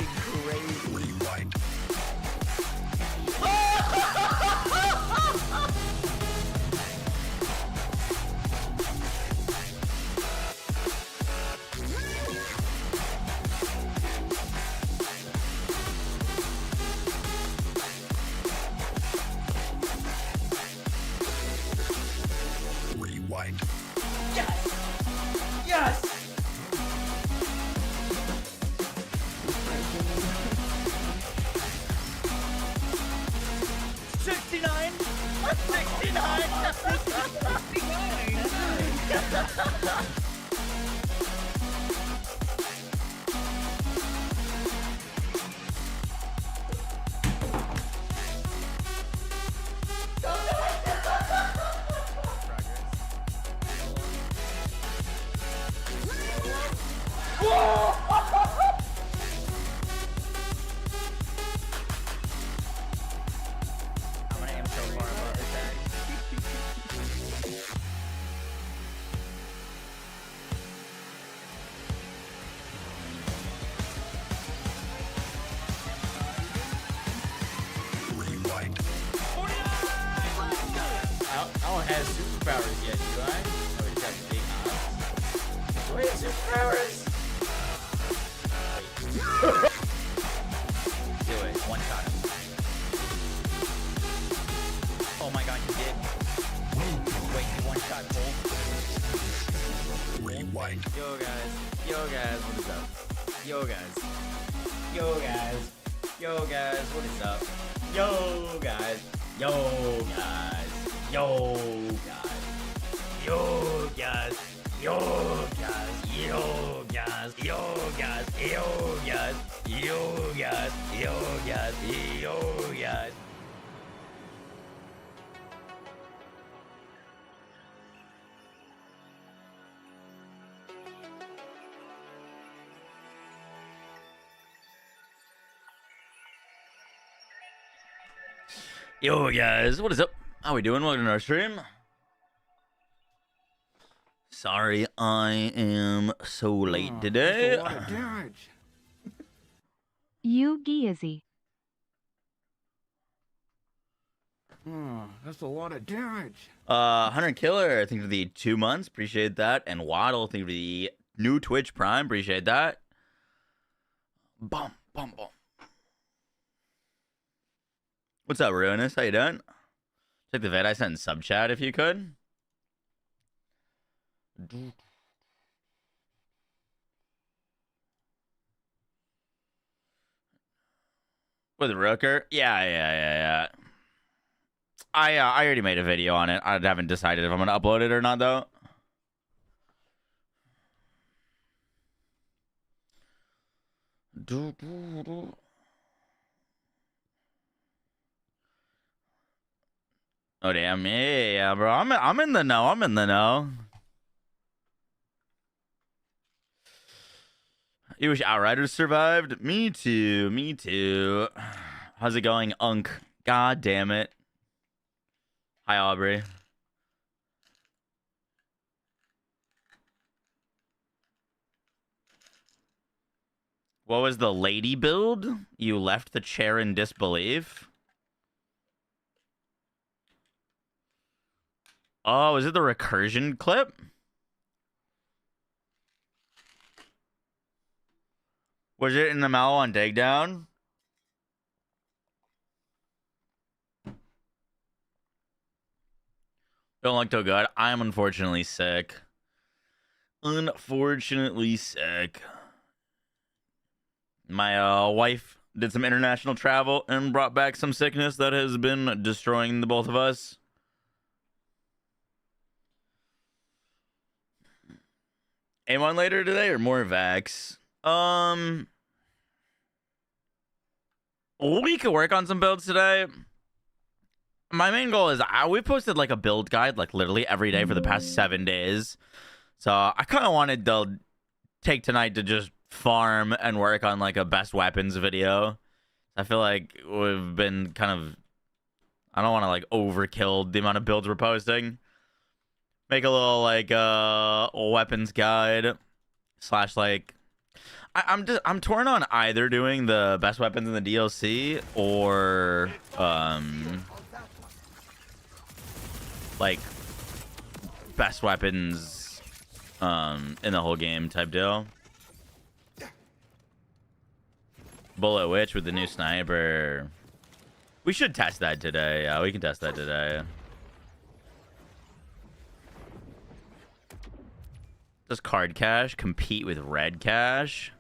fucking crazy. Rewind. Rewind. Yes! Yes! $69! $69! I'm gonna aim so far above his head. Rewind. I don't have superpowers yet, do I? Oh, he's got big eyes. Do I have superpowers? Wait. Do it. One shot. Oh my god, you did. Wait, you one shot Cole. Rewind. Yo guys, what is up? Yo guys, what is up? Yo guys, yo guys, Yo guys, what is up? How we doing? Welcome to our stream. Sorry I am so late today. You Giazzy. That's a lot of damage. 100 Killer, I think for the 2 months, appreciate that. And Waddle, I think for the new Twitch Prime, appreciate that. Bum, bum, bum. What's up, Ruinous? How you doing? Check the vid I sent in sub chat if you could. With Rooker? Yeah. I already made a video on it. I haven't decided if I'm gonna upload it or not though. Oh damn, yeah, bro. I'm in the know. You wish Outriders survived? Me too. How's it going, Unk? God damn it. Hi, Aubrey. What was the lady build? You left the chair in disbelief? Oh, is it the recursion clip? Was it in the Mallow on Takedown? Don't look too good. I am unfortunately sick. My wife did some international travel and brought back some sickness that has been destroying the both of us. Aim on later today or more vax? We could work on some builds today. My main goal is we posted like a build guide like literally every day for the past 7 days. So I kind of wanted to take tonight to just farm and work on like a best weapons video. I feel like we've been kind of, I don't want to like overkill the amount of builds we're posting. Make a little like weapons guide / like, I'm torn on either doing the best weapons in the DLC or like best weapons in the whole game type deal. Bullet Witch with the new sniper. We should test that today. Yeah, we can test that today. Does card cash compete with red cash?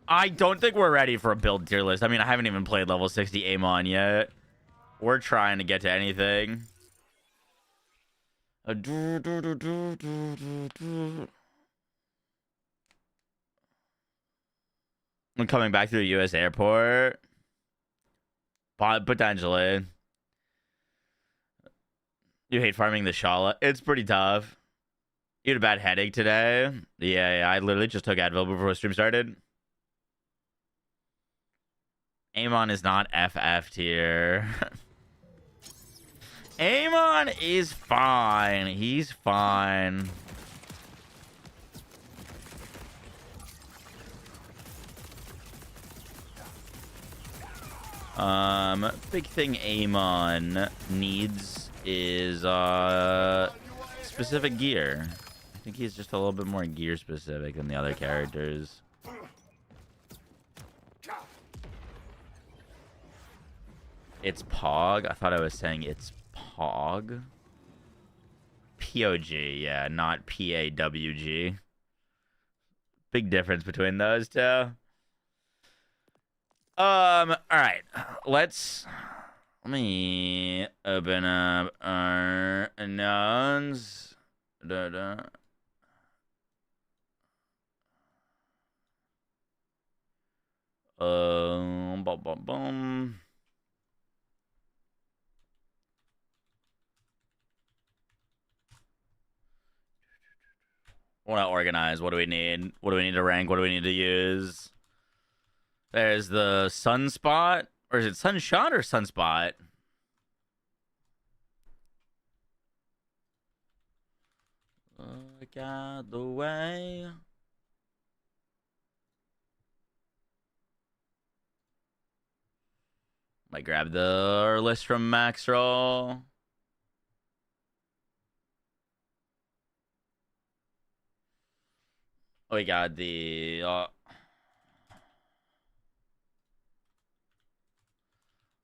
I don't think we're ready for a build tier list. I mean, I haven't even played level 60 Amon yet. We're trying to get to anything. I'm coming back through the U.S. airport. Potentially. You hate farming the Shala. It's pretty tough. You had a bad headache today? Yeah, I literally just took Advil before the stream started. Amon is not FF tier. Amon is fine. He's fine. Big thing Amon needs is specific gear. I think he's just a little bit more gear specific than the other characters. It's Pog. I thought I was saying it's Pog. POG, yeah, not PAWG. Big difference between those two. All right. Let me open up our unknowns. Bum, bum, bum. Want to organize. What do we need? What do we need to rank? What do we need to use? There's the Sunspot. Or is it Sunshot or Sunspot? Look out the way. Might grab the list from Maxroll. We got the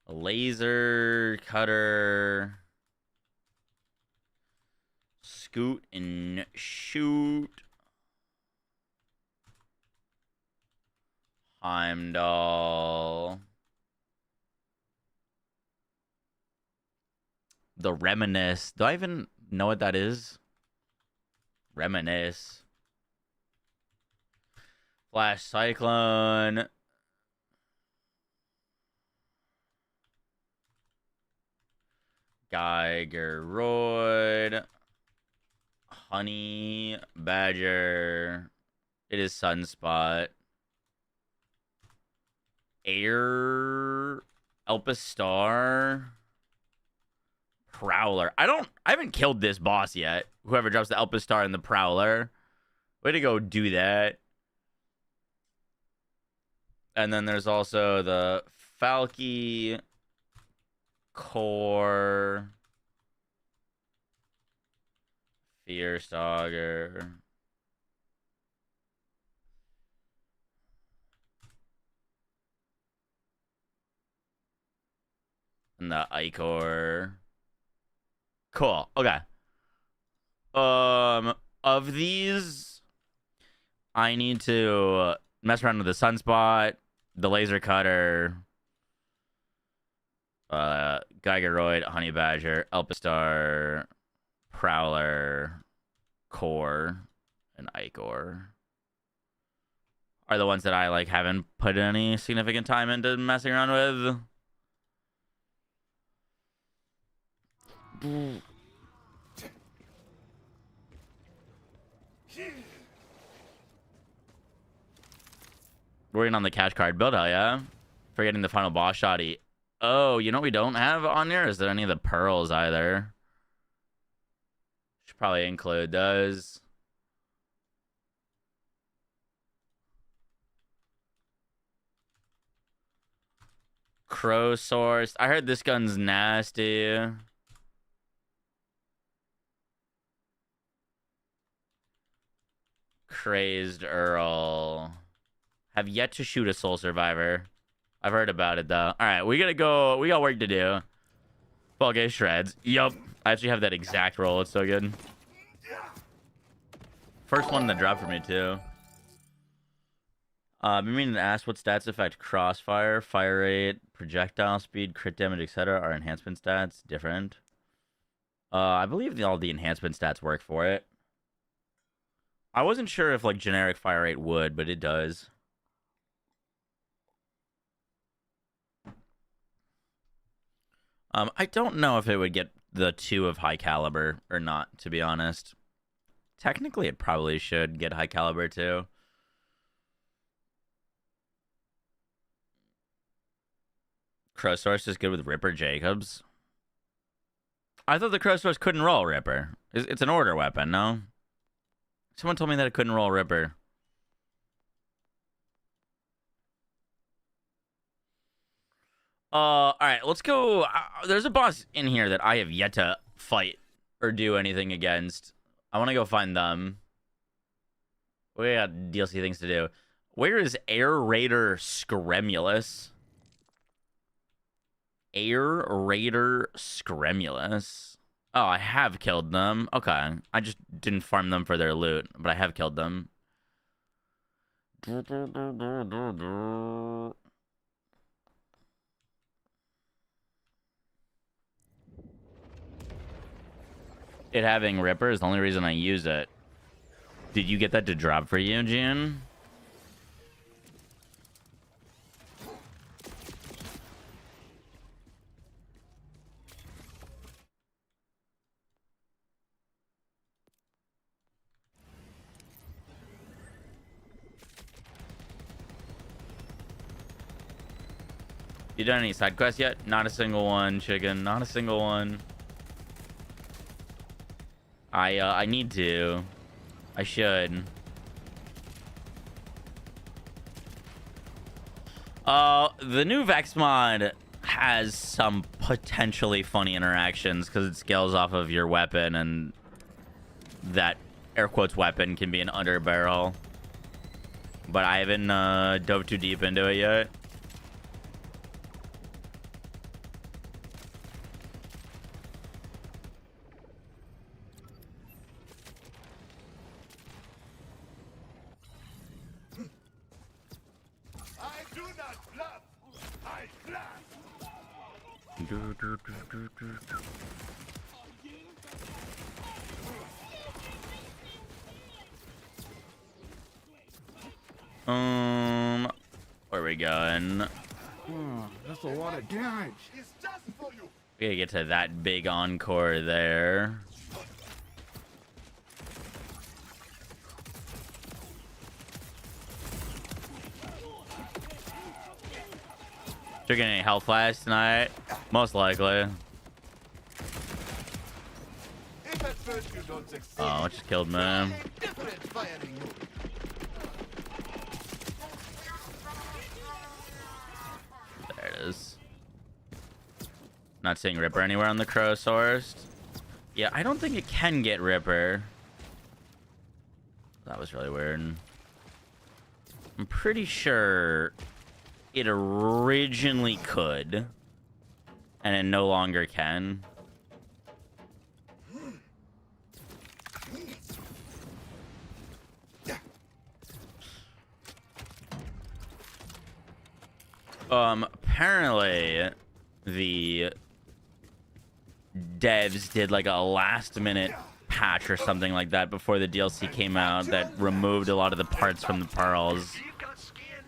laser cutter, scoot and shoot, Heimdall, the reminisce. Do I even know what that is? Reminisce. Flash Cyclone. Geigeroid. Honey Badger. It is Sunspot. Air. Elpis Star. Prowler. I haven't killed this boss yet. Whoever drops the Elpis Star and the Prowler. Way to go do that. And then there's also the Falky Core Fearstalker. And the Icor. Cool. Okay. Of these, I need to mess around with the Sunspot, the laser cutter, Geigeroid, Honey Badger, Elpistar, Prowler, Core, and Icor are the ones that I like haven't put any significant time into messing around with. Working on the cash card build, hell yeah. Forgetting the final boss shotty. Oh, you know what we don't have on here? Is there any of the pearls either? Should probably include those. Crow sourced. I heard this gun's nasty. Crazed Earl. Have yet to shoot a soul survivor. I've heard about it though. All right, we gotta go. We got work to do. FL4K shreds. Yup. I actually have that exact roll. It's so good. First one that dropped for me too. I've been meaning to ask what stats affect crossfire, fire rate, projectile speed, crit damage, etc. Are enhancement stats different? I believe all the enhancement stats work for it. I wasn't sure if like generic fire rate would, but it does. I don't know if it would get the 2 of high caliber or not, to be honest. Technically, it probably should get high caliber too. Crow Source is good with Ripper Jacobs. I thought the Crow Source couldn't roll Ripper. It's an order weapon, no? Someone told me that it couldn't roll Ripper. All right, let's go. There's a boss in here that I have yet to fight or do anything against. I want to go find them. We got DLC things to do. Where is Air Raider Scremulous? Air Raider Scremulous. Oh, I have killed them. Okay. I just didn't farm them for their loot, but I have killed them. It having Ripper is the only reason I use it. Did you get that to drop for you, June? You done any side quests yet? Not a single one, chicken. Not a single one. I need to. I should. The new Vex mod has some potentially funny interactions because it scales off of your weapon, and that air quotes weapon can be an underbarrel. But I haven't dove too deep into it yet. Where are we going? Oh, that's a lot of damage. We gotta get to that big encore there. Drinking any health flash tonight? Most likely. Oh, I just killed me. There it is. Not seeing Ripper anywhere on the Crow sourced. Yeah, I don't think it can get Ripper. That was really weird. I'm pretty sure it originally could, and it no longer can. Apparently the devs did like a last minute patch or something like that before the DLC came out that removed a lot of the parts from the pearls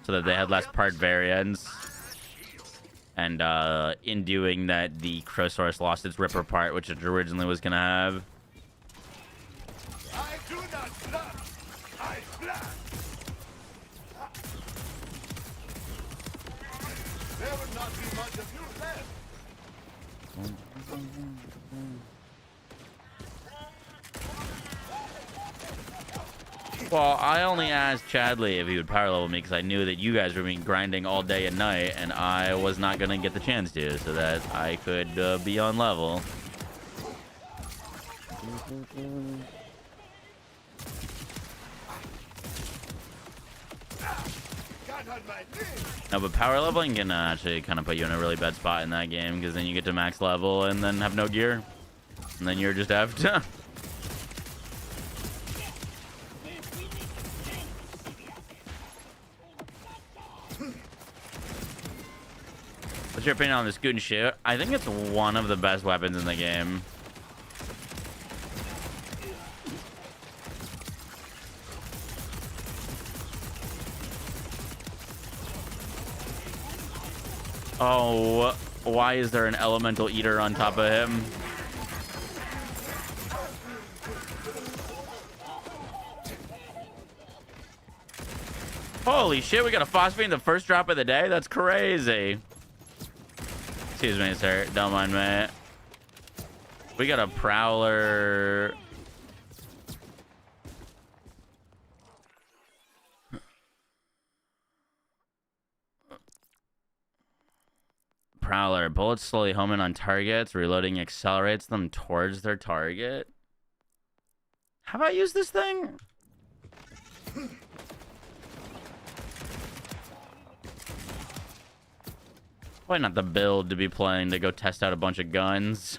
so that they had less part variance. And in doing that, the Crow Source lost its Ripper part, which it originally was gonna have. I do not bluff. I fly. There would not be much of you left. Well, I only asked Chadley if he would power level me because I knew that you guys were been grinding all day and night, and I was not going to get the chance to, so that I could be on level. No, but power leveling can actually kind of put you in a really bad spot in that game, because then you get to max level and then have no gear, and then you're just effed. What's your opinion on the scoot and shoot? I think it's one of the best weapons in the game. Oh, why is there an elemental eater on top of him? Holy shit, we got a phosphine the first drop of the day? That's crazy. Excuse me, sir. Don't mind me. We got a prowler. Prowler. Bullets slowly home in on targets. Reloading accelerates them towards their target. How about I use this thing? Probably not the build to be playing to go test out a bunch of guns.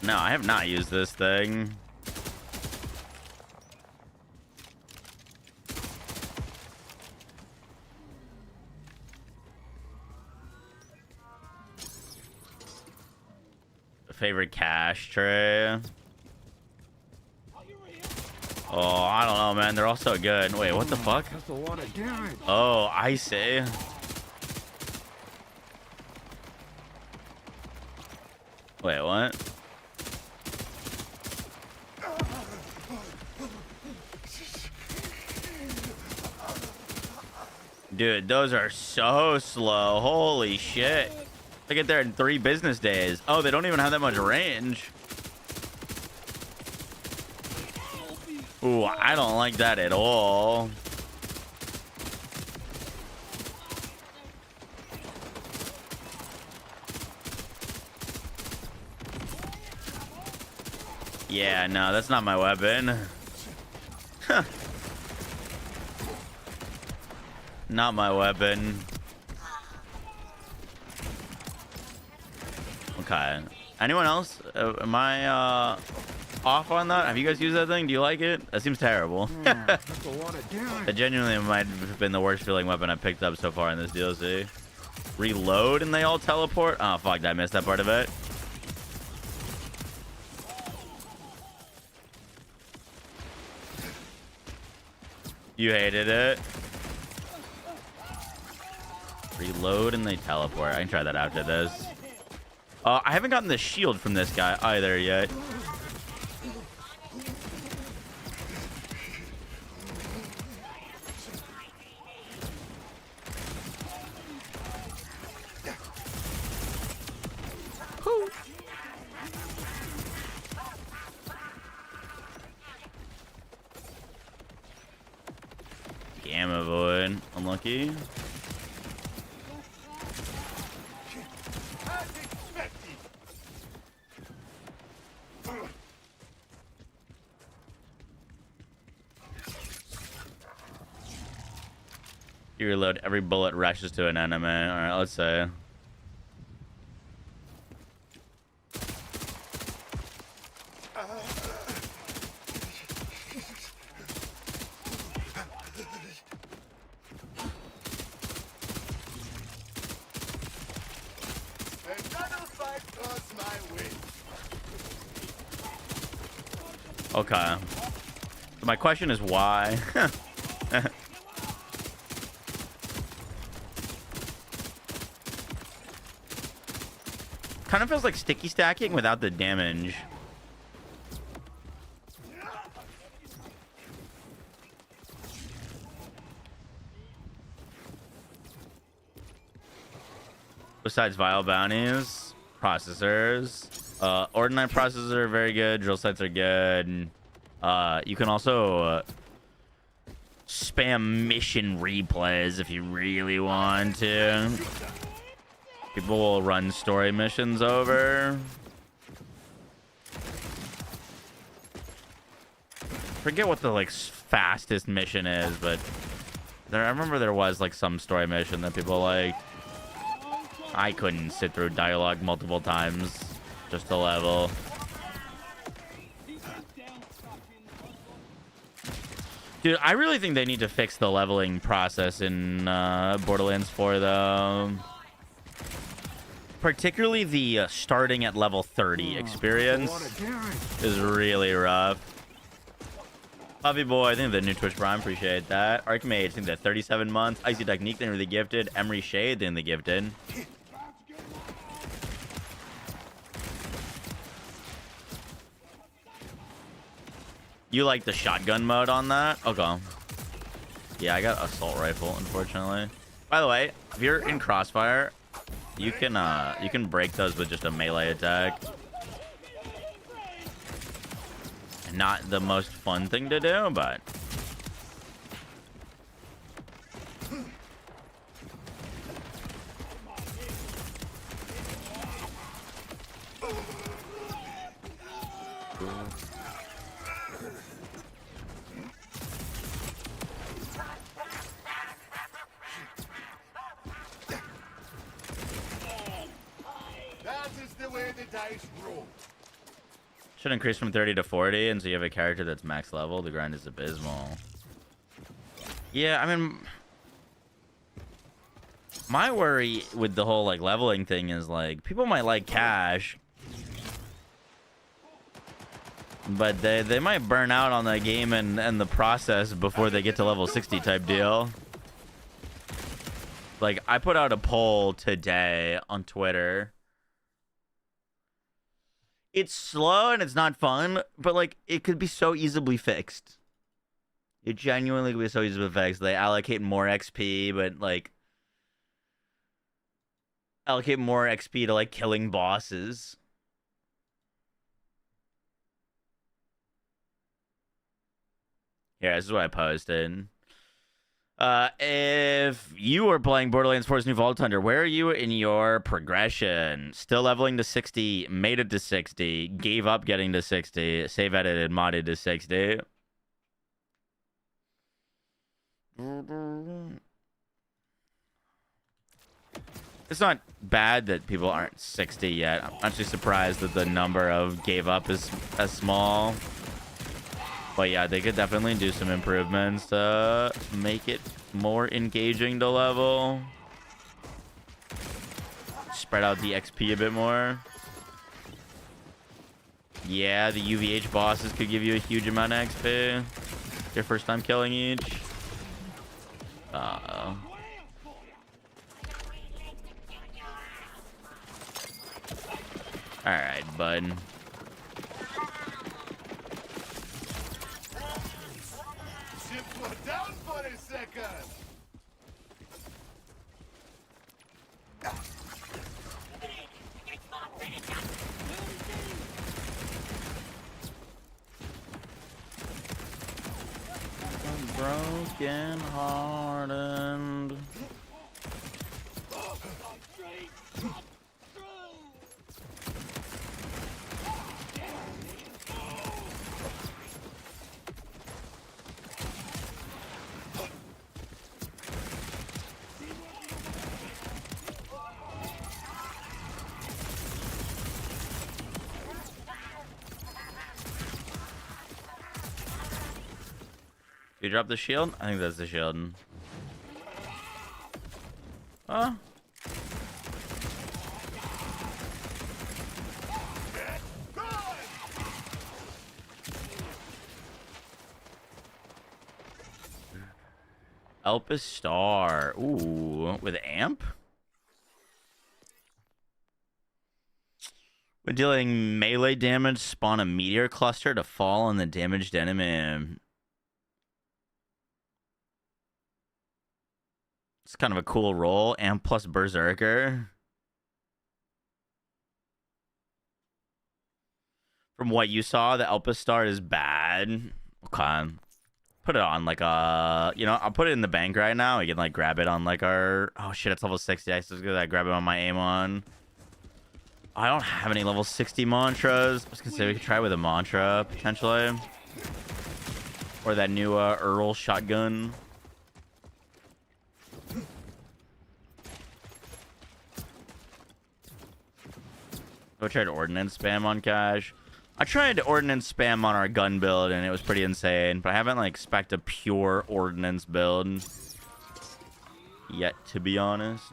No, I have not used this thing. Favorite cache tray? Oh, I don't know, man. They're all so good. Wait, what the fuck? That's a lot of damage. Oh, I see. Wait, what? Dude, those are so slow. Holy shit. They get there in 3 business days. Oh, they don't even have that much range. Ooh, I don't like that at all. Yeah, no, that's not my weapon. Not my weapon. Okay. Anyone else? Am I off on that? Have you guys used that thing? Do you like it? That seems terrible. That's a lot of damage. That genuinely might have been the worst feeling weapon I picked up so far in this DLC. Reload and they all teleport? Oh, fuck. Did I miss that part of it? You hated it? Reload and they teleport. I can try that after this. I haven't gotten the shield from this guy either yet. Whew. Gamma void. Unlucky. You reload, every bullet rushes to an enemy. Alright, let's say. Another fight goes my way. Okay. So my question is why? Kind of feels like sticky stacking without the damage. Besides vial bounties, processors. Ordinite processors are very good. Drill sites are good. You can also spam mission replays if you really want to. People will run story missions over. Forget what the like fastest mission is, but I remember there was like some story mission that people liked. I couldn't sit through dialogue multiple times just to level. Dude, I really think they need to fix the leveling process in Borderlands 4, though. Particularly the starting at level 30 experience is really rough. Puffy Boy, I think the new Twitch Prime, appreciate that. Archmage, I think the 37 months. Icy Technique, thing the gifted. Emery Shade, thing the gifted. You like the shotgun mode on that? Okay. Yeah, I got assault rifle, unfortunately. By the way, if you're in Crossfire, you can break those with just a melee attack. Not the most fun thing to do, but That is the way the dice roll. should increase from 30 to 40, and so you have a character that's max level. The grind is abysmal. Yeah, I mean, my worry with the whole like leveling thing is like people might like cash, but they might burn out on the game and the process before they get to level 60 type deal. Like, I put out a poll today on Twitter. It's slow and it's not fun, but like it could be so easily fixed. It genuinely could be so easily fixed. They allocate more XP, but like allocate more XP to like killing bosses. Yeah, this is what I posted. If you were playing Borderlands 4's new Vault Hunter, where are you in your progression? Still leveling to 60, made it to 60, gave up getting to 60, save edited, modded to 60. It's not bad that people aren't 60 yet. I'm actually surprised that the number of gave up is as small. But yeah, they could definitely do some improvements to make it more engaging to level. Spread out the XP a bit more. Yeah, the UVH bosses could give you a huge amount of XP. Your first time killing each. Uh-oh. Alright, bud. Down for a second. Broken hearted. You drop the shield? I think that's the shield. Huh? Elpis Star. Ooh, with amp? When dealing melee damage, spawn a meteor cluster to fall on the damaged enemy. It's kind of a cool roll. Amp plus Berserker. From what you saw, the Elpis start is bad. Okay. Put it on like I'll put it in the bank right now. We can like grab it on like our, oh shit, it's level 60. I just gotta grab it on my aim on. I don't have any level 60 mantras. I was gonna say we could try with a mantra potentially. Or that new Earl shotgun. I tried ordnance spam on cash. I tried ordnance spam on our gun build and it was pretty insane, but I haven't like spec'd a pure ordnance build yet, to be honest.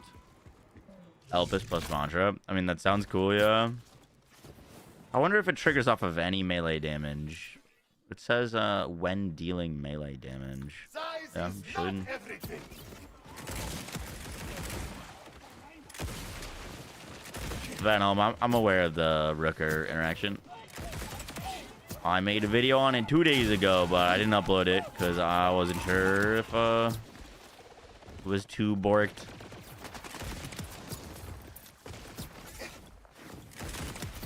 Elpis plus mantra. I mean, that sounds cool, yeah. I wonder if it triggers off of any melee damage. It says when dealing melee damage. Yeah, should. Venom, I'm aware of the Rooker interaction. I made a video on it 2 days ago, but I didn't upload it because I wasn't sure if it was too borked.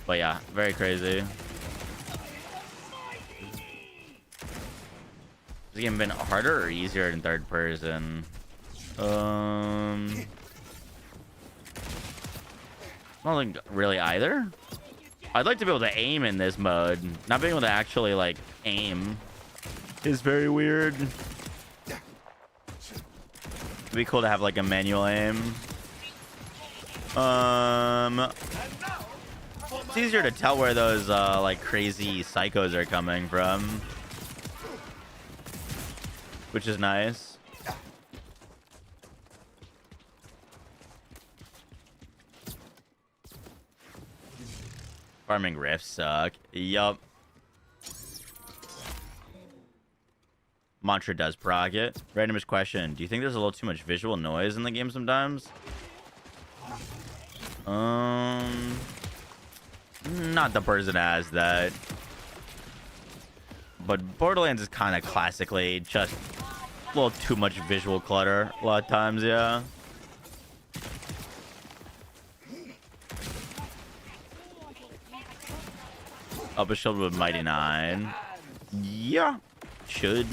But yeah, very crazy. Has the game been harder or easier in third person? I don't think really either. I'd like to be able to aim in this mode. Not being able to actually like aim is very weird. It'd be cool to have like a manual aim. It's easier to tell where those like crazy psychos are coming from, which is nice. Farming riffs suck. Yup. Mantra does proc it. Randomest question. Do you think there's a little too much visual noise in the game sometimes? Not the person asked that. But Borderlands is kind of classically just a little too much visual clutter a lot of times, yeah. Up a shield with Mighty 9. Yeah, should.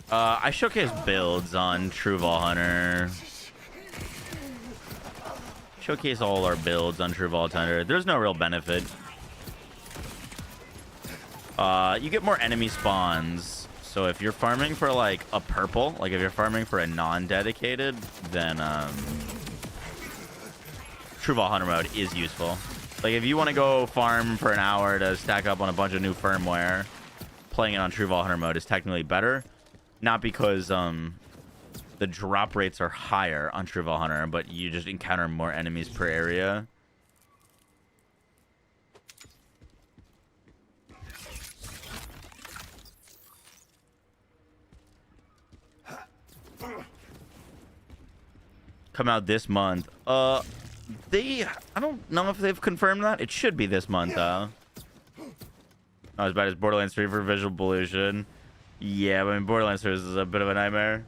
I showcase builds on True Vault Hunter. Showcase all our builds on True Vault Hunter. There's no real benefit. You get more enemy spawns. So if you're farming for like a purple, like if you're farming for a non-dedicated, then True Vault Hunter mode is useful. Like if you want to go farm for an hour to stack up on a bunch of new firmware, playing it on True Vault Hunter mode is technically better. Not because the drop rates are higher on True Vault Hunter, but you just encounter more enemies per area. Come out this month. I don't know if they've confirmed that. It should be this month, though. Not as bad as Borderlands 3 for visual pollution. Yeah, but I mean, Borderlands 3 is a bit of a nightmare.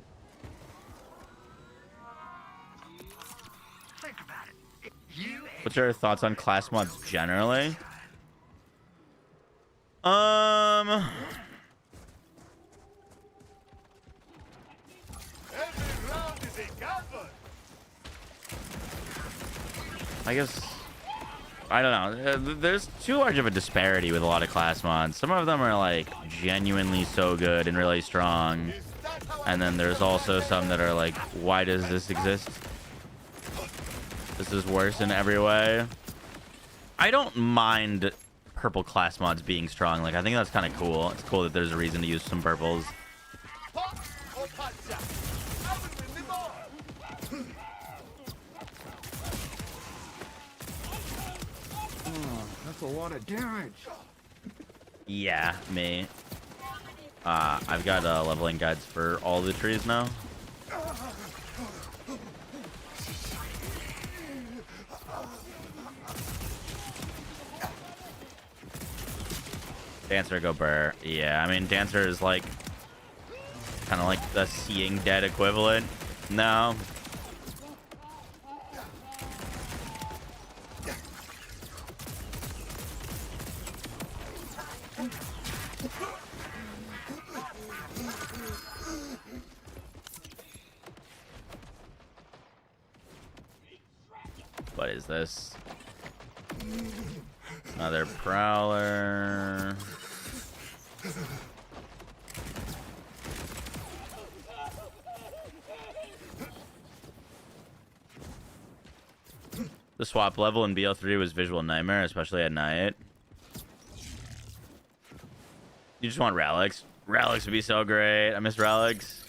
What's your thoughts on class mods generally? I guess, I don't know. There's too large of a disparity with a lot of class mods. Some of them are like genuinely so good and really strong. And then there's also some that are like, why does this exist? This is worse in every way. I don't mind purple class mods being strong. Like, I think that's kind of cool. It's cool that there's a reason to use some purples. That's a lot of damage. Yeah, me. I've got leveling guides for all the trees now. Dancer go burr. Yeah, I mean, Dancer is like kind of like the Seeing Dead equivalent. No. What is this? Another prowler. The swap level in BO3 was Visual Nightmare, especially at night. You just want relics. Relics would be so great. I miss relics.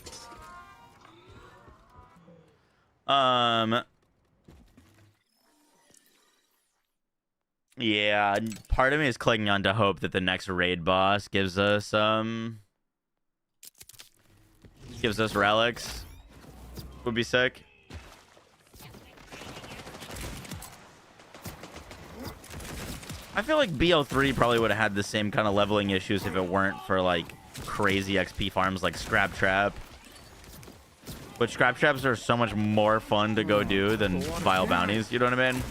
Yeah, part of me is clinging on to hope that the next raid boss gives us relics. Would be sick. I feel like BO3 probably would have had the same kind of leveling issues if it weren't for like crazy XP farms like Scrap Trap. But Scrap Traps are so much more fun to go do than Vile Bounties, you know what I mean?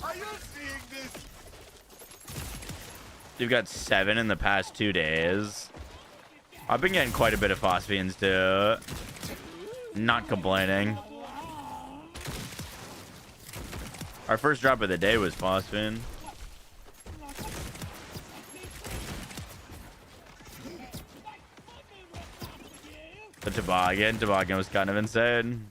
Are you seeing this? You've got 7 in the past 2 days. I've been getting quite a bit of Phosphines too. Not complaining. Our first drop of the day was Phosphine. The toboggan was kind of insane.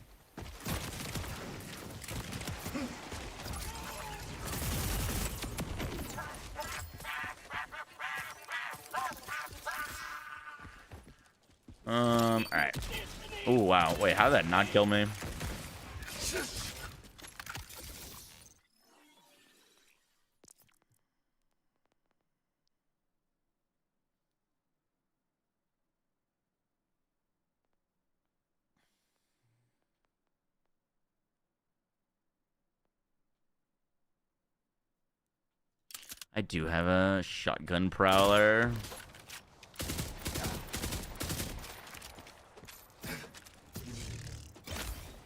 All right. Oh wow. Wait, how did that not kill me? I do have a shotgun prowler.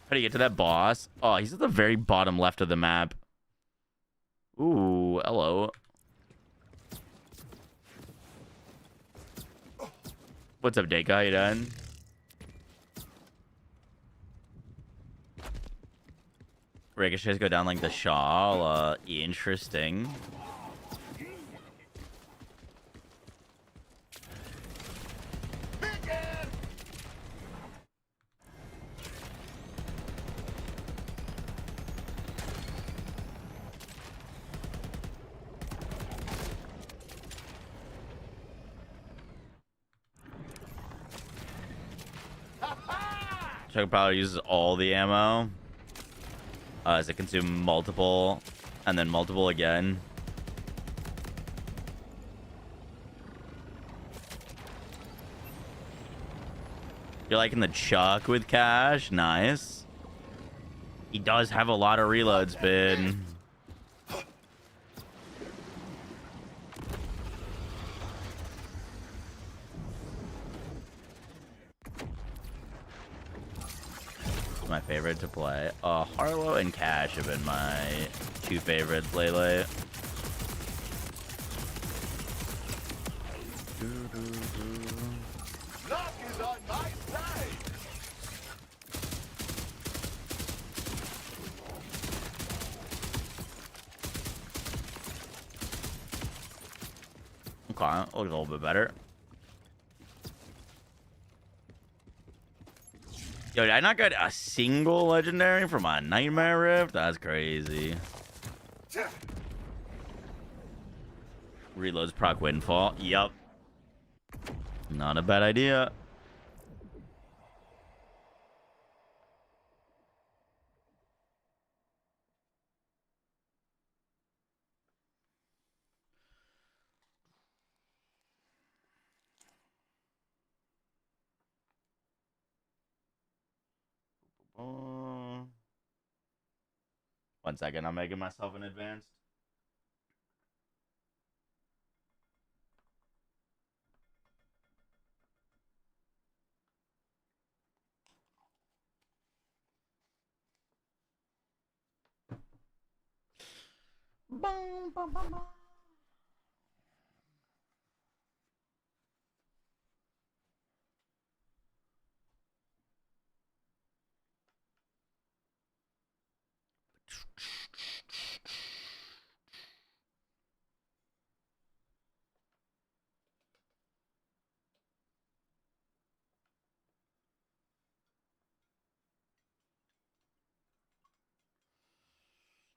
How do you get to that boss? Oh, he's at the very bottom left of the map. Ooh, hello. What's up, Deka? How you doing? Ricochets go down like the Shaw. Interesting. Chug Powder uses all the ammo as it consumes multiple and then multiple again. You're liking the Chuck with cash? Nice. He does have a lot of reloads, Ben. My favorite to play. Harlow and Cash have been my 2 favorites lately. Luck is on my side. Okay, looks a little bit better. Yo, did I not get a single legendary from my Nightmare Rift? That's crazy. Reloads proc Windfall. Yup. Not a bad idea. 1 second, I'm making myself an advanced. Boom, boom, boom, boom.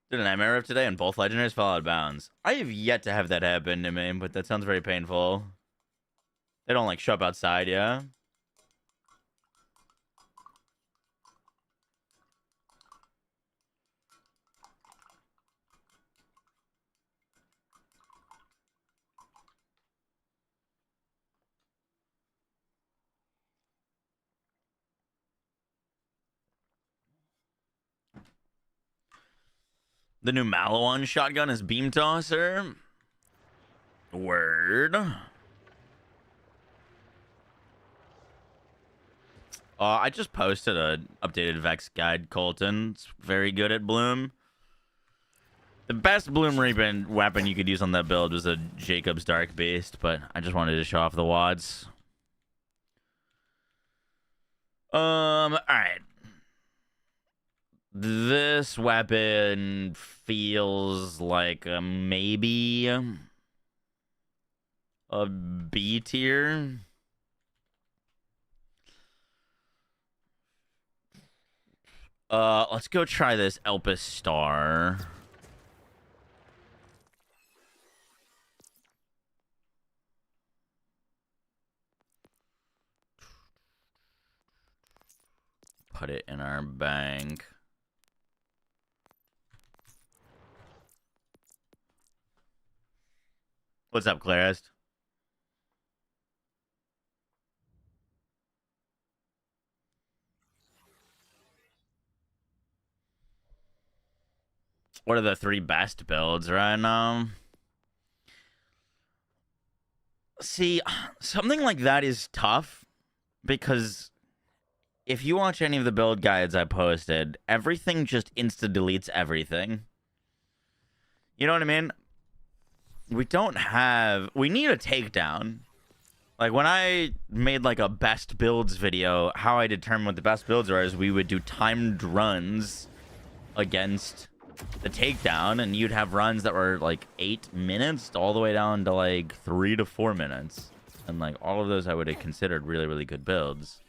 Did an nightmare of today and both legendaries fell out of bounds. I have yet to have that happen to me, but that sounds very painful. They don't like show up outside, yeah? The new Malawan shotgun is beam tosser. Word. I just posted an updated Vex guide, Colton. It's very good at Bloom. The best Bloom weapon you could use on that build was a Jacob's Dark Beast, but I just wanted to show off the wads. Alright. This weapon feels like maybe a B tier. Let's go try this Elpis Star. Put it in our bank. What's up, Clarist? What are the 3 best builds right now? See, something like that is tough because if you watch any of the build guides I posted, everything just insta-deletes everything. You know what I mean? We need a takedown. Like, when I made, like, a best builds video, how I determined what the best builds are is we would do timed runs against the takedown, and you'd have runs that were, like, 8 minutes all the way down to, like, 3 to 4 minutes. And, like, all of those I would have considered really, really good builds.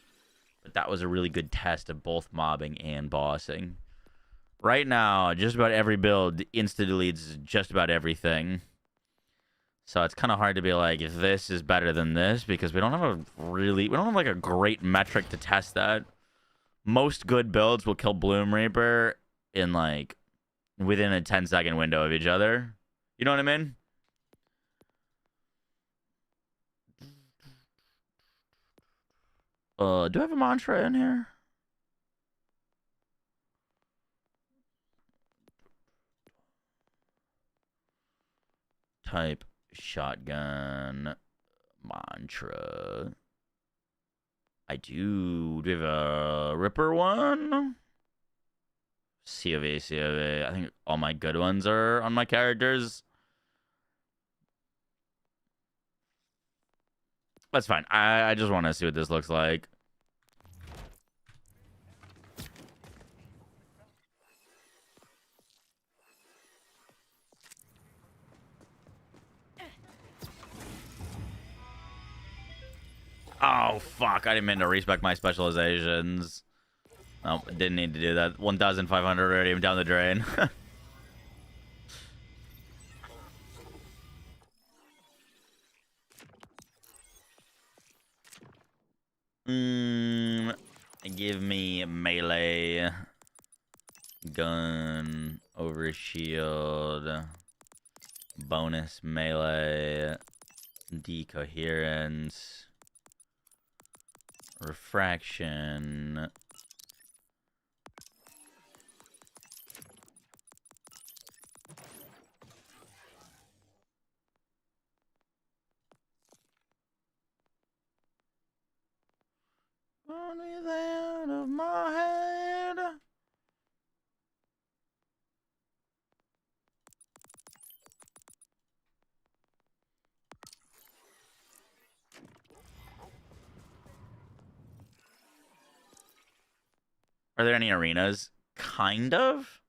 But that was a really good test of both mobbing and bossing. Right now, just about every build insta-deletes just about everything. So it's kind of hard to be like, this is better than this, because we don't have like a great metric to test that. Most good builds will kill Bloom Reaper in like within a 10-second window of each other. You know what I mean? Do I have a mantra in here? Type shotgun mantra. I do. Do we have a Ripper one? COV, COV. I think all my good ones are on my characters. That's fine. I just want to see what this looks like. Oh, fuck. I didn't mean to respec my specializations. No, didn't need to do that. 1,500 already. I'm down the drain. Give me melee. Gun. Over shield. Bonus melee. Decoherence. Refraction. Are there any arenas? Kind of.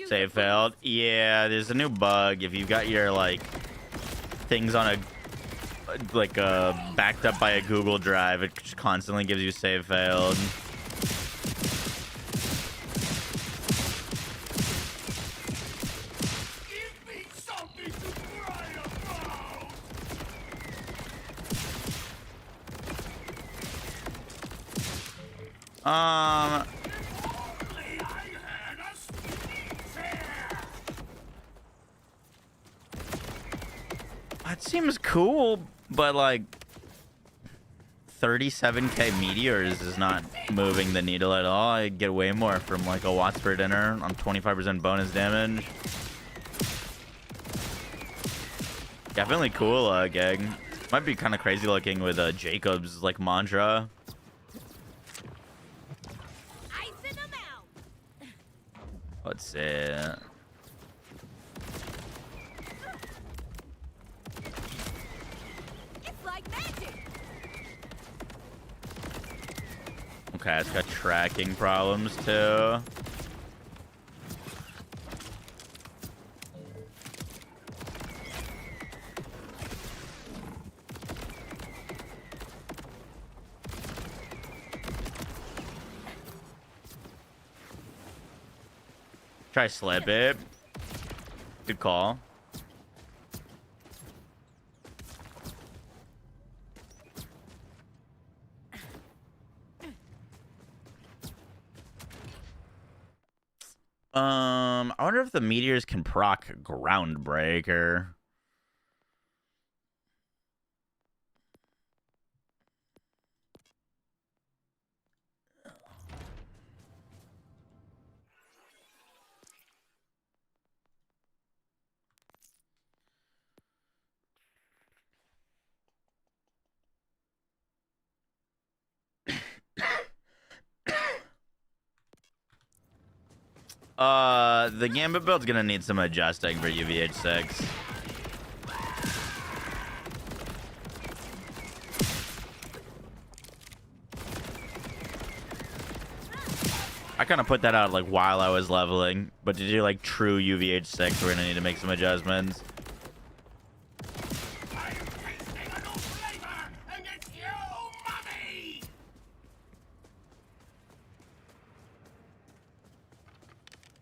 Save failed. Yeah, there's a new bug. If you've got your like things on a backed up by a Google Drive, it just constantly gives you save failed. Give me something to cry about. Only I had a sneeze here. It seems cool, but like 37k meteors is not moving the needle at all. I get way more from like a watts per dinner on 25% bonus damage. Definitely cool, gig. Might be kind of crazy looking with Jacob's like mantra. Let's see. It's like magic. Okay, it's got tracking problems too. Try slip it. Good call. I wonder if the meteors can proc Groundbreaker. The Gambit build's gonna need some adjusting for UVH6. I kind of put that out like while I was leveling, but to do like true UVH6, we're gonna need to make some adjustments. I'm tasting a new flavor, and it's you, mummy!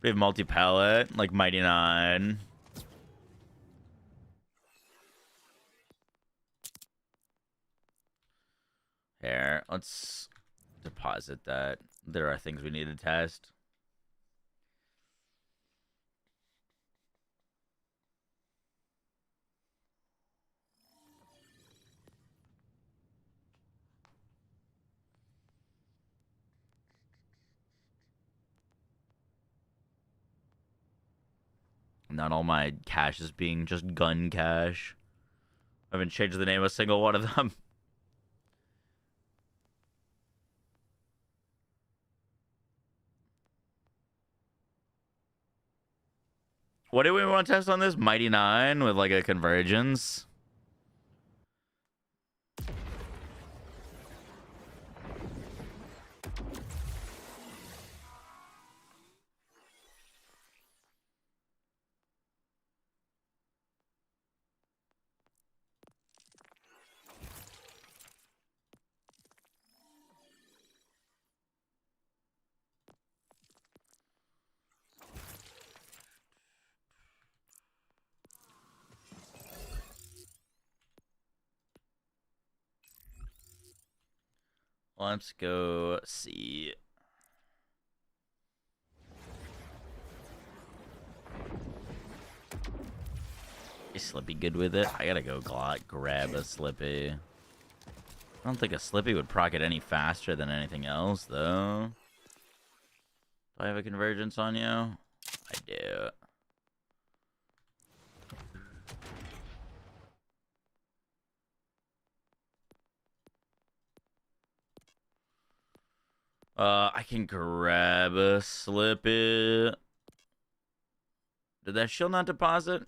We have multi-pellet, like Mighty 9. Here, let's deposit that. There are things we need to test. Not all my cash is being just gun cash. I haven't changed the name of a single one of them. What do we want to test on this? Mighty 9 with like a convergence. Let's go see. Is Slippy good with it? I gotta go grab a Slippy. I don't think a Slippy would proc it any faster than anything else, though. Do I have a convergence on you? I do. I can grab a Slippy. Did that shield not deposit?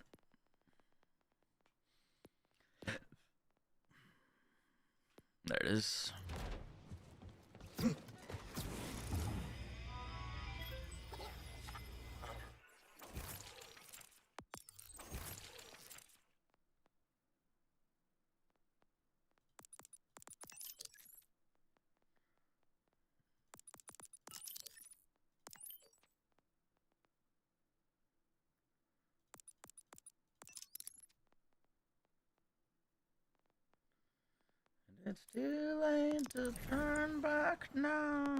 There it is. It's too late to turn back now.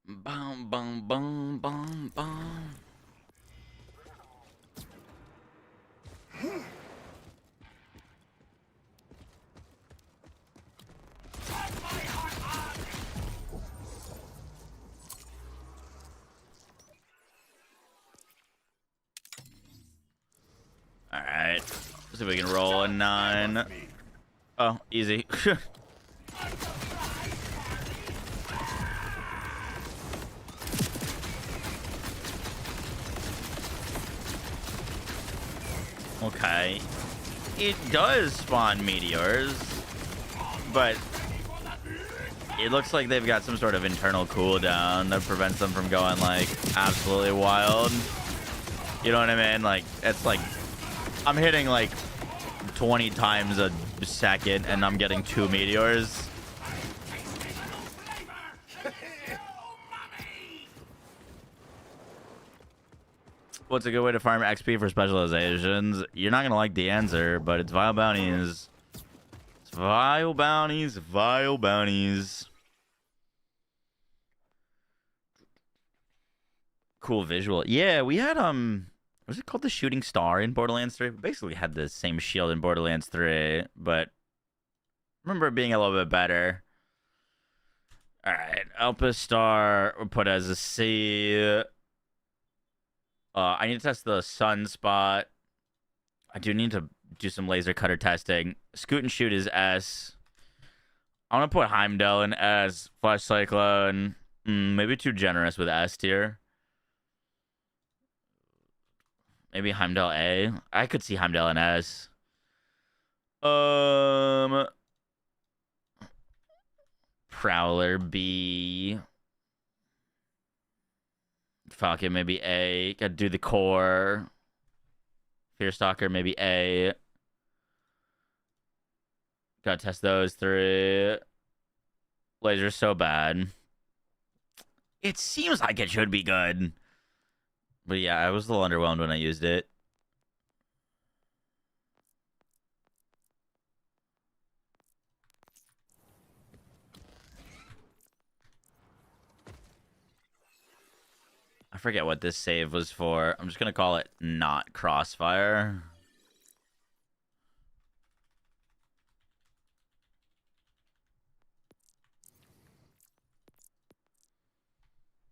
Bum bum bum bum bum. All right, let's see if we can roll a 9. Oh, easy. Okay. It does spawn meteors, but it looks like they've got some sort of internal cooldown that prevents them from going, like, absolutely wild. You know what I mean? Like, it's like, I'm hitting, like, 20 times a second, and I'm getting 2 meteors. What's a good way to farm XP for specializations? You're not gonna like the answer, but it's vile bounties. It's vile bounties, vile bounties. Cool visual. Yeah, we had was it called the Shooting Star in Borderlands 3? We basically had the same shield in Borderlands 3, but I remember it being a little bit better. All right, Alpha Star we'll put as a C. I need to test the sunspot. I do need to do some laser cutter testing. Scoot and shoot is S. I want to put Heimdall in S. Flash Cyclone. Maybe too generous with S tier. Maybe Heimdall A. I could see Heimdall in S. Prowler B. Falcon maybe A. Gotta do the core. Fearstalker maybe A. Gotta test those 3. Laser's so bad. It seems like it should be good. But yeah, I was a little underwhelmed when I used it. I forget what this save was for. I'm just gonna call it not crossfire.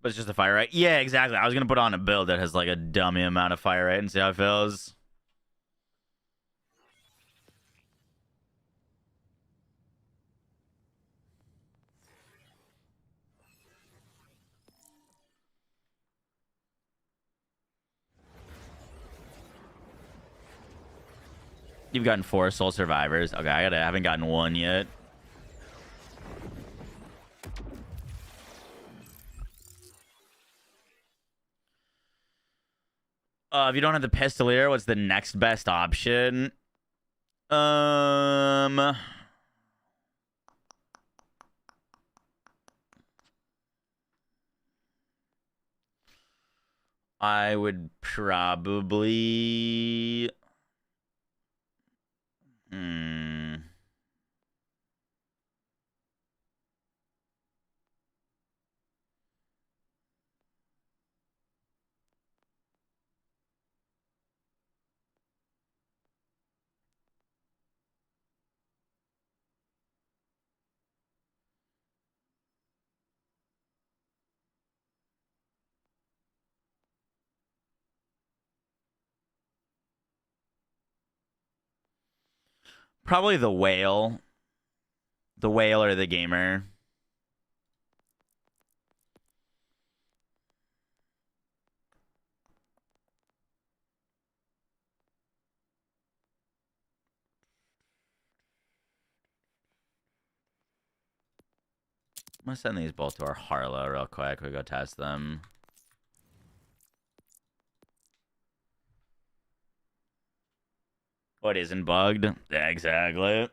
But it's just a fire rate. Yeah, exactly. I was gonna put on a build that has like a dummy amount of fire rate and see how it feels. You've gotten 4 soul survivors. Okay, I haven't gotten 1 yet. If you don't have the Pistolier, what's the next best option? I would probably... Probably the Whale. The Whale or the Gamer. I'm gonna send these both to our Harlow real quick. We go test them. What isn't bugged? Yeah, exactly.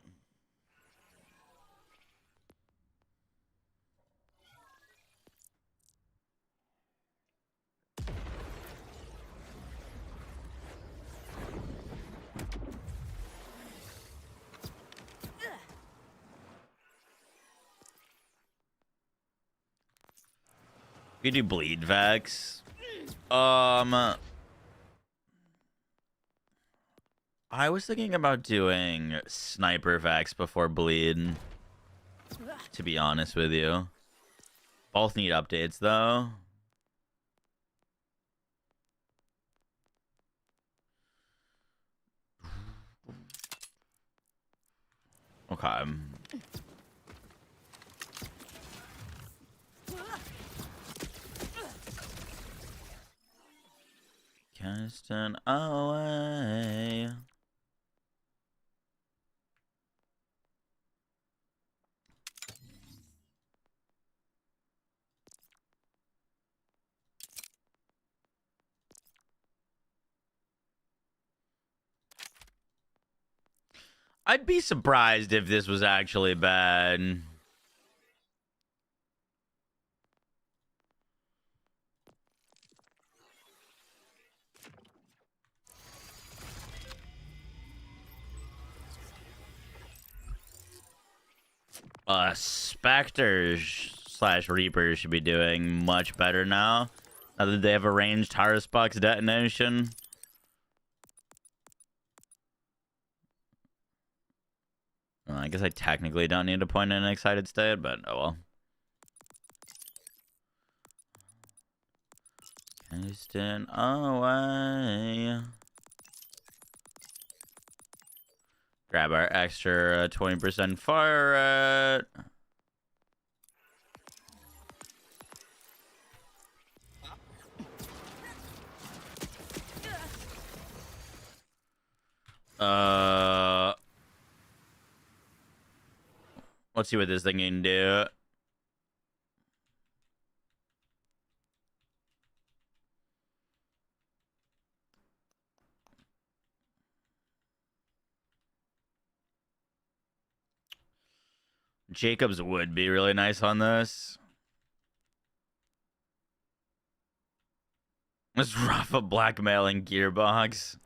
We do bleed Vex. I was thinking about doing Sniper Vex before bleed, to be honest with you. Both need updates though. Okay. Casting away. I'd be surprised if this was actually bad. Spectres / Reapers should be doing much better now. Now that they have a ranged Harusbox detonation. I guess I technically don't need to point in an excited state, but oh well. Casting away. Grab our extra 20% fire rate. Let's see what this thing can do. Jacobs would be really nice on this. Let's rough a blackmailing gearbox.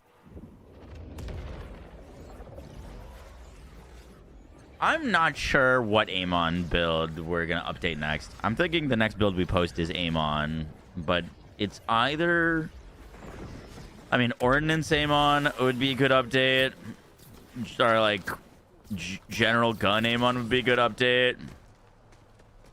I'm not sure what Amon build we're going to update next. I'm thinking the next build we post is Amon, but it's either... I mean, Ordnance Amon would be a good update. Or, like, General Gun Amon would be a good update.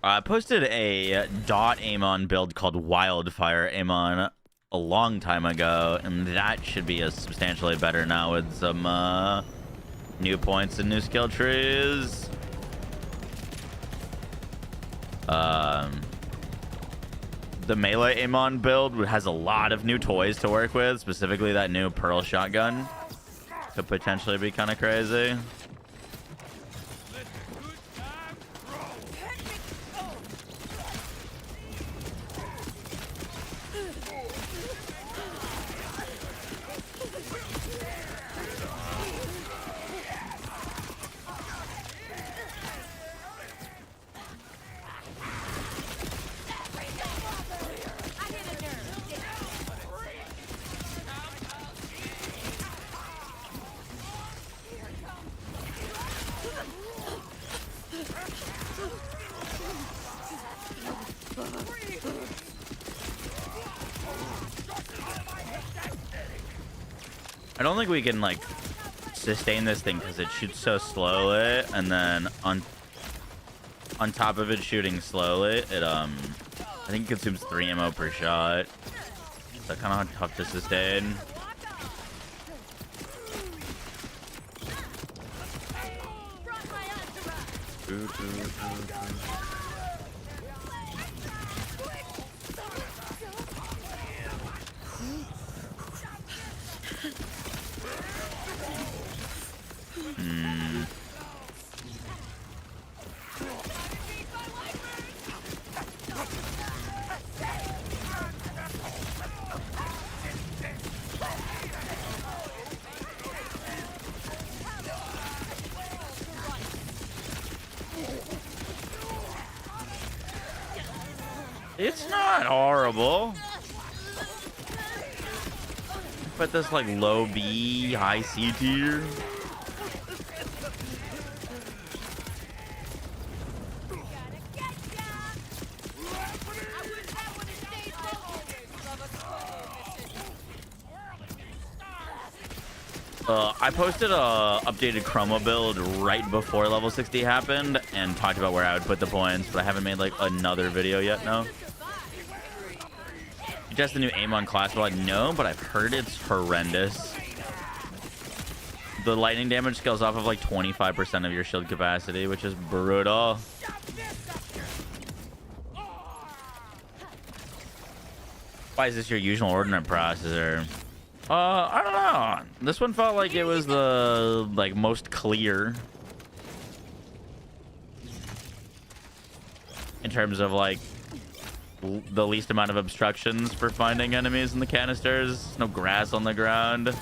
I posted a dot Amon build called Wildfire Amon a long time ago, and that should be substantially better now with some... new points and new skill trees. The melee Amon build has a lot of new toys to work with, specifically that new Pearl shotgun. Could potentially be kind of crazy. I don't think we can like sustain this thing because it shoots so slowly, and then on top of it shooting slowly, it I think it consumes 3 ammo per shot. So kind of tough to sustain. It's not horrible. But this like low B, high C tier. I posted a updated chroma build right before level 60 happened and talked about where I would put the points, but I haven't made like another video yet. No. You test the new aim on class build? No, but I've heard it's horrendous. The lightning damage scales off of like 25% of your shield capacity, which is brutal. Why is this your usual ordinate processor? I don't know. This one felt like it was the like most clear in terms of like the least amount of obstructions for finding enemies in the canisters. No grass on the ground.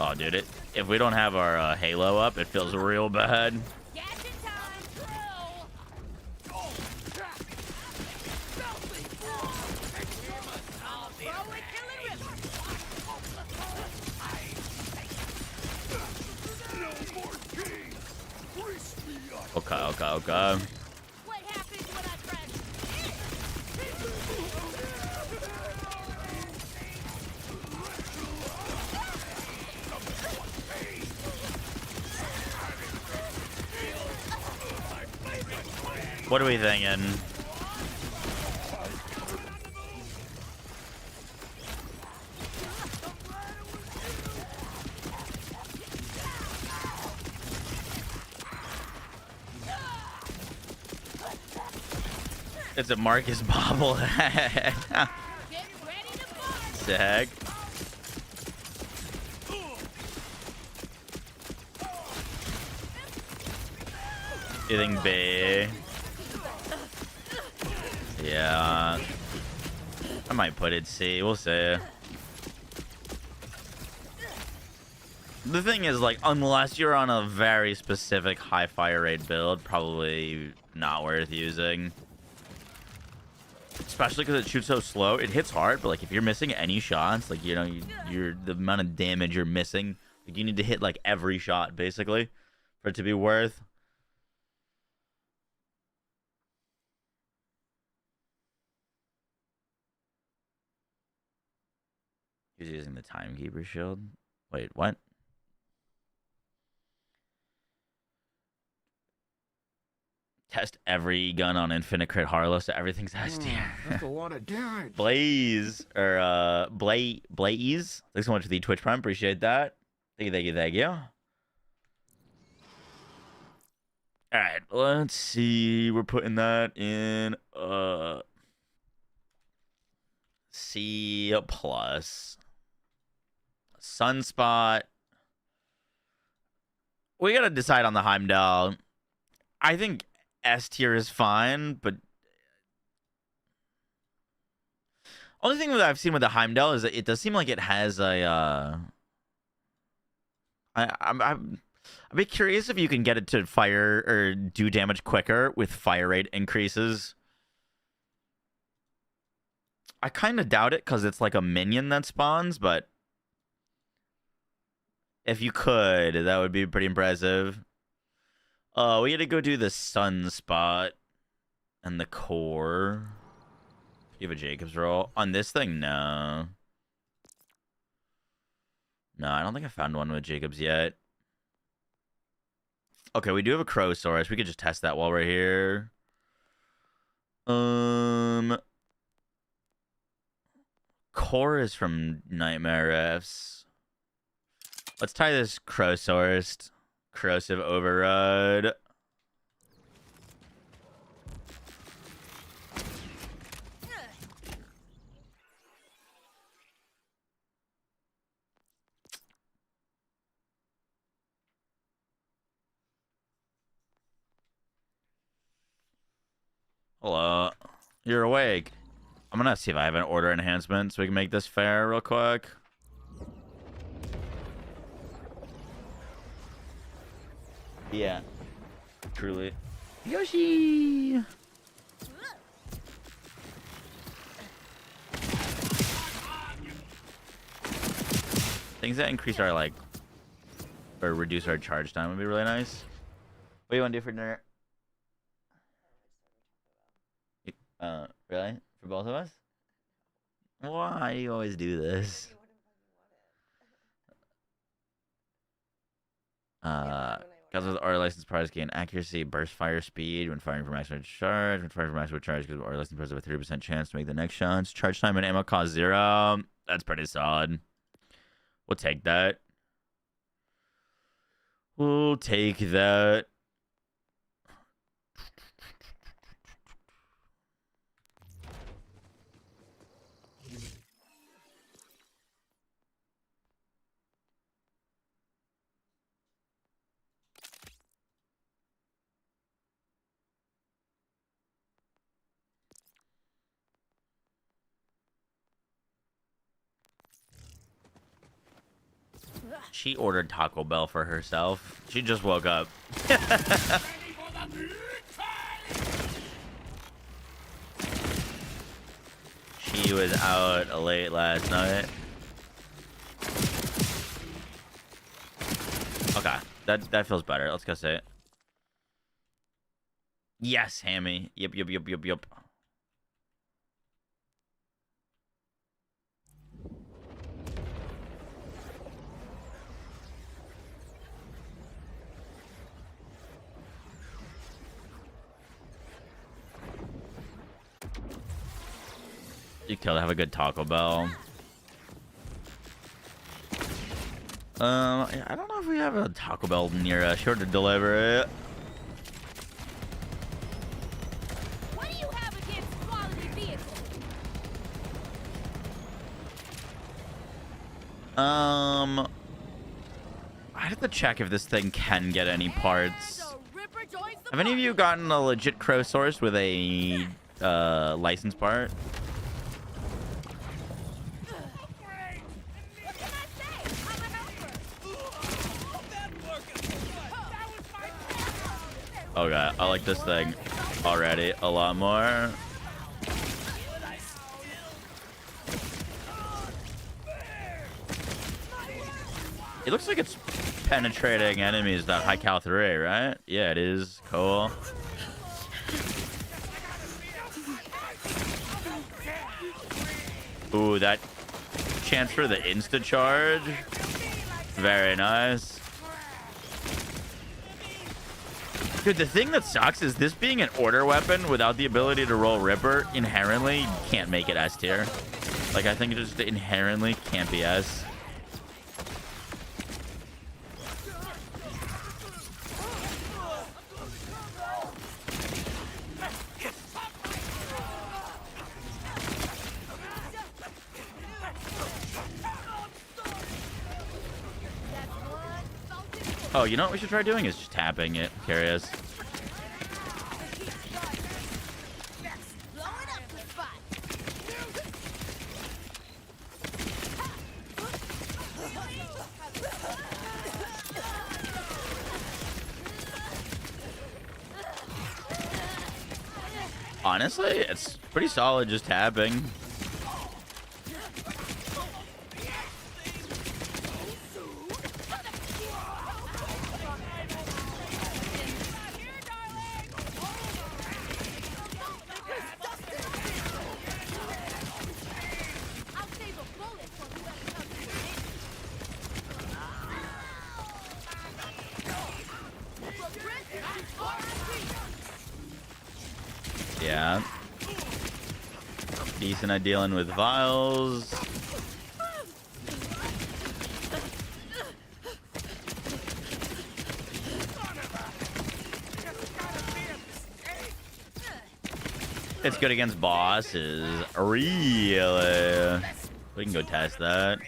Oh, dude, if we don't have our halo up, it feels real bad. Okay. What happens when I press? What are we thinking? It's a Marcus bobblehead. Sick. You think B? Yeah. I might put it C. We'll see. The thing is, like, unless you're on a very specific high fire rate build, probably not worth using. Especially because it shoots so slow. It hits hard, but like if you're missing any shots, like, you know, you're the amount of damage you're missing, like you need to hit like every shot basically for it to be worth. He's using the timekeeper shield. Wait, what? Test every gun on Infinite Crit Harlow, so everyth's S tier. That's a lot of damage. Blaze, or Blaze. Thanks so much for the Twitch Prime. Appreciate that. Thank you. Alright, let's see. We're putting that in C+. Sunspot. We gotta decide on the Heimdall. I think S tier is fine, but only thing that I've seen with the Heimdall is that it does seem like it has a I'd be curious if you can get it to fire or do damage quicker with fire rate increases. I kind of doubt it because it's like a minion that spawns, but if you could, that would be pretty impressive. We had to go do the Sunspot. And the core. You have a Jacob's roll. On this thing, no. No, I don't think I found one with Jacob's yet. Okay, we do have a Crowsaurus. We could just test that while we're here. Core is from Nightmare Refs. Let's tie this Crowsaurus. Corrosive Override. Hello. You're awake. I'm gonna see if I have an order enhancement so we can make this fair real quick. Yeah. Truly. Yoshi! Things that increase our, like, or reduce our charge time would be really nice. What do you want to do for dinner? Really? For both of us? Why do you always do this? Guys with R license products gain accuracy, burst fire speed when firing for maximum charge. When firing for maximum charge, because R license products have a 30% chance to make the next shots. Charge time and ammo cost 0. That's pretty solid. We'll take that. We'll take that. She ordered Taco Bell for herself. She just woke up. She was out late last night. Okay, that feels better. Let's go say it. Yes, Hammy. Yep. You kill. Have a good Taco Bell. I don't know if we have a Taco Bell near us. Sure to deliver it. What do you have against quality vehicles? I'd have to check if this thing can get any parts. Have any of you gotten a legit Crowsaurus with a license part? Okay, I like this thing already a lot more. It looks like it's penetrating enemies that high cal 3, right? Yeah, it is. Cool. Ooh, that chance for the insta charge. Very nice. Dude, the thing that sucks is this being an order weapon without the ability to roll Ripper inherently can't make it S tier. Like, I think it just inherently can't be S. Oh, you know what we should try doing is just tapping it. Curious. Honestly, it's pretty solid just tapping. Yeah. Decent at dealing with vials. It's good against bosses. Really? We can go test that.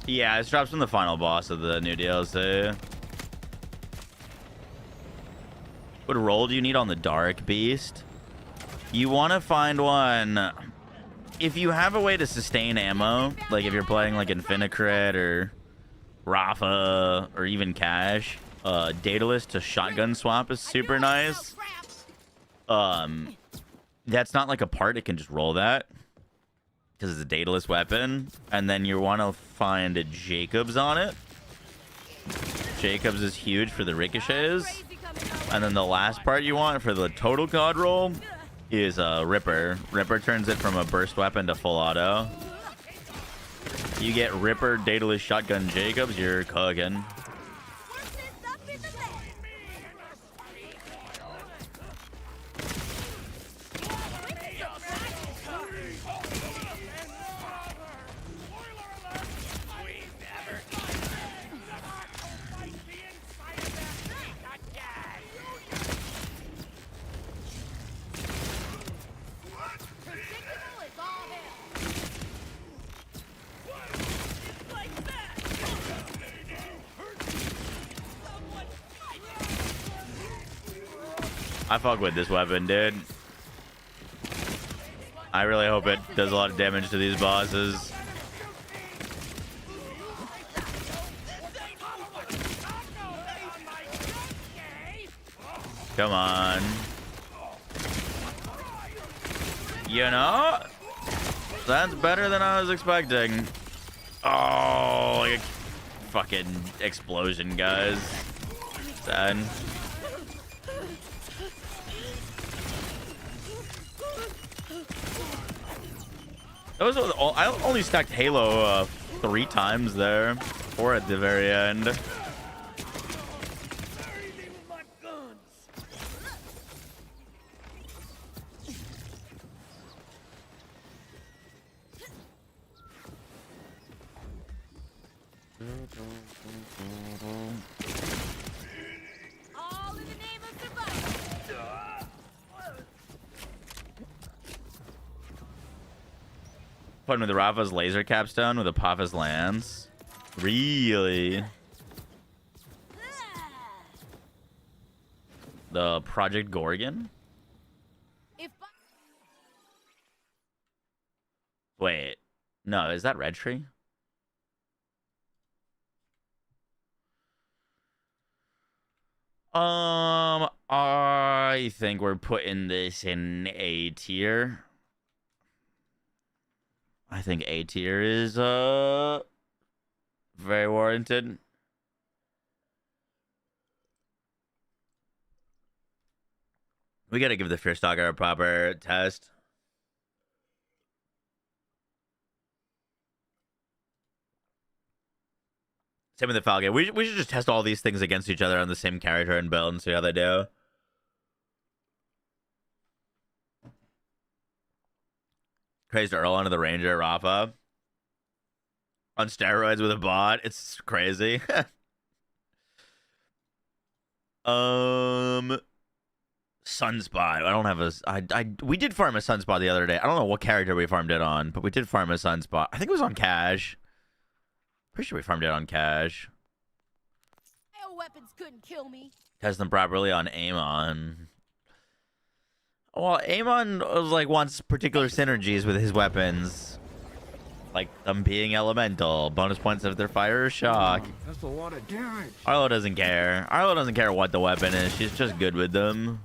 Yeah, it drops from the final boss of the new DLC. What roll do you need on the Dark Beast? You want to find one... If you have a way to sustain ammo, like if you're playing like Infinicrit or Rafa or even Cash, Daedalus to shotgun swap is super nice. That's not like a part, it can just roll that. Because it's a Daedalus weapon. And then you want to find a Jacobs on it. Jacobs is huge for the ricochets. And then the last part you want for the total god roll is Ripper. Ripper turns it from a burst weapon to full auto. You get Ripper, Daedalus, Shotgun, Jacobs, you're cooking. I fuck with this weapon, dude. I really hope it does a lot of damage to these bosses. Come on. You know? That's better than I was expecting. Oh, like a fucking explosion, guys. Sad. Those were I only stacked Halo 3 times there, 4 at the very end. All in the name of survival. Putting with the Rafa's laser capstone with Apopha's lance. Really? The Project Gorgon? If Wait. No, is that Red Tree? I think we're putting this in A tier. I think A tier is very warranted. We gotta give the Fear Stalker a proper test. Same with the Falcon. We should just test all these things against each other on the same character and build and see how they do. Crazed Earl onto the Ranger, Rafa. On steroids with a bot. It's crazy. Sunspot. I don't have a... we did farm a Sunspot the other day. I don't know what character we farmed it on, but we did farm a Sunspot. I think it was on Cash. Pretty sure we farmed it on Cash. weapons couldn't kill me. Test them properly on Amon. Well, Amon was like wants particular synergies with his weapons. Like them being elemental. Bonus points if they're fire or shock. That's a lot of damage. Arlo doesn't care. Arlo doesn't care what the weapon is. She's just good with them.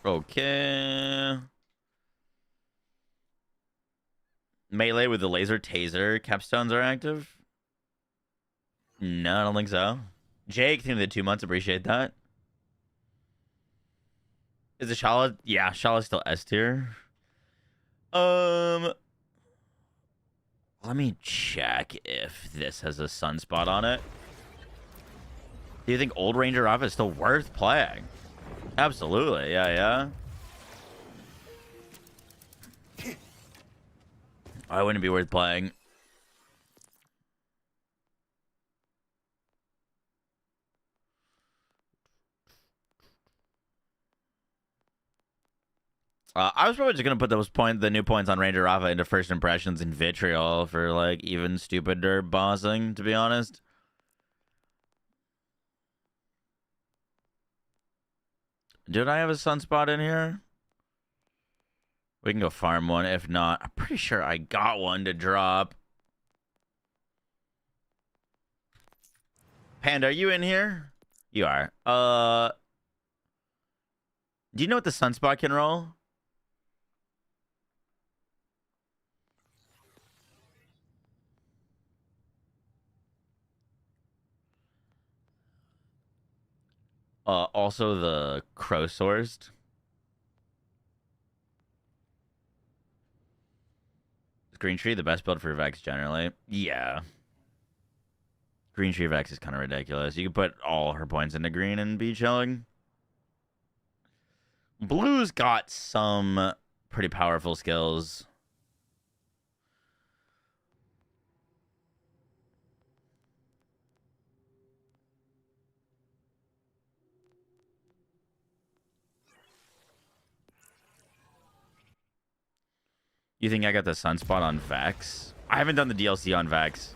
Okay. Melee with the laser taser capstones are active? No, I don't think so. Jake, thank you for the 2 months. Appreciate that. Is it Shala? Yeah, Shala's still S tier. Let me check if this has a sunspot on it. Do you think Old Ranger Rafa is still worth playing? Absolutely, yeah. I wouldn't be worth playing. I was probably just gonna put the new points on Ranger Rafa into first impressions and vitriol for like even stupider bossing, to be honest. Did I have a sunspot in here? We can go farm one. If not, I'm pretty sure I got one to drop. Panda, are you in here? You are. Do you know what the sunspot can roll? Also the crow sourced. Green tree, the best build for Vex generally. Yeah. Green tree Vex is kind of ridiculous. You can put all her points into green and be chilling. Blue's got some pretty powerful skills. You think I got the sunspot on Vex? I haven't done the DLC on Vex.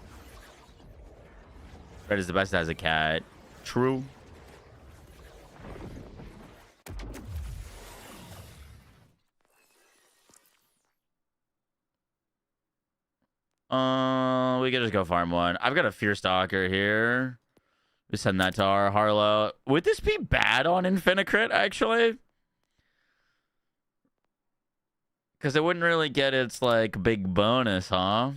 Red is the best as a cat. True. We could just go farm one. I've got a Fear Stalker here. We send that to our Harlow. Would this be bad on Infinicrit, actually? Because it wouldn't really get its, like, big bonus, huh?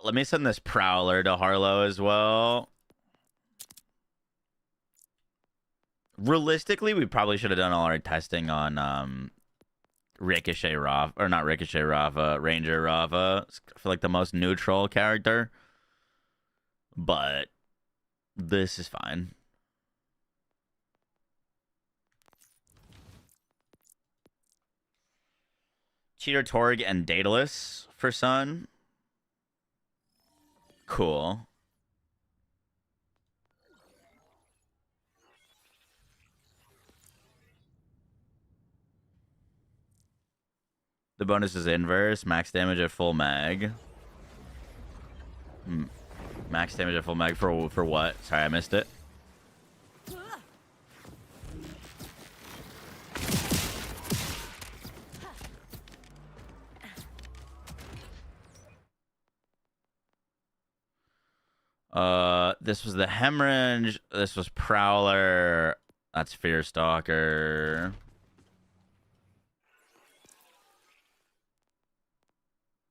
Let me send this Prowler to Harlow as well. Realistically, we probably should have done all our testing on, Ricochet Rafa, or not Ricochet Rafa, Ranger Rafa. I feel like the most neutral character. But this is fine. Cheater Torg and Daedalus for Sun. Cool. The bonus is inverse. Max damage at full mag. Max damage at full mag for what? Sorry, I missed it. This was the Hemorrhage. This was Prowler. That's Fear Stalker.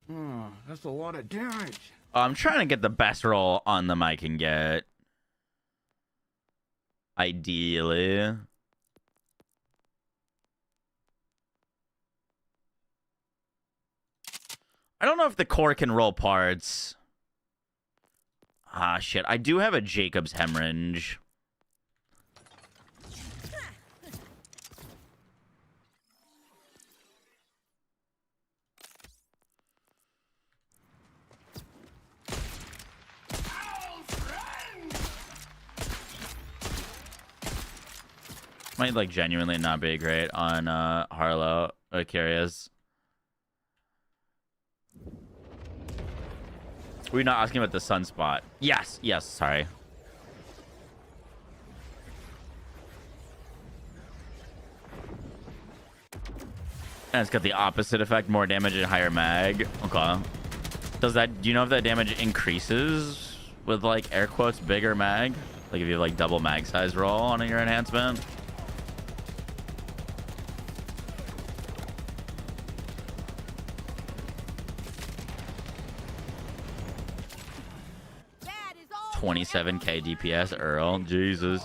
Oh, that's a lot of damage. I'm trying to get the best roll on them I can get. Ideally. I don't know if the core can roll parts. Ah, shit. I do have a Jacob's Hemorrhage. Might, like, genuinely not be great on Harlow. Curious. Were you not asking about the sunspot? Yes, sorry. And it's got the opposite effect, more damage and higher mag. Okay. Does that, do you know if that damage increases with like air quotes bigger mag? Like if you have like double mag size roll on your enhancement? That is all. 27k DPS Earl. Jesus.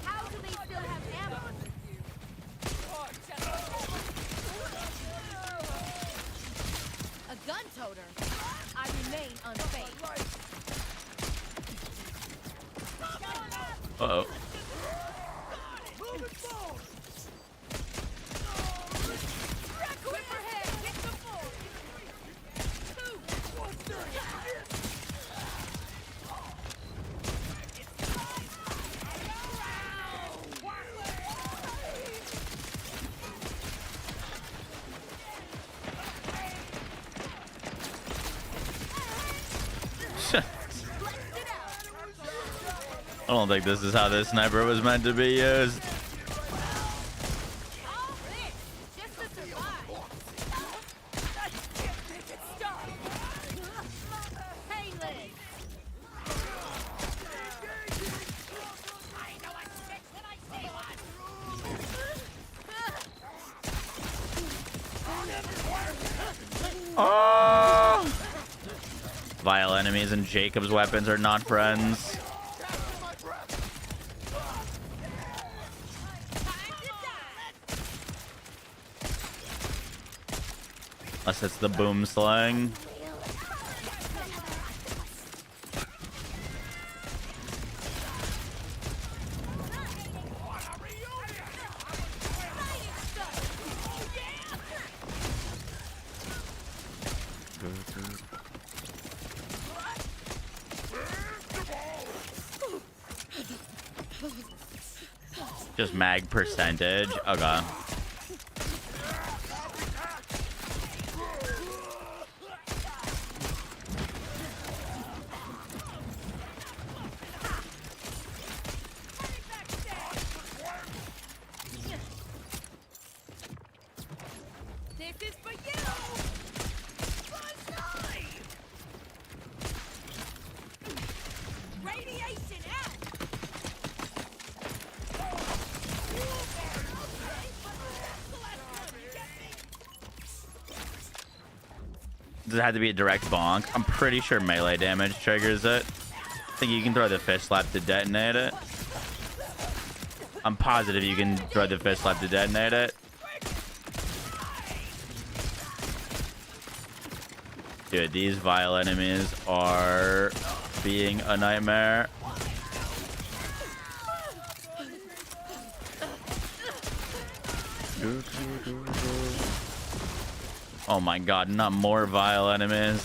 How do they still have ammo? A gun toter. I remain unfazed. Uh-oh. Whip her head. Get the ball. I don't think this is how this sniper was meant to be used. All this just to survive. Painless. I know a snitch when I see one. Oh! Vile enemies and Jacob's weapons are not friends. Unless it's the boom slang. Just mag percentage. Okay. This is for you. Radiation out. Does it have to be a direct bonk? I'm pretty sure melee damage triggers it. I think you can throw the fish slap to detonate it. I'm positive you can throw the fish slap to detonate it. Dude, these vile enemies are being a nightmare. Oh my god, not more vile enemies.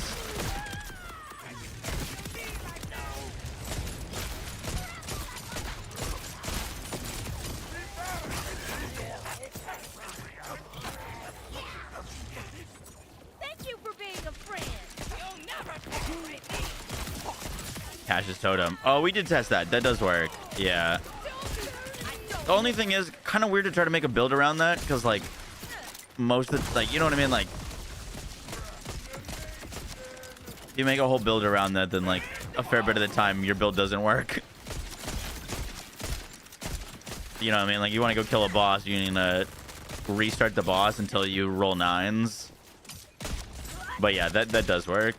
Thank you for being a friend. You'll never tolerate me. Cash's totem. Oh, we did test that. That does work. Yeah. The only thing is, kind of weird to try to make a build around that, because, like, most of the, like, you know what I mean? Like, if you make a whole build around that, then, like, a fair bit of the time, your build doesn't work. You know what I mean? Like, you want to go kill a boss, you need to restart the boss until you roll 9s. But yeah, that does work.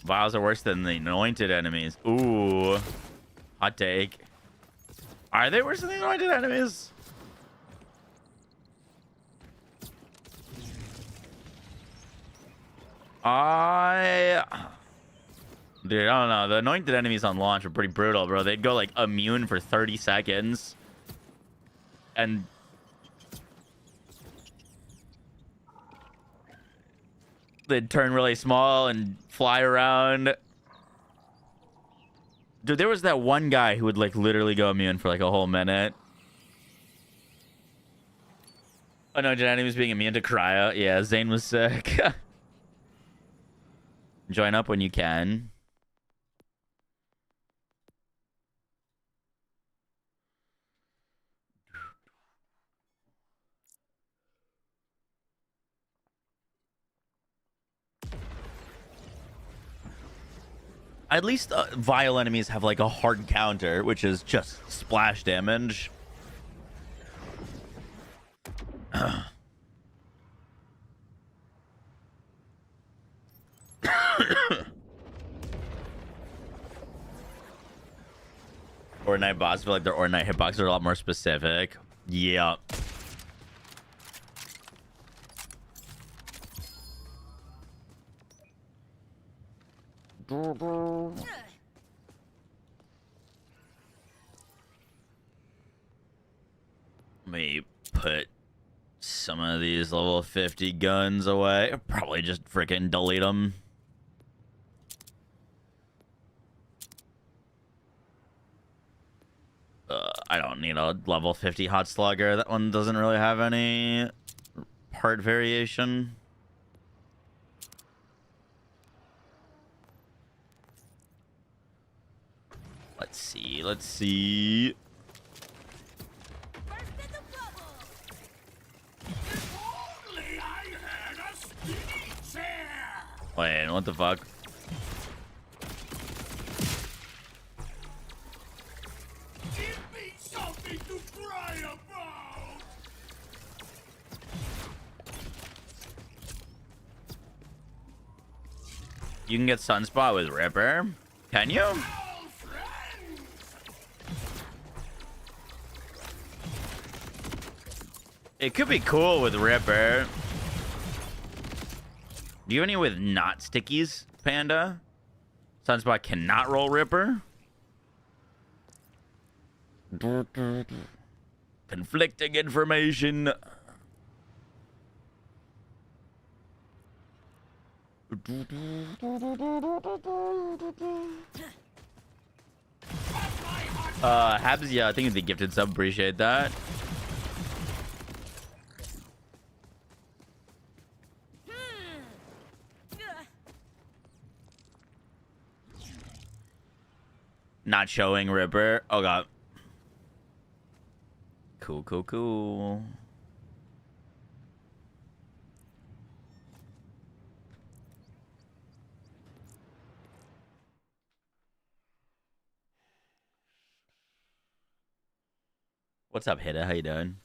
Vials are worse than the anointed enemies. Ooh. Hot take. Are they worse than the anointed enemies? Dude, I don't know. The anointed enemies on launch were pretty brutal, bro. They'd go, like, immune for 30 seconds. And... they'd turn really small and fly around. Dude, there was that one guy who would like literally go immune for like a whole minute. Oh no, Janani was being immune to cryo. Yeah, Zane was sick. Join up when you can. At least vile enemies have like a hard counter, which is just splash damage. Ordinate boss, I feel like their ordinate hitboxes are a lot more specific. Yeah. Let me put some of these level 50 guns away. Probably just freaking delete them. I don't need a level 50 hot slugger. That one doesn't really have any part variation. Let's see. Let's see. Burst in the bubble. Only I had a spinning chair. Wait, what the fuck? Give me something to cry about. You can get Sunspot with Ripper. Can you? All friends. It could be cool with Ripper. Do you have any with not stickies, Panda? Sunspot cannot roll Ripper. Conflicting information. Habs, yeah, I think the gifted sub, appreciate that. Not showing Ripper. Oh god. Cool, cool, cool. What's up, Hida? How you doing?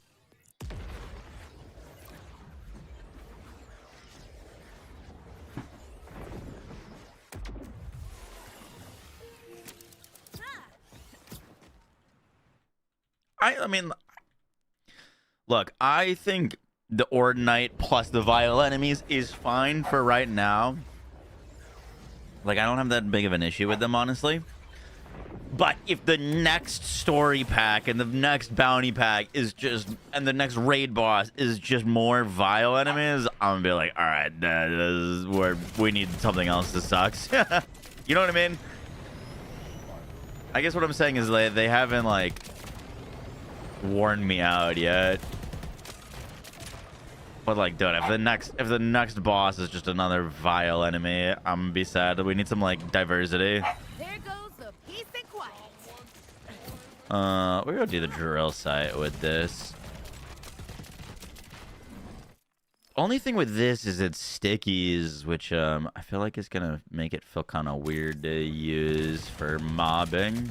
I mean, look, I think the Ordinite plus the Vile enemies is fine for right now. Like, I don't have that big of an issue with them, honestly. But if the next story pack and the next bounty pack is just, and the next raid boss is just more Vile enemies, I'm gonna be like, all right, this is where we need something else that sucks. You know what I mean? I guess what I'm saying is they haven't, like, warned me out yet. But like, dude, if the next boss is just another Vile enemy, I'm gonna be sad. We need some like diversity. There goes the peace and quiet. We're gonna do the drill site with this. Only thing with this is it's stickies, which I feel like is gonna make it feel kind of weird to use for mobbing.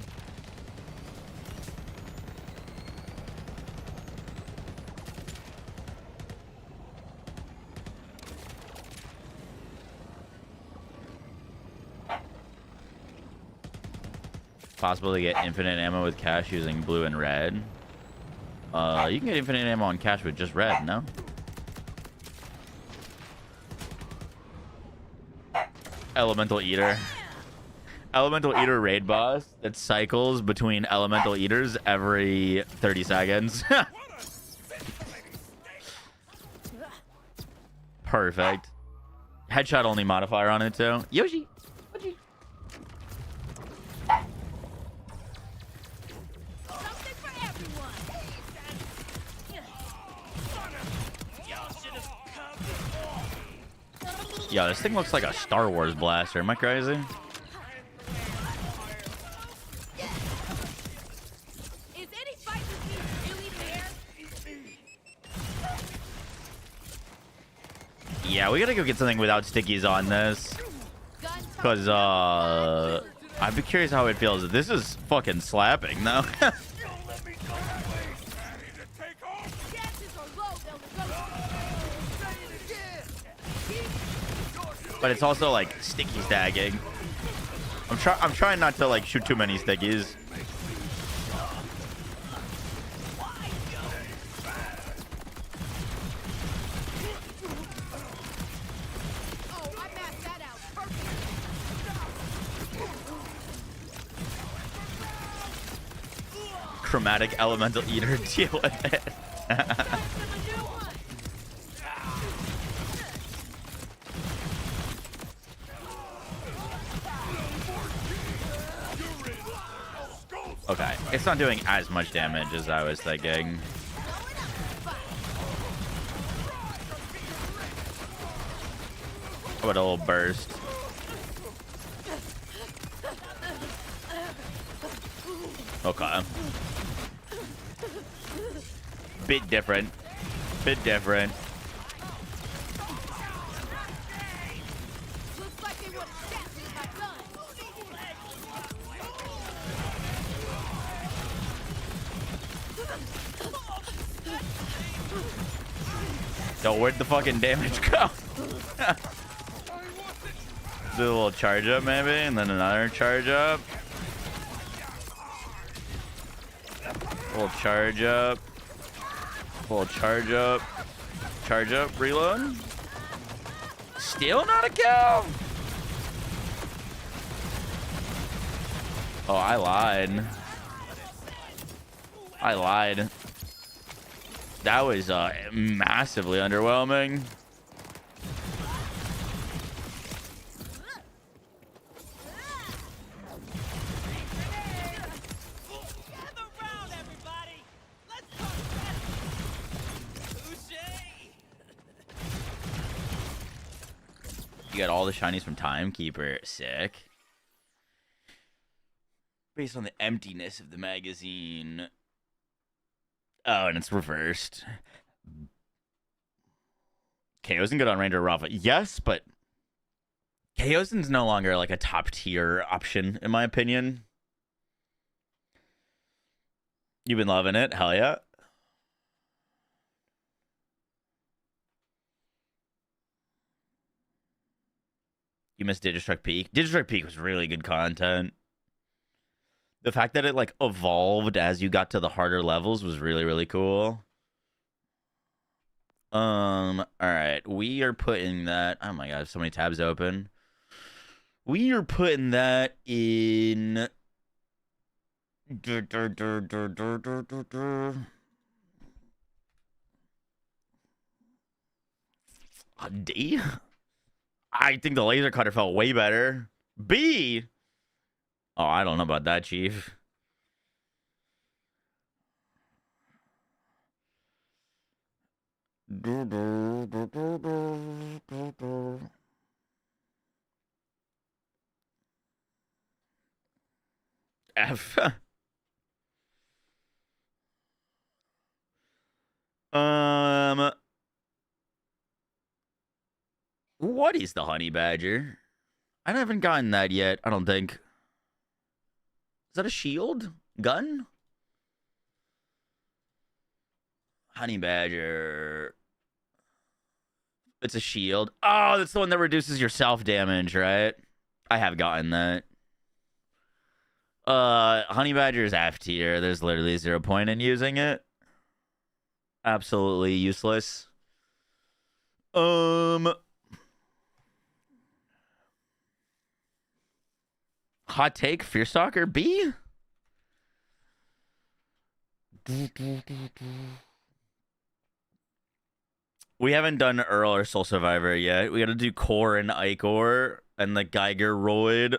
Possible to get infinite ammo with cash using blue and red. You can get infinite ammo on cash with just red, no? Elemental Eater. Elemental Eater raid boss that cycles between Elemental Eaters every 30 seconds. Perfect. Headshot only modifier on it too. Yoshi. Something for everyone. Yo, this thing looks like a Star Wars blaster. Am I crazy? Is any fight with me really fair? Yeah, we gotta go get something without stickies on this. Because, I'd be curious how it feels. This is fucking slapping, though. But it's also, like, sticky stacking. I'm trying not to, like, shoot too many stickies. Chromatic elemental eater, deal with it. Okay, it's not doing as much damage as I was thinking. What a little burst. Okay. Bit different. Bit different. Looks like they want to stab me with my gun. Yo, where'd the fucking damage go? Do a little charge up maybe, and then another charge up. A little charge up. A little charge up. Charge up, reload. Still not a kill. Oh, I lied. I lied. That was massively underwhelming. You got all the shinies from Timekeeper. Sick. Based on the emptiness of the magazine. Oh, and it's reversed. Chaosin good on Ranger Rafa. Yes, but Chaosin's no longer like a top tier option, in my opinion. You've been loving it. Hell yeah. You missed Digistruck Peak. Digistruck Peak was really good content. The fact that it like evolved as you got to the harder levels was really, really cool. All right. We are putting that. Oh my god, so many tabs open. We are putting that in a D. I think the laser cutter felt way better. B. Oh, I don't know about that, Chief. F. What is the honey badger? I haven't gotten that yet, I don't think. Is that a shield? Gun? Honey badger. It's a shield. Oh, that's the one that reduces your self damage, right? I have gotten that. Honey badger is F tier. There's literally 0 point in using it. Absolutely useless. Hot take, Fear Stalker B? We haven't done Earl or Soul Survivor yet. We gotta do Core and Icor and the Geiger Roid.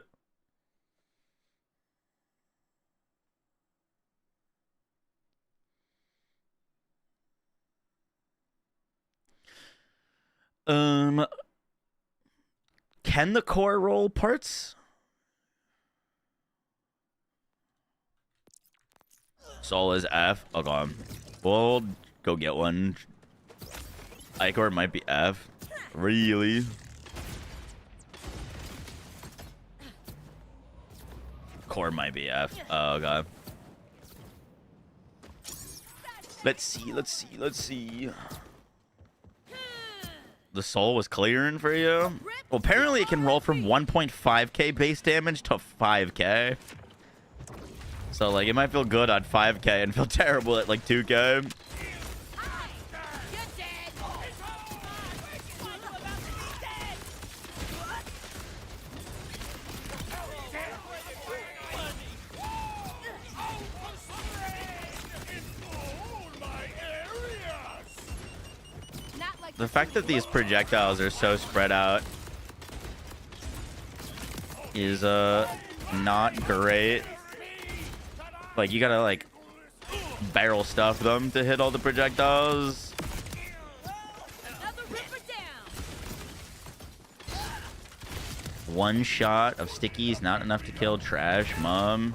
Can the Core roll parts? Soul is F. Oh god. We'll go get one. Icor might be F. Really? Core might be F. Oh god. Let's see. The Soul was clearing for you? Well, apparently it can roll from 1.5k base damage to 5k. So, like, it might feel good on 5k and feel terrible at, like, 2k. The fact that these projectiles are so spread out is not great. Like, you gotta, like, barrel stuff them to hit all the projectiles. One shot of stickies, not enough to kill Trash Mom.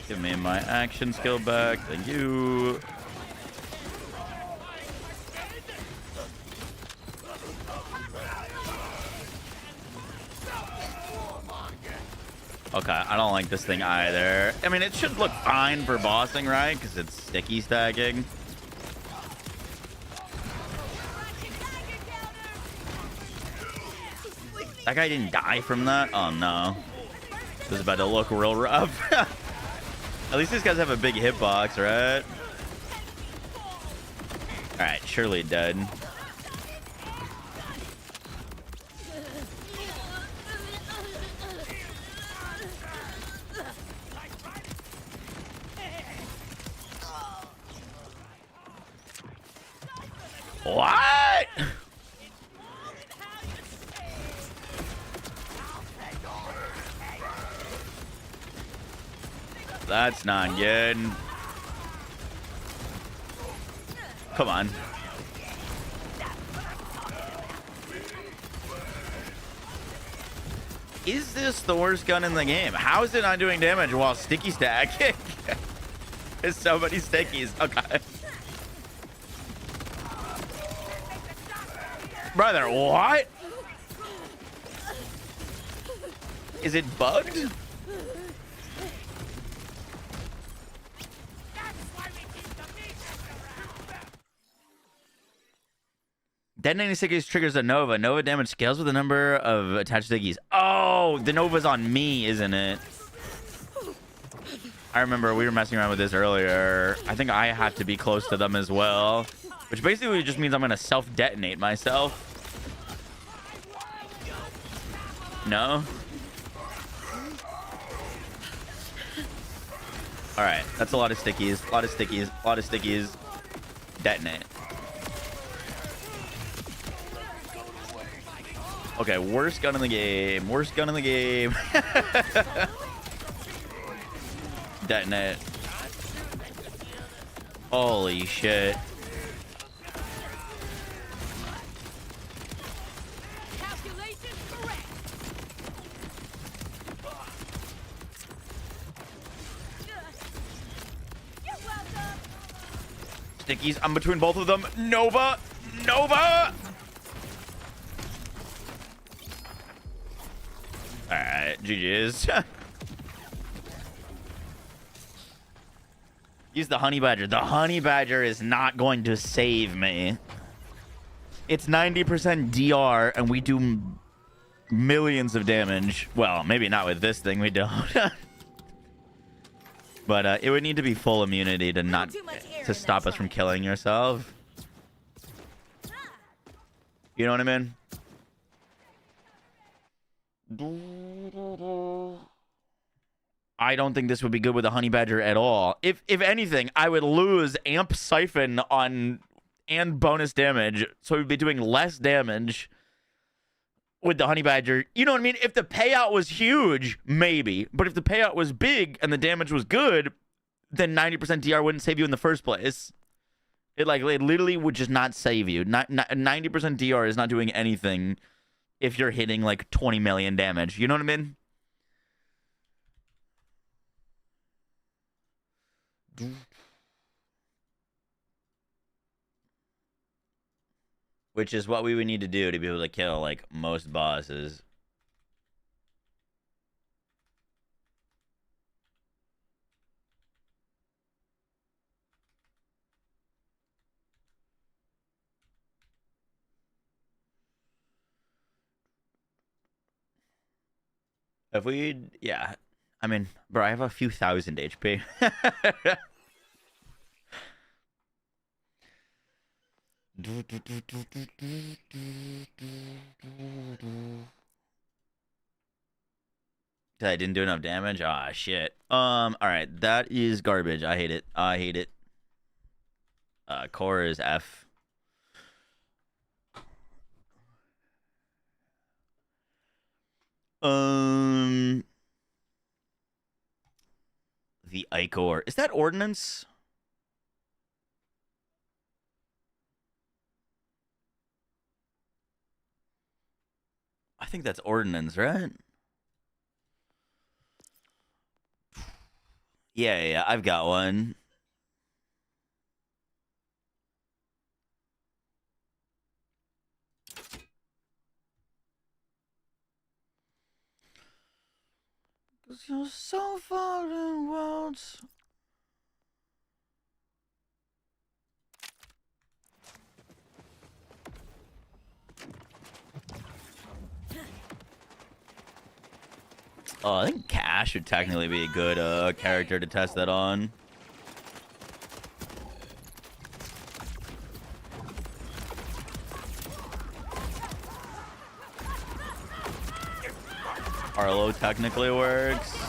Give me my action skill back. Thank you. Okay, I don't like this thing either. I mean, it should look fine for bossing, right? Because it's sticky stacking. That guy didn't die from that? Oh, no. This is about to look real rough. At least these guys have a big hitbox, right? Alright, surely dead. What? That's not good. Come on. Is this the worst gun in the game? How is it not doing damage while sticky stacking? There's so many stickies. Okay. Brother, what? Is it bugged? Detonating stickies triggers a Nova. Nova damage scales with the number of attached stickies. Oh, the Nova's on me, isn't it? I remember we were messing around with this earlier. I think I have to be close to them as well. Which basically just means I'm going to self-detonate myself. No? Alright, that's a lot of stickies. A lot of stickies. A lot of stickies. Detonate. Okay, worst gun in the game. Worst gun in the game. Detonate. Holy shit. Stickies, I'm between both of them. Nova! Nova! Alright, GG's. Use the honey badger. The honey badger is not going to save me. It's 90% DR, and we do millions of damage. Well, maybe not with this thing. We don't. But it would need to be full immunity to stop us from killing yourself. You know what I mean? I don't think this would be good with a honey badger at all. If anything, I would lose amp siphon on and bonus damage, so we'd be doing less damage with the honey badger. You know what I mean? If the payout was huge, maybe. But if the payout was big and the damage was good, then 90% DR wouldn't save you in the first place. It literally would just not save you. 90% DR is not doing anything if you're hitting like 20 million damage. You know what I mean? Which is what we would need to do to be able to kill like most bosses. If we, yeah, I mean, bro, I have a few thousand HP. I didn't do enough damage. Ah, shit. All right, that is garbage. I hate it. I hate it. Core is F. The Ichor. Is that Ordnance? I think that's Ordnance, right? Yeah, I've got one. You're so far in worlds. Oh, I think Cash would technically be a good character to test that on. Arlo technically works.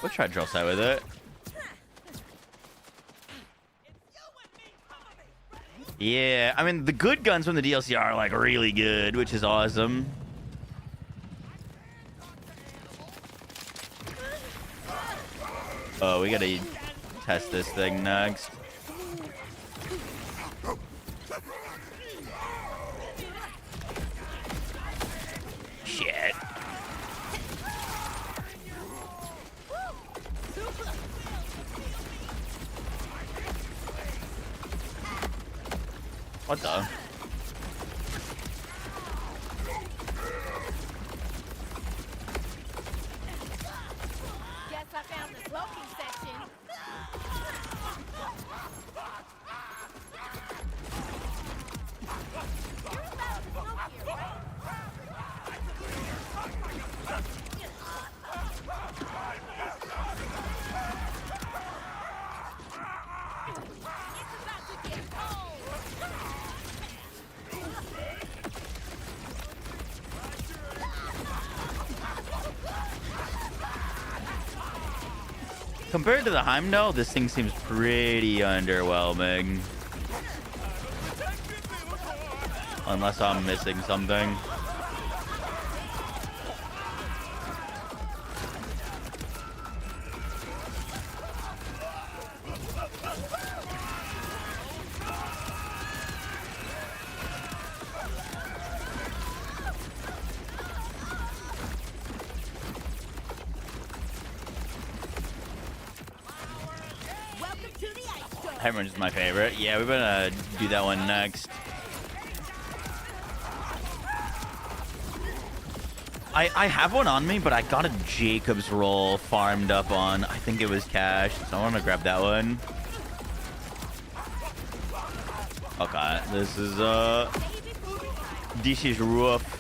We'll try drill side with it. Yeah, I mean, the good guns from the DLC are like really good, which is awesome. Oh, we gotta test this thing next. Shit. What the? Guess I found the smoking section. You're about to smoke here, right? It's about to get cold. Compared to the Heimdall, this thing seems pretty underwhelming. Unless I'm missing something. Hemorrhage is my favorite. Yeah, we better do that one next. I have one on me, but I got a Jacob's roll farmed up on. I think it was cash, so I want to grab that one. Okay, this is rough.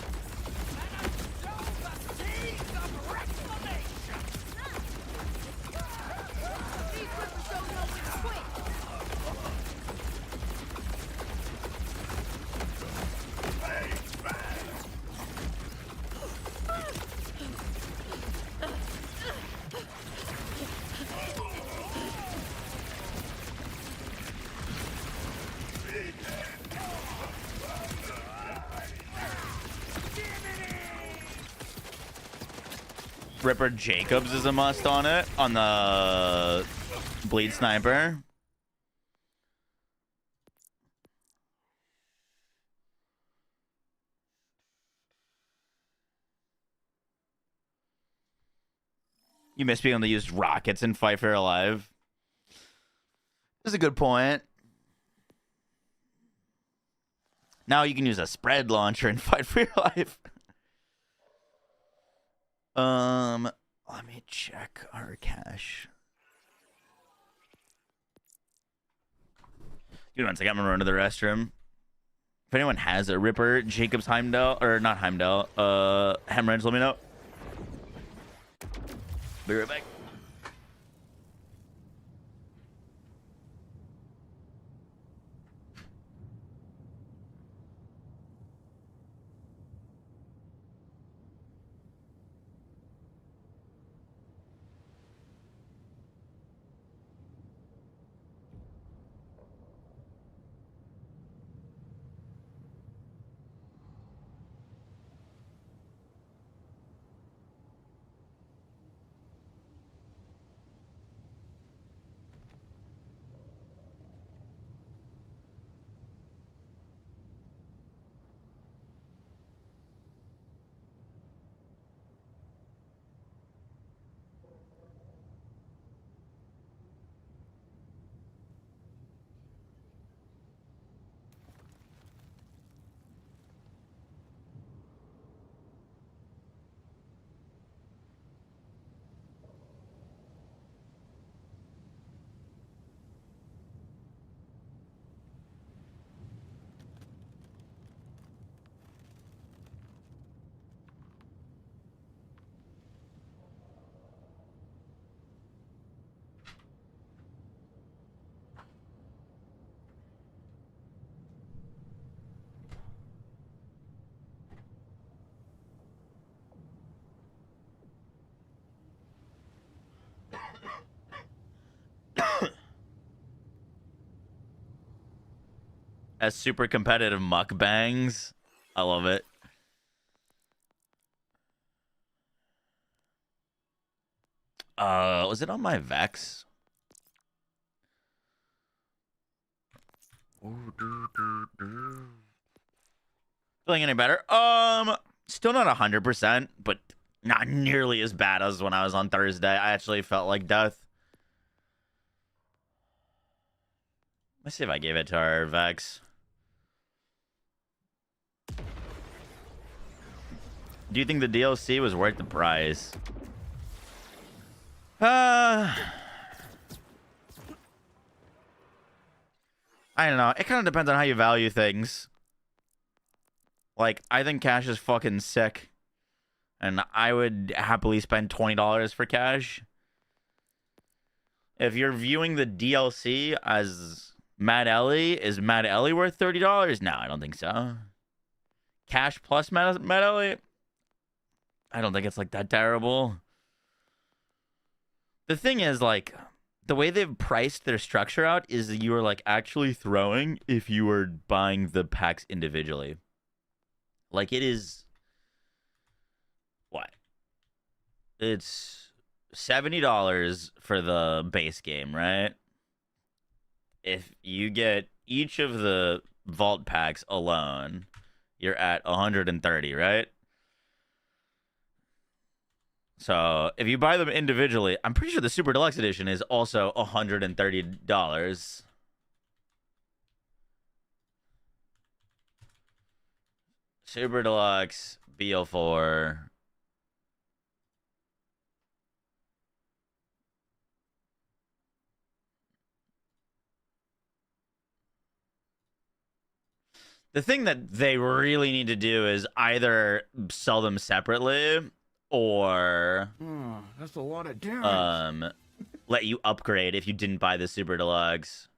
Ripper Jacobs is a must on it, on the Bleed Sniper. You miss being able to use rockets in Fight for Your Life. That's a good point. Now you can use a spread launcher and Fight for Your Life. Let me check our cache. Give me 1 second. I'm gonna run to the restroom. If anyone has a Ripper, Jacob's Heimdall, or not Heimdall, Hemorrhage, let me know. Be right back. As super competitive mukbangs. I love it. Was it on my Vex? Feeling any better? Still not 100%, but not nearly as bad as when I was on Thursday. I actually felt like death. Let's see if I gave it to our Vex. Do you think the DLC was worth the price? I don't know. It kind of depends on how you value things. Like, I think cash is fucking sick. And I would happily spend $20 for cash. If you're viewing the DLC as Mad Ellie, is Mad Ellie worth $30? No, I don't think so. Cash plus Mad Ellie? I don't think it's like that terrible. The thing is, like, the way they've priced their structure out is that you are like actually throwing if you were buying the packs individually. Like, it is what? It's $70 for the base game, right? If you get each of the vault packs alone, you're at 130, right? So if you buy them individually, I'm pretty sure the Super Deluxe Edition is also $130. Super Deluxe, BL4. The thing that they really need to do is either sell them separately or Oh, that's a lot of damage. let you upgrade if you didn't buy the Super Deluxe.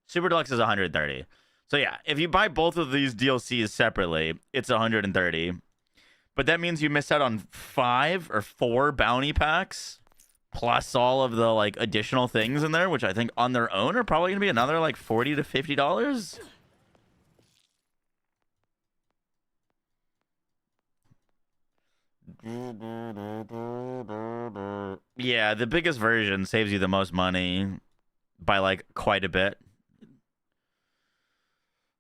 Super Deluxe is 130. So yeah, if you buy both of these DLCs separately, it's 130. But that means you miss out on 5 or 4 bounty packs plus all of the like additional things in there, which I think on their own are probably gonna be another like $40 to $50. Yeah, the biggest version saves you the most money by like quite a bit.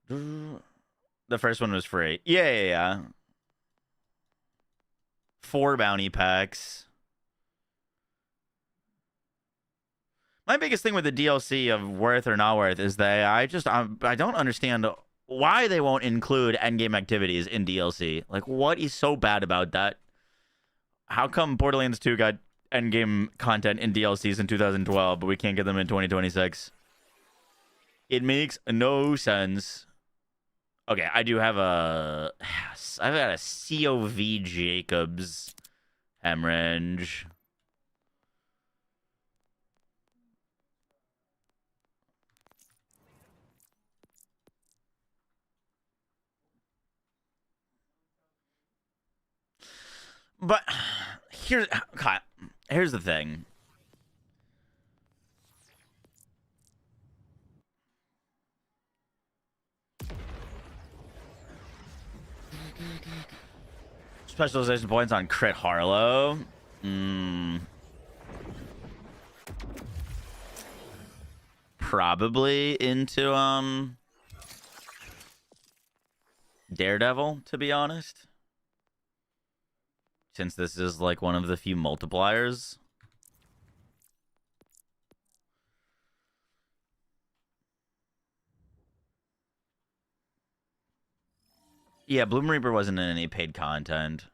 The first one was free. Yeah. 4 bounty packs. My biggest thing with the DLC of worth or not worth is that I don't understand why they won't include endgame activities in DLC. Like, what is so bad about that? How come Borderlands 2 got endgame content in DLCs in 2012, but we can't get them in 2026? It makes no sense. Okay, I do have a... I've got a COV Jacobs hemorrhage. But here's the thing. Specialization points on Crit Harlow. Probably into Daredevil, to be honest. Since this is like one of the few multipliers. Yeah, Bloom Reaper wasn't in any paid content.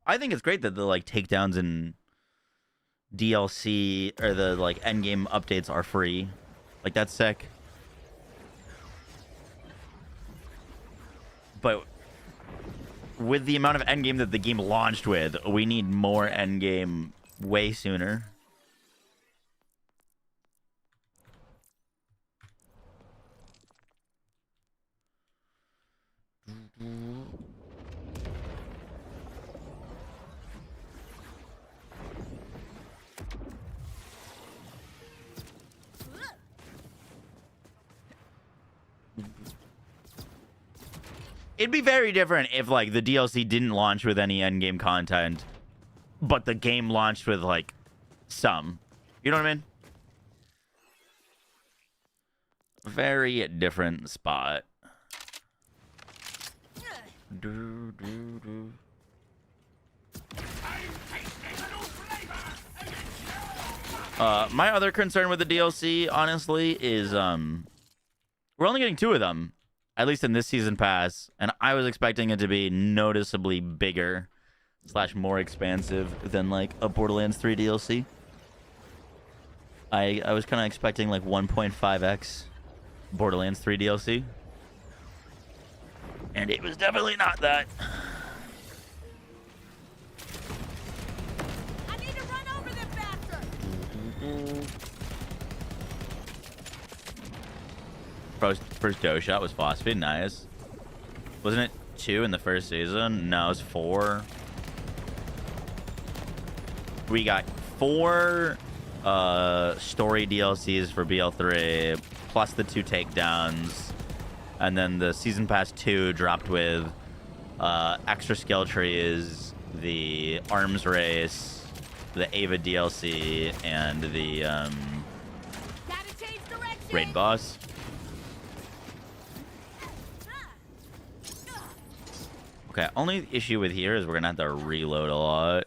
I think it's great that the like takedowns and DLC or the like endgame updates are free. Like, that's sick. But with the amount of endgame that the game launched with, we need more endgame way sooner. It'd be very different if, like, the DLC didn't launch with any endgame content, but the game launched with, like, some. You know what I mean? Very different spot. My other concern with the DLC, honestly, is we're only getting 2 of them, at least in this season pass, and I was expecting it to be noticeably bigger / more expansive than like a Borderlands 3 DLC. I was kind of expecting like 1.5x Borderlands 3 DLC, and it was definitely not that. I need to run over them bastards. First dough shot was phosphate, nice. Wasn't it 2 in the first season? No, it was 4. We got 4 story DLCs for BL3, plus the 2 takedowns, and then the season pass 2 dropped with extra skill trees, the arms race, the Ava DLC, and the Gotta change direction. raid boss. Okay, only issue with here is we're gonna have to reload a lot.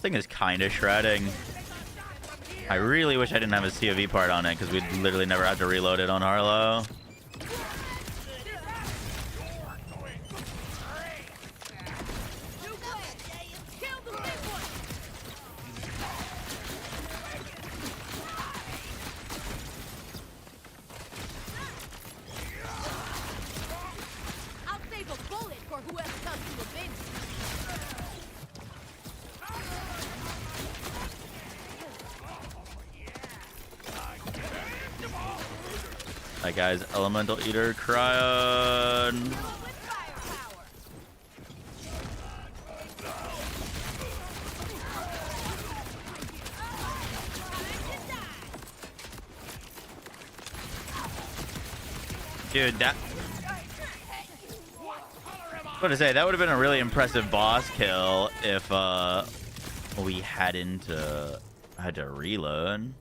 thing is kind of shredding. I really wish I didn't have a COV part on it because we'd literally never have to reload it on Harlow. That guy's Elemental Eater Cryon. Dude, that... What to say, that would have been a really impressive boss kill if we hadn't had to reload.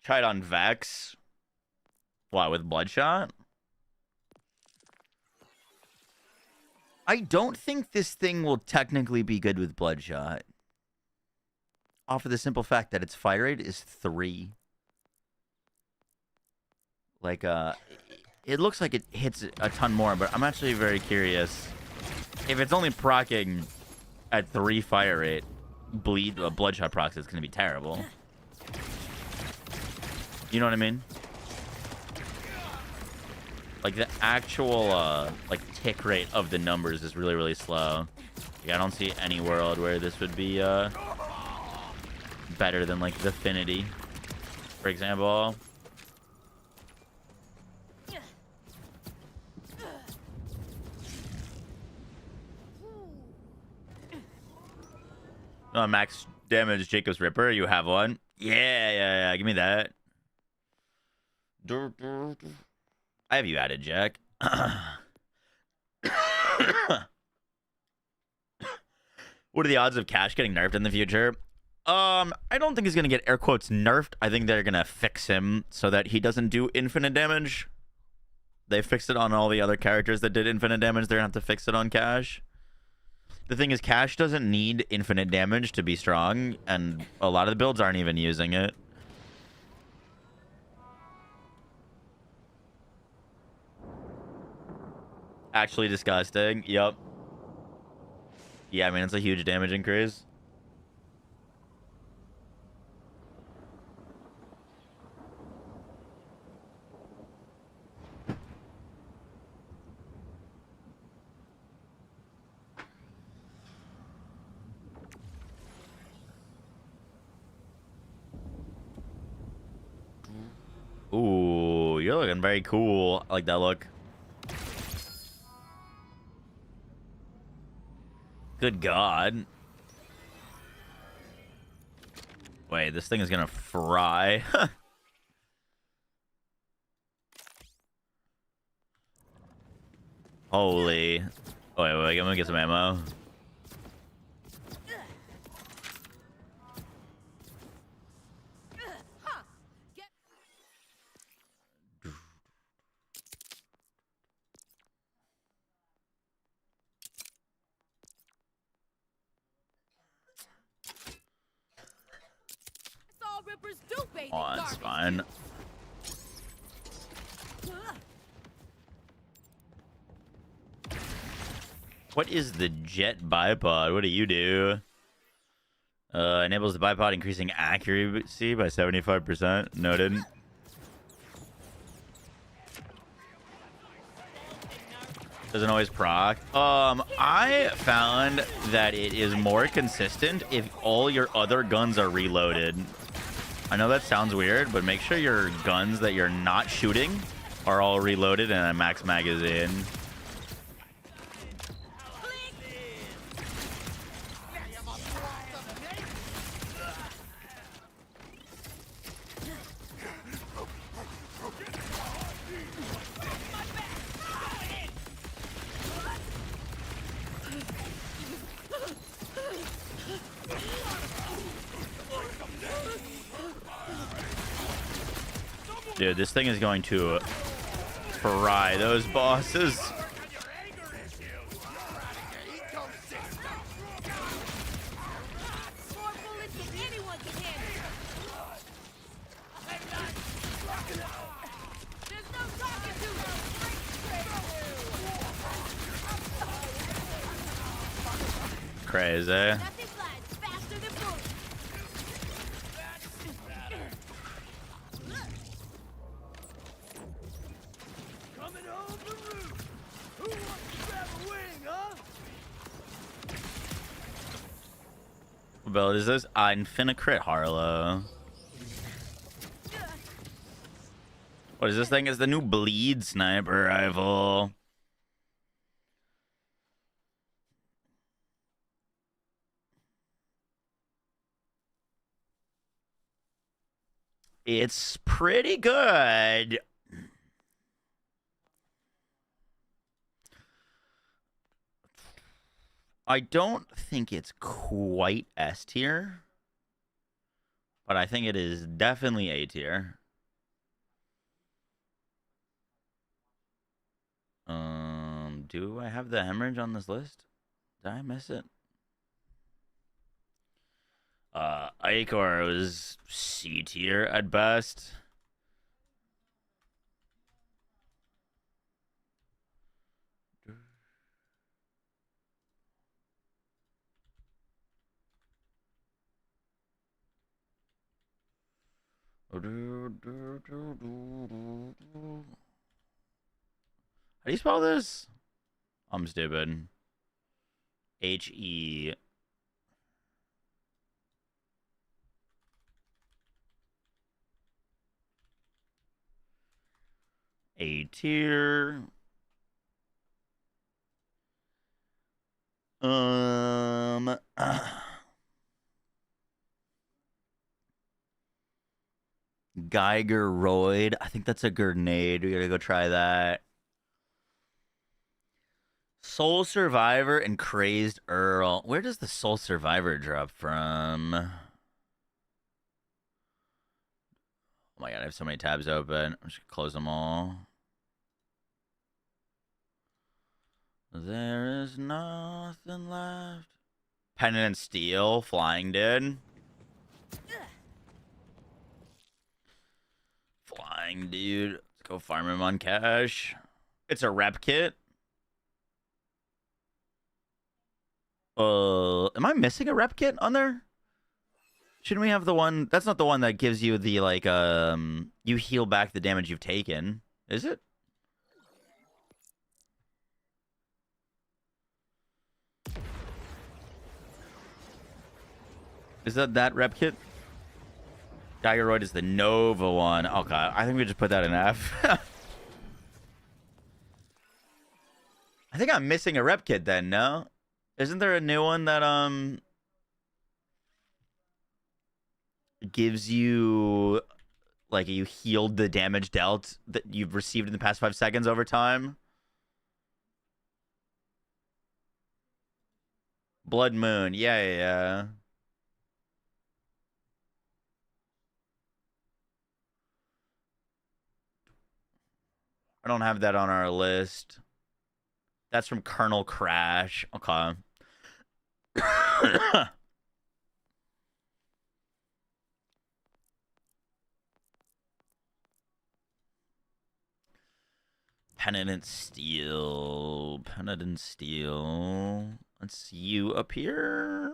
Tried on Vex. What, with Bloodshot? I don't think this thing will technically be good with Bloodshot. Off of the simple fact that its fire rate is 3. Like, it looks like it hits a ton more, but I'm actually very curious. If it's only proccing at 3 fire rate, Bloodshot procs is going to be terrible. You know what I mean? Like, the actual, like, tick rate of the numbers is really, really slow. Like, I don't see any world where this would be, better than, like, the Affinity, for example. Max damage Jacob's Ripper. You have one. Yeah. Give me that. I have you added, Jack. What are the odds of Cash getting nerfed in the future? I don't think he's gonna get air quotes nerfed. I think they're gonna fix him so that he doesn't do infinite damage. They fixed it on all the other characters that did infinite damage. They're gonna have to fix it on Cash. The thing is, Cash doesn't need infinite damage to be strong, and a lot of the builds aren't even using it. Actually disgusting. Yep. Yeah, I mean, it's a huge damage increase. Ooh, you're looking very cool. I like that look. Good God. Wait, this thing is gonna fry. Holy. Oh, wait, I'm gonna get some ammo. Oh, that's fine. What is the jet bipod? What do you do? Enables the bipod increasing accuracy by 75%. Noted. Doesn't always proc. I found that it is more consistent if all your other guns are reloaded. I know that sounds weird, but make sure your guns that you're not shooting are all reloaded and a max magazine. Dude, this thing is going to fry those bosses. More bullets than anyone can handle. There's no talking to them. Crazy. Nothing flies faster than bullets. Coming home from roof. Who wants to grab a wing, huh? What build is this? Infinite Crit Harlow. What is this thing? It's the new Bleed Sniper Rifle. It's pretty good. I don't think it's quite S tier, but I think it is definitely A tier. Do I have the hemorrhage on this list? Did I miss it? Ichor was C tier at best. How do you spell this? I'm stupid. H-E. A tier. Geigeroid. I think that's a grenade. We gotta go try that. Soul Survivor and Crazed Earl. Where does the Soul Survivor drop from? Oh my god, I have so many tabs open. I'm just gonna close them all. There is nothing left. Pennant and Steel, Flying Dude. Flying Dude. Let's go farm him on cash. It's a rep kit. Am I missing a rep kit on there? Shouldn't we have the one? That's not the one that gives you the, like, you heal back the damage you've taken. Is it? Is that rep kit? Geigeroid is the Nova one. Okay, I think we just put that in F. I think I'm missing a rep kit then, no? Isn't there a new one that gives you, like, you healed the damage dealt that you've received in the past 5 seconds over time? Blood Moon. Yeah. I don't have that on our list. That's from Colonel Crash. Okay. Penitent Steel. Let's see you up here.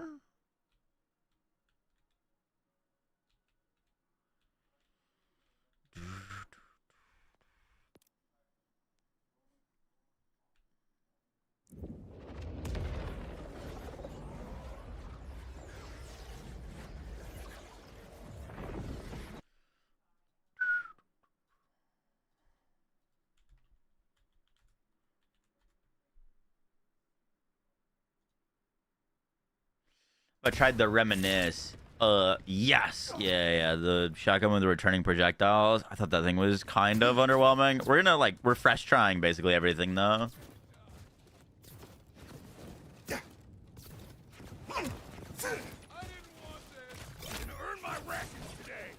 I tried the Reminisce. Yes. Yeah. The shotgun with the returning projectiles. I thought that thing was kind of underwhelming. We're gonna, like, we're fresh trying basically everything, though. I didn't want this. I'm gonna earn my rations today.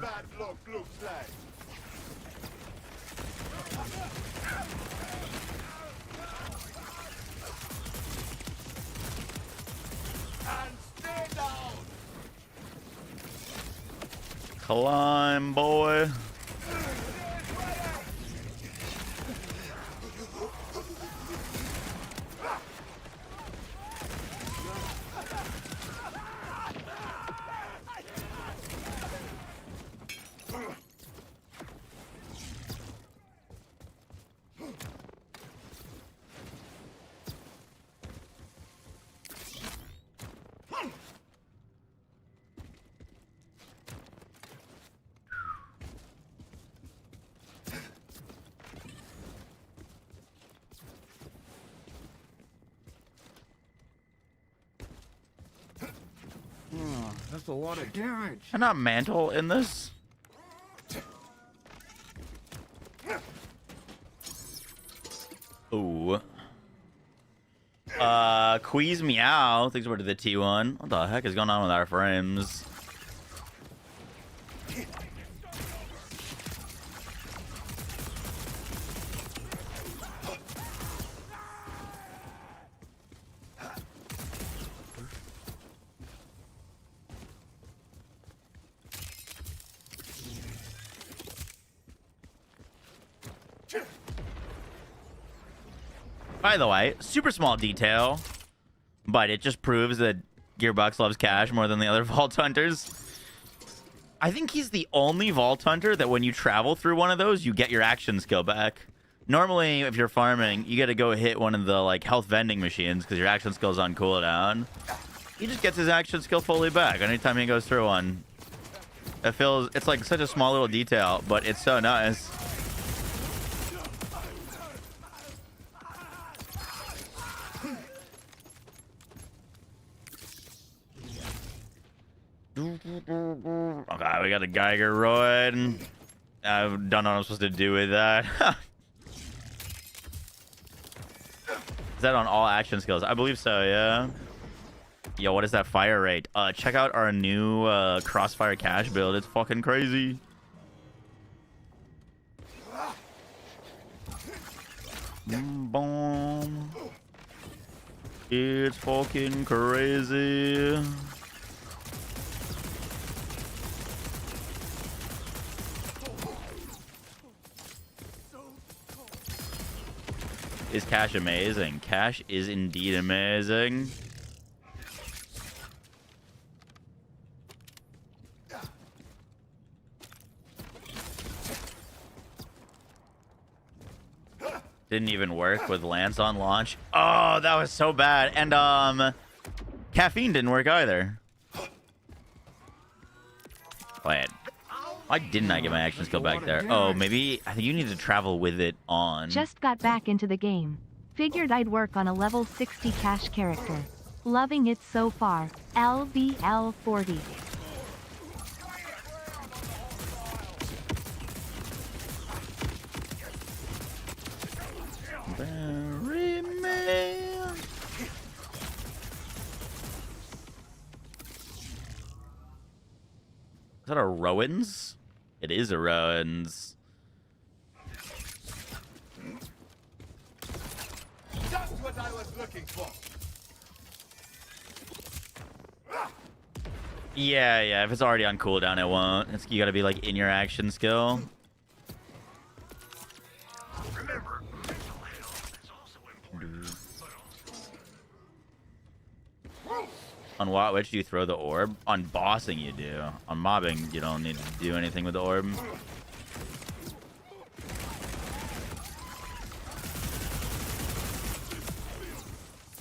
bad luck looks like. And stay down. Climb, boy. Oh, that's a lot of damage. Can not mantle in this? Ooh. Queeze Meow. Thanks for to the T1. What the heck is going on with our frames? By the way, super small detail, but it just proves that Gearbox loves cash more than the other Vault Hunters. I think he's the only Vault Hunter that when you travel through one of those, you get your action skill back. Normally, if you're farming, you got to go hit one of the like health vending machines because your action skill's on cooldown. He just gets his action skill fully back anytime he goes through one. It's like such a small little detail, but it's so nice. Okay, we got a Geiger Roid. I don't know what I'm supposed to do with that. Is that on all action skills? I believe so, yeah. Yo, what is that fire rate? Check out our new Crossfire Cash build. It's fucking crazy. Boom. It's fucking crazy. Is Cash amazing? Cash is indeed amazing. Didn't even work with Lance on launch. Oh, that was so bad. And caffeine didn't work either. Wait. Why didn't I get my action skill back there? Oh, maybe I think you need to travel with it on. Just got back into the game. Figured I'd work on a level 60 cash character. Loving it so far. LVL40. Bury me. Is that a Rowan's? It is a Rowan's. That's what I was looking for. Yeah. If it's already on cooldown, it won't. You gotta be like in your action skill. Remember, mental health is also important. On what? Which do you throw the orb? On bossing, you do. On mobbing, you don't need to do anything with the orb.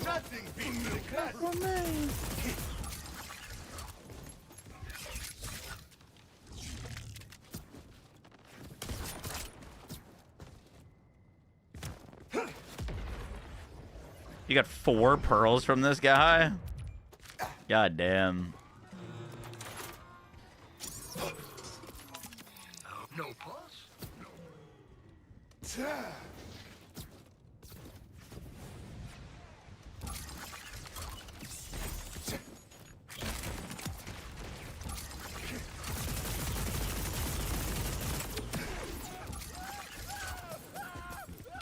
Nothing beats the class. You got 4 pearls from this guy? God damn. No pause. No.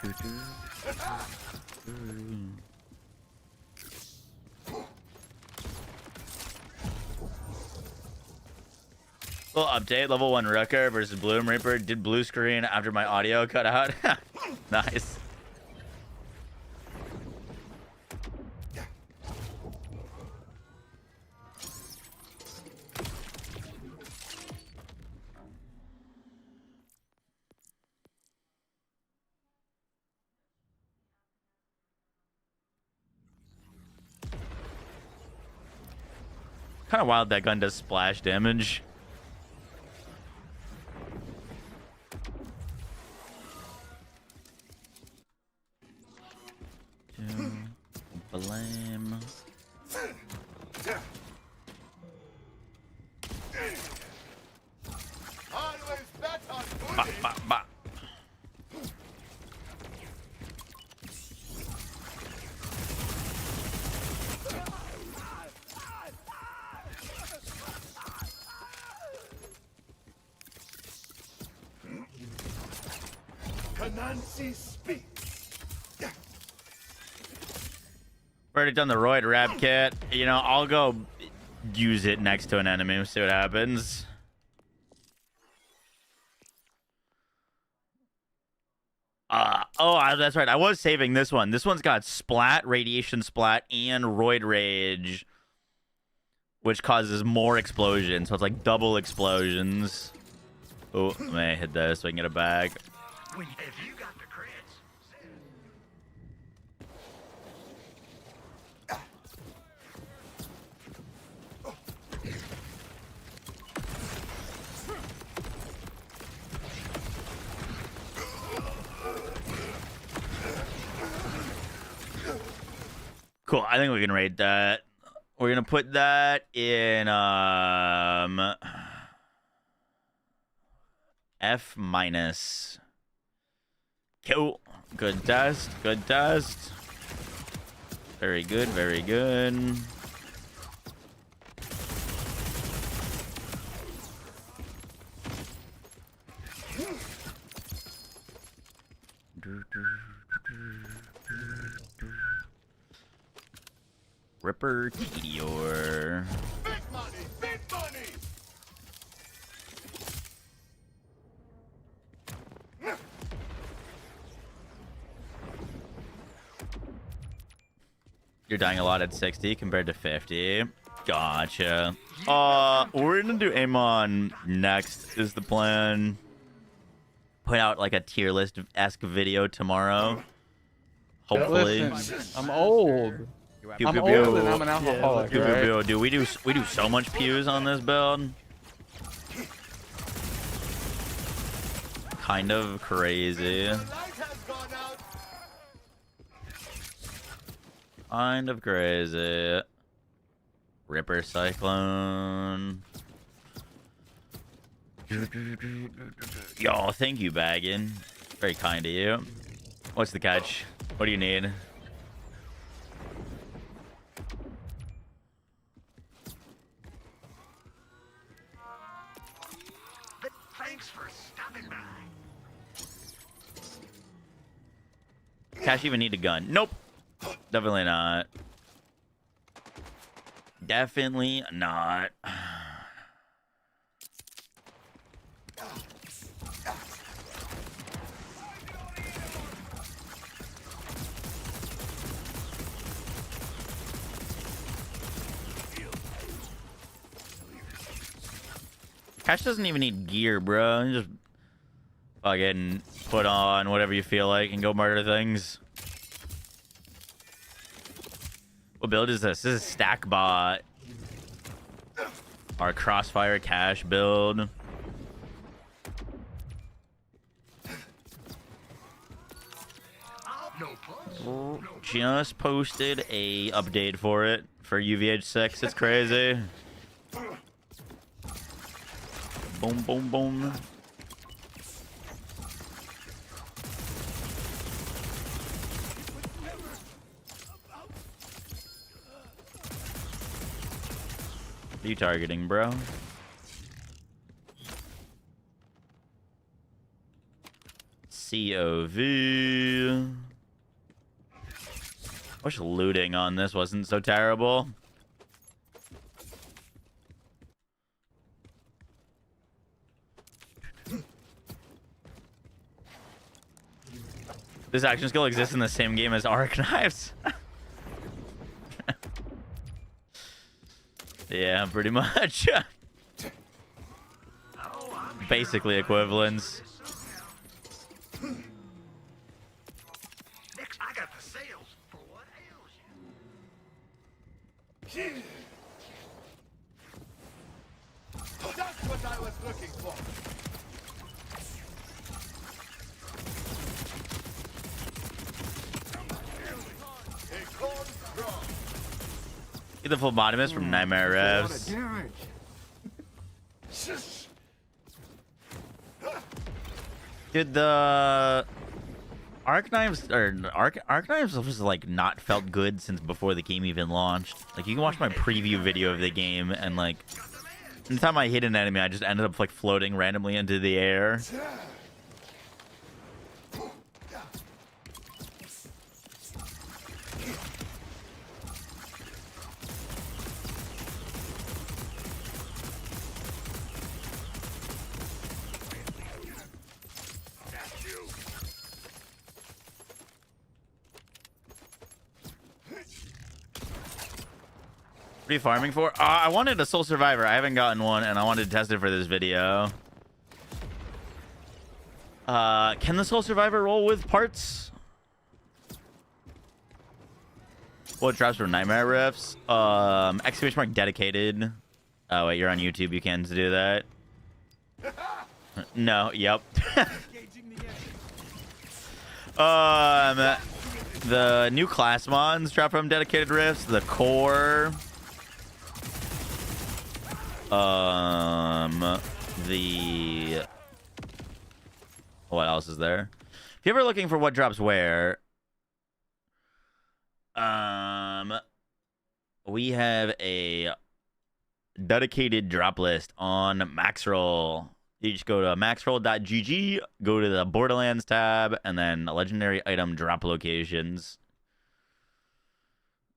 Little update, level 1 Rucker versus Bloom Reaper. Did blue screen after my audio cut out. Nice. Kind of wild that gun does splash damage. Blame. Always bet on Bah, bah, bah. Canansi speaks. Already done the roid rap kit. You know, I'll go use it next to an enemy, see what happens. Oh, that's right. I was saving this one. This one's got splat, radiation splat, and roid rage, which causes more explosions. So it's like double explosions. Oh, I may hit this so I can get a bag. If you got the crits. Cool. I think we can rate that. We're gonna put that in F minus. Cool. Good test. Good test. Very good. Very good. Ripper Tedior. Big money, big money. You're dying a lot at 60 compared to 50. Gotcha. We're gonna do Amon next is the plan. Put out like a tier list-esque video tomorrow. Hopefully. Listen, I'm old. Pew, I'm pew, old pew. and I'm an alcoholic, Pew, pew, right? pew. Dude, we do so much pews on this build. Kind of crazy. The light has gone out. Kind of crazy. Ripper Cyclone. Yo, thank you, Baggin. Very kind of you. What's the catch? What do you need? Thanks for stopping by. Cash even need a gun? Nope. Definitely not. Definitely not. Cash doesn't even need gear, bro. You just fucking put on whatever you feel like and go murder things. What build is this? This is Stack Bot. Our Crossfire Cash build. Just posted a update for it for UVH6. It's crazy. Boom, boom, boom. What are you targeting, bro? COV. Wish looting on this wasn't so terrible. This action skill exists in the same game as arc knives. Yeah, pretty much. Basically equivalents. Next, I got the sales for what ails you. That's what I was looking for. Get the phlebotomist from Nightmare Revs. Damage. Dude, the arc knives was like not felt good since before the game even launched. Like you can watch my preview video of the game, and like anytime I hit an enemy, I just ended up like floating randomly into the air. What are you farming for? I wanted a Soul Survivor. I haven't gotten one, and I wanted to test it for this video. Can the Soul Survivor roll with parts? What drops from Nightmare Riffs? Exclamation mark dedicated. Oh wait, you're on YouTube. You can do that. No. Yep. The new class mons drop from dedicated riffs. The core. The what else is there? If you're ever looking for what drops where, we have a dedicated drop list on Maxroll. You just go to maxroll.gg, go to the Borderlands tab, and then legendary item drop locations.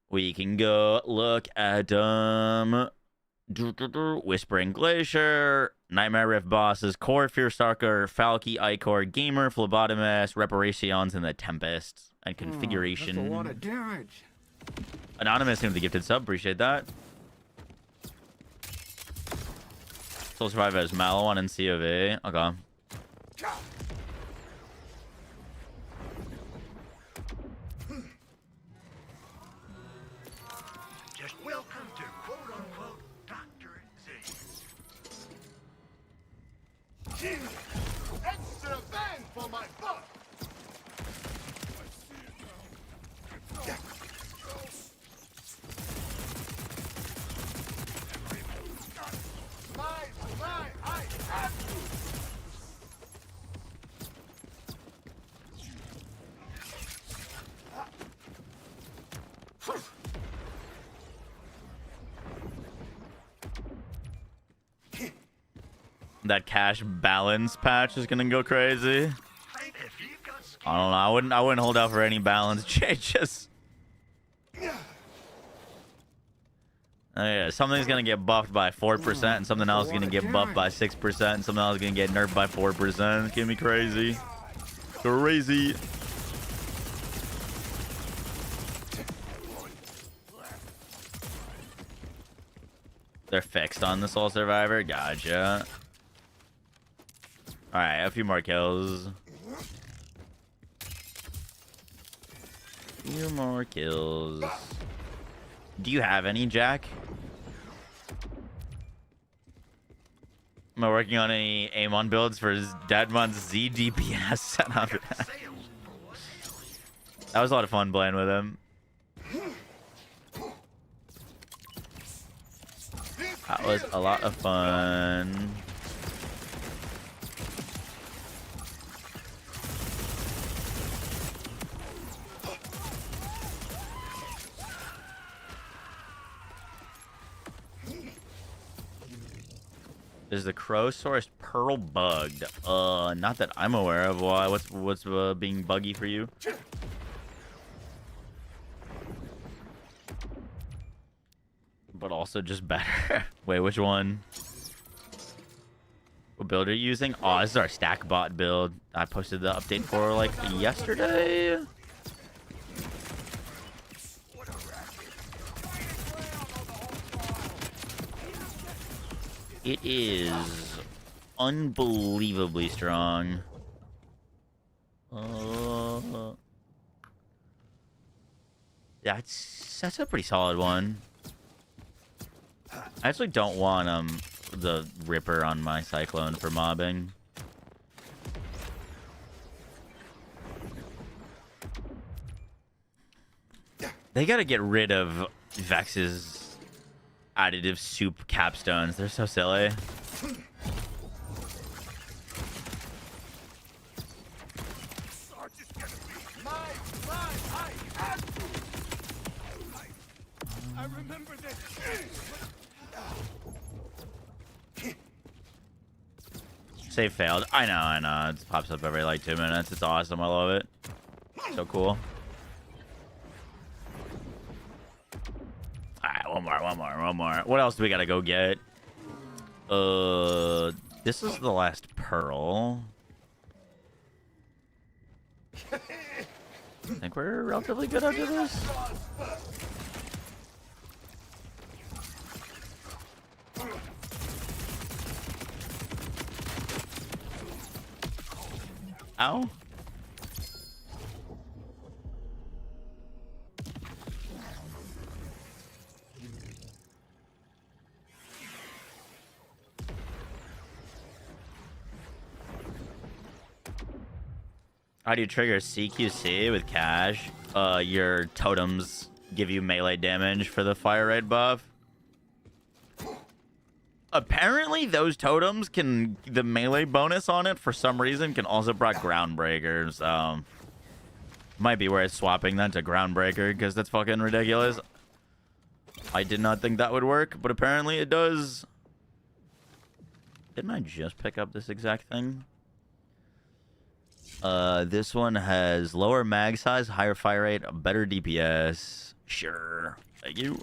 We can go look at Whispering Glacier, Nightmare Rift bosses, Core, Fearstalker, Falky, Icor, Gamer, Phlebotomist, Reparations, and the Tempest. And configuration. That's a lot of damage. Anonymous into the gifted sub. Appreciate that. Soul Survivor as Malon and COV. Okay. Just welcome to quote-unquote Dr. Zane. Extra bang for my buck! I have you! That cash balance patch is gonna go crazy. I don't know. I wouldn't hold out for any balance changes. Oh, yeah, something's gonna get buffed by 4%, and something else is gonna get buffed by 6%, and something else is gonna get nerfed by 4%. It's gonna be crazy. Crazy. They're fixed on the Soul Survivor. Gotcha. All right, a few more kills. Few more kills. Do you have any, Jack? Am I working on any Amon builds for Deadmon's Z DPS setup? That was a lot of fun playing with him. That was a lot of fun. Is the crow sourced Pearl bugged? Not that I'm aware of. Why? What's being buggy for you? But also just better. Wait, which one? What build are you using? Oh, this is our stack bot build. I posted the update for like yesterday. It is unbelievably strong. Yeah, that's a pretty solid one. I actually don't want the Ripper on my Cyclone for mobbing. They gotta get rid of Vex's additive soup capstones. They're so silly. I remember this. Save failed. I know. It pops up every like 2 minutes. It's awesome. I love it. So cool. Alright, one more. What else do we gotta go get? This is the last pearl. I think we're relatively good after this. Ow. How do you trigger CQC with cash? Your totems give you melee damage for the fire rate buff. Apparently, those totems can... The melee bonus on it, for some reason, can also proc Groundbreakers. Might be worth swapping that to Groundbreaker, because that's fucking ridiculous. I did not think that would work, but apparently it does. Didn't I just pick up this exact thing? This one has lower mag size, higher fire rate, better DPS. Sure. Thank you.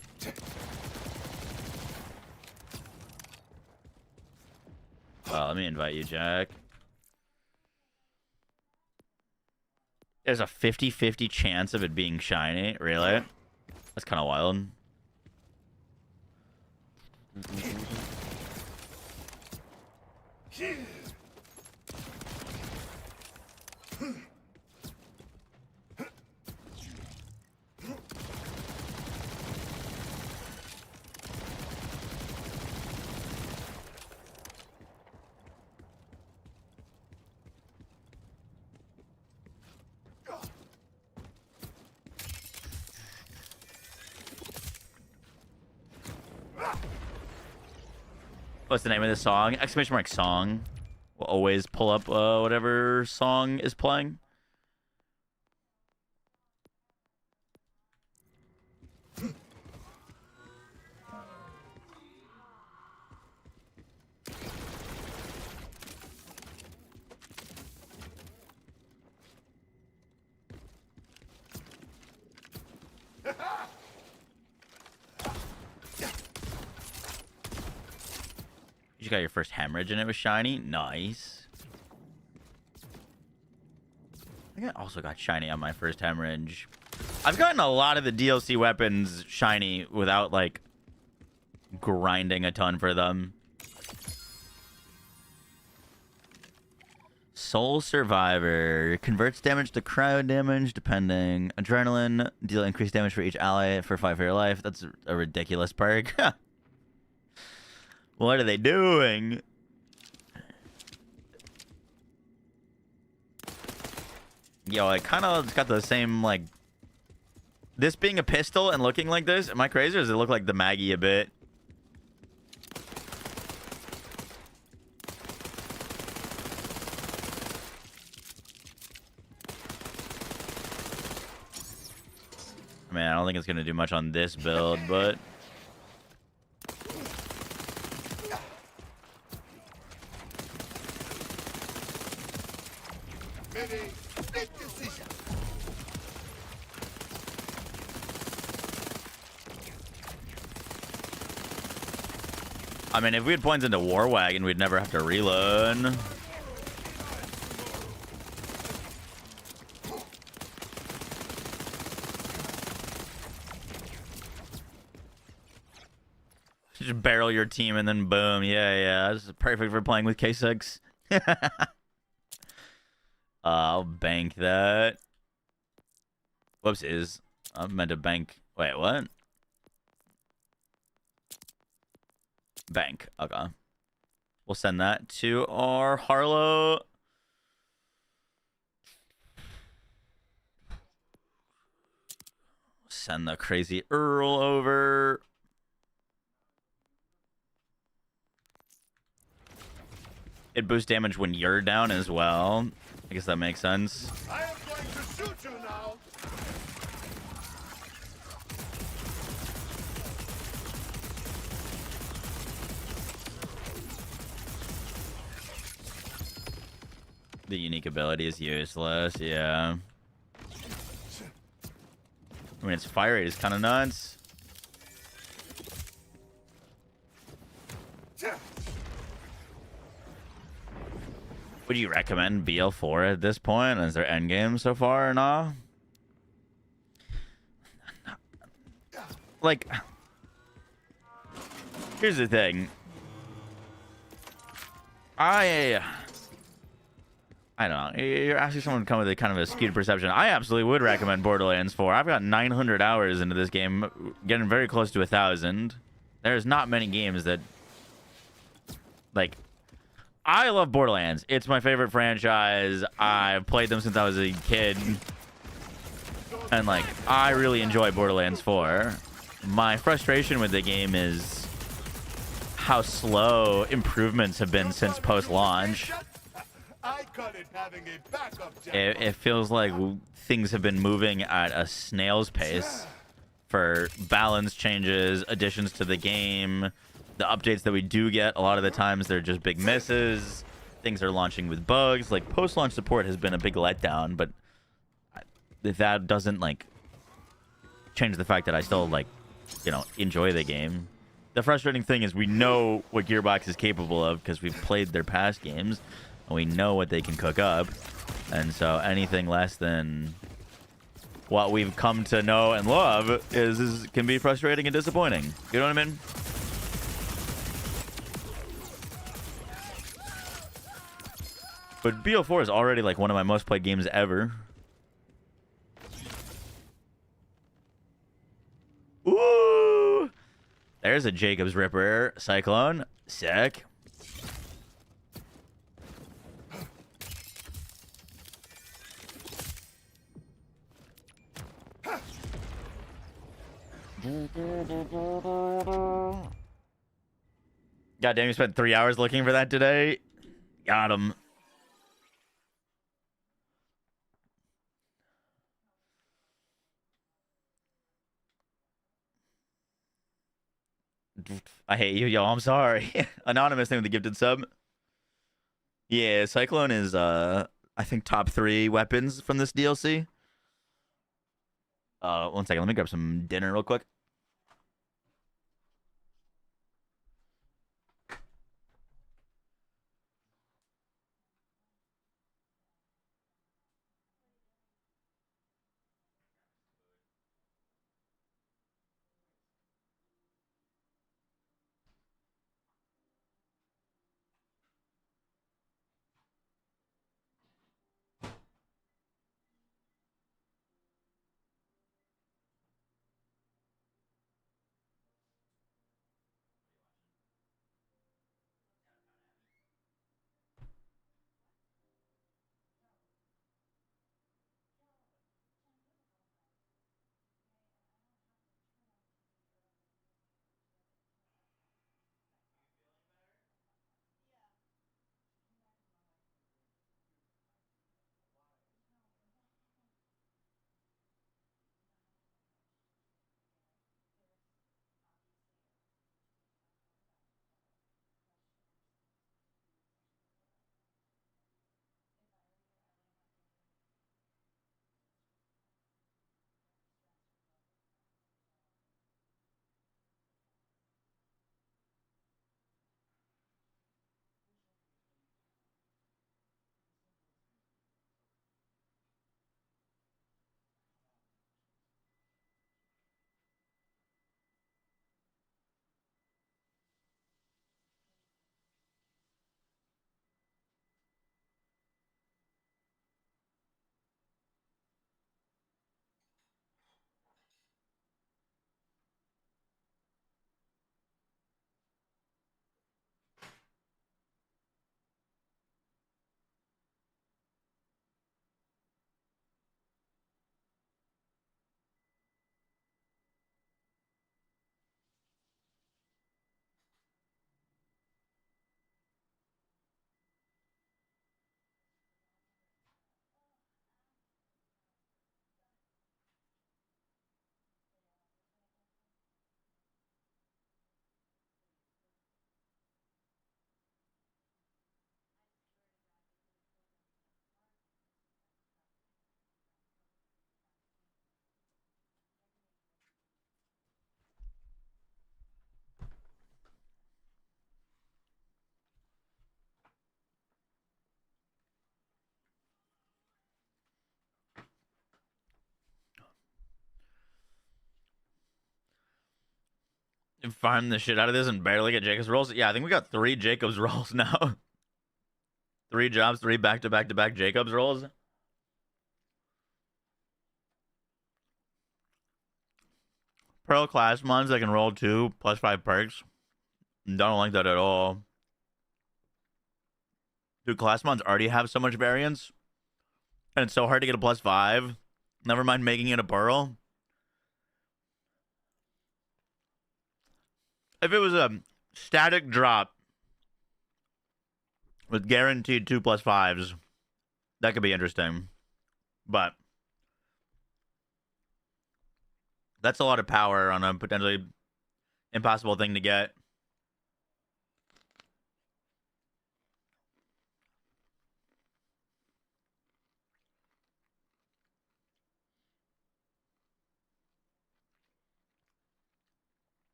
Let me invite you, Jack. There's a 50-50 chance of it being shiny. Really? That's kind of wild. What's the name of this song? Exclamation mark song. Will always pull up whatever song is playing. You got your first hemorrhage and it was shiny. Nice. I think I also got shiny on my first hemorrhage. I've gotten a lot of the DLC weapons shiny without, like, grinding a ton for them. Soul Survivor. Converts damage to cryo damage, depending. Adrenaline. Deal increased damage for each ally for 5 for your life. That's a ridiculous perk. What are they doing? Yo, it kind of got the same, like... This being a pistol and looking like this, am I crazy or does it look like the Maggie a bit? I mean, I don't think it's going to do much on this build, but... Mini, big decision. I mean, if we had points into War Wagon, we'd never have to reload. Just barrel your team and then boom. Yeah. This is perfect for playing with K6. I'll bank that. Whoopsies. I meant to bank. Wait, what? Bank. Okay. We'll send that to our Harlow. Send the crazy Earl over. It boosts damage when you're down as well. I guess that makes sense. I am going to shoot you now. The unique ability is useless, yeah. I mean, its fire rate is kind of nuts. Would you recommend BL4 at this point? Is there endgame so far or not? Like, here's the thing. I don't know. You're asking someone to come with a kind of a skewed perception. I absolutely would recommend Borderlands 4. I've got 900 hours into this game, getting very close to 1,000. There's not many games that, like, I love Borderlands. It's my favorite franchise. I've played them since I was a kid. And, like, I really enjoy Borderlands 4. My frustration with the game is how slow improvements have been since post-launch. I call it having a backup jack. It feels like things have been moving at a snail's pace for balance changes, additions to the game. The updates that we do get, a lot of the times they're just big misses. Things are launching with bugs. Like, post-launch support has been a big letdown, but that doesn't, like, change the fact that I still, like, you know, enjoy the game. The frustrating thing is we know what Gearbox is capable of because we've played their past games, and we know what they can cook up. And so anything less than what we've come to know and love can be frustrating and disappointing. You know what I mean? But BO4 is already, like, one of my most played games ever. Ooh! There's a Jacob's Ripper Cyclone. Sick. God damn, you spent 3 hours looking for that today? Got him. I hate you, yo. I'm sorry. Anonymous thing with the gifted sub. Yeah, Cyclone is, I think, top 3 weapons from this DLC. 1 second. Let me grab some dinner real quick. farm the shit out of this and barely get Jacob's rolls. Yeah, I think we got 3 Jacob's rolls now. 3 jobs, 3 back-to-back-to-back Jacob's rolls. Pearl class ones that can roll 2 plus 5 perks. Don't like that at all. Dude, class mons already have so much variance. And it's so hard to get a plus 5. Never mind making it a pearl. If it was a static drop with guaranteed 2 plus 5s, that could be interesting. But that's a lot of power on a potentially impossible thing to get.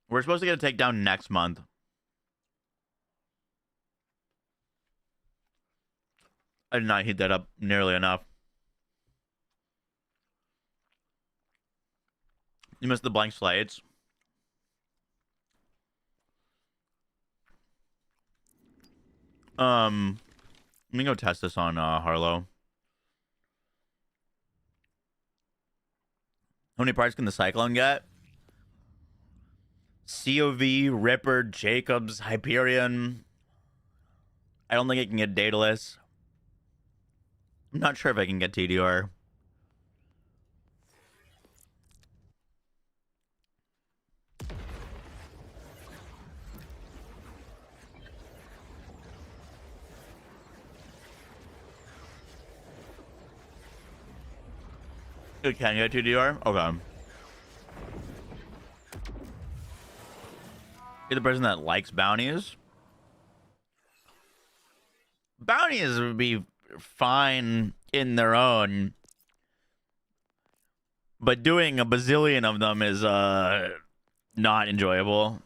We're supposed to get a takedown next month. I did not heat that up nearly enough. You missed the blank slates. Let me go test this on Harlow. How many parts can the Cyclone get? COV, Ripper, Jacobs, Hyperion. I don't think it can get Daedalus. I'm not sure if I can get TDR. It can get TDR? Okay. You're the person that likes bounties. Bounties would be fine in their own, but doing a bazillion of them is not enjoyable.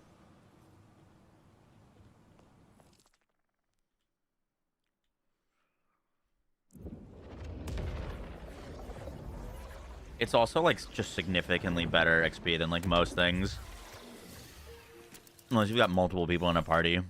It's also like just significantly better XP than like most things. Unless you've got multiple people in a party.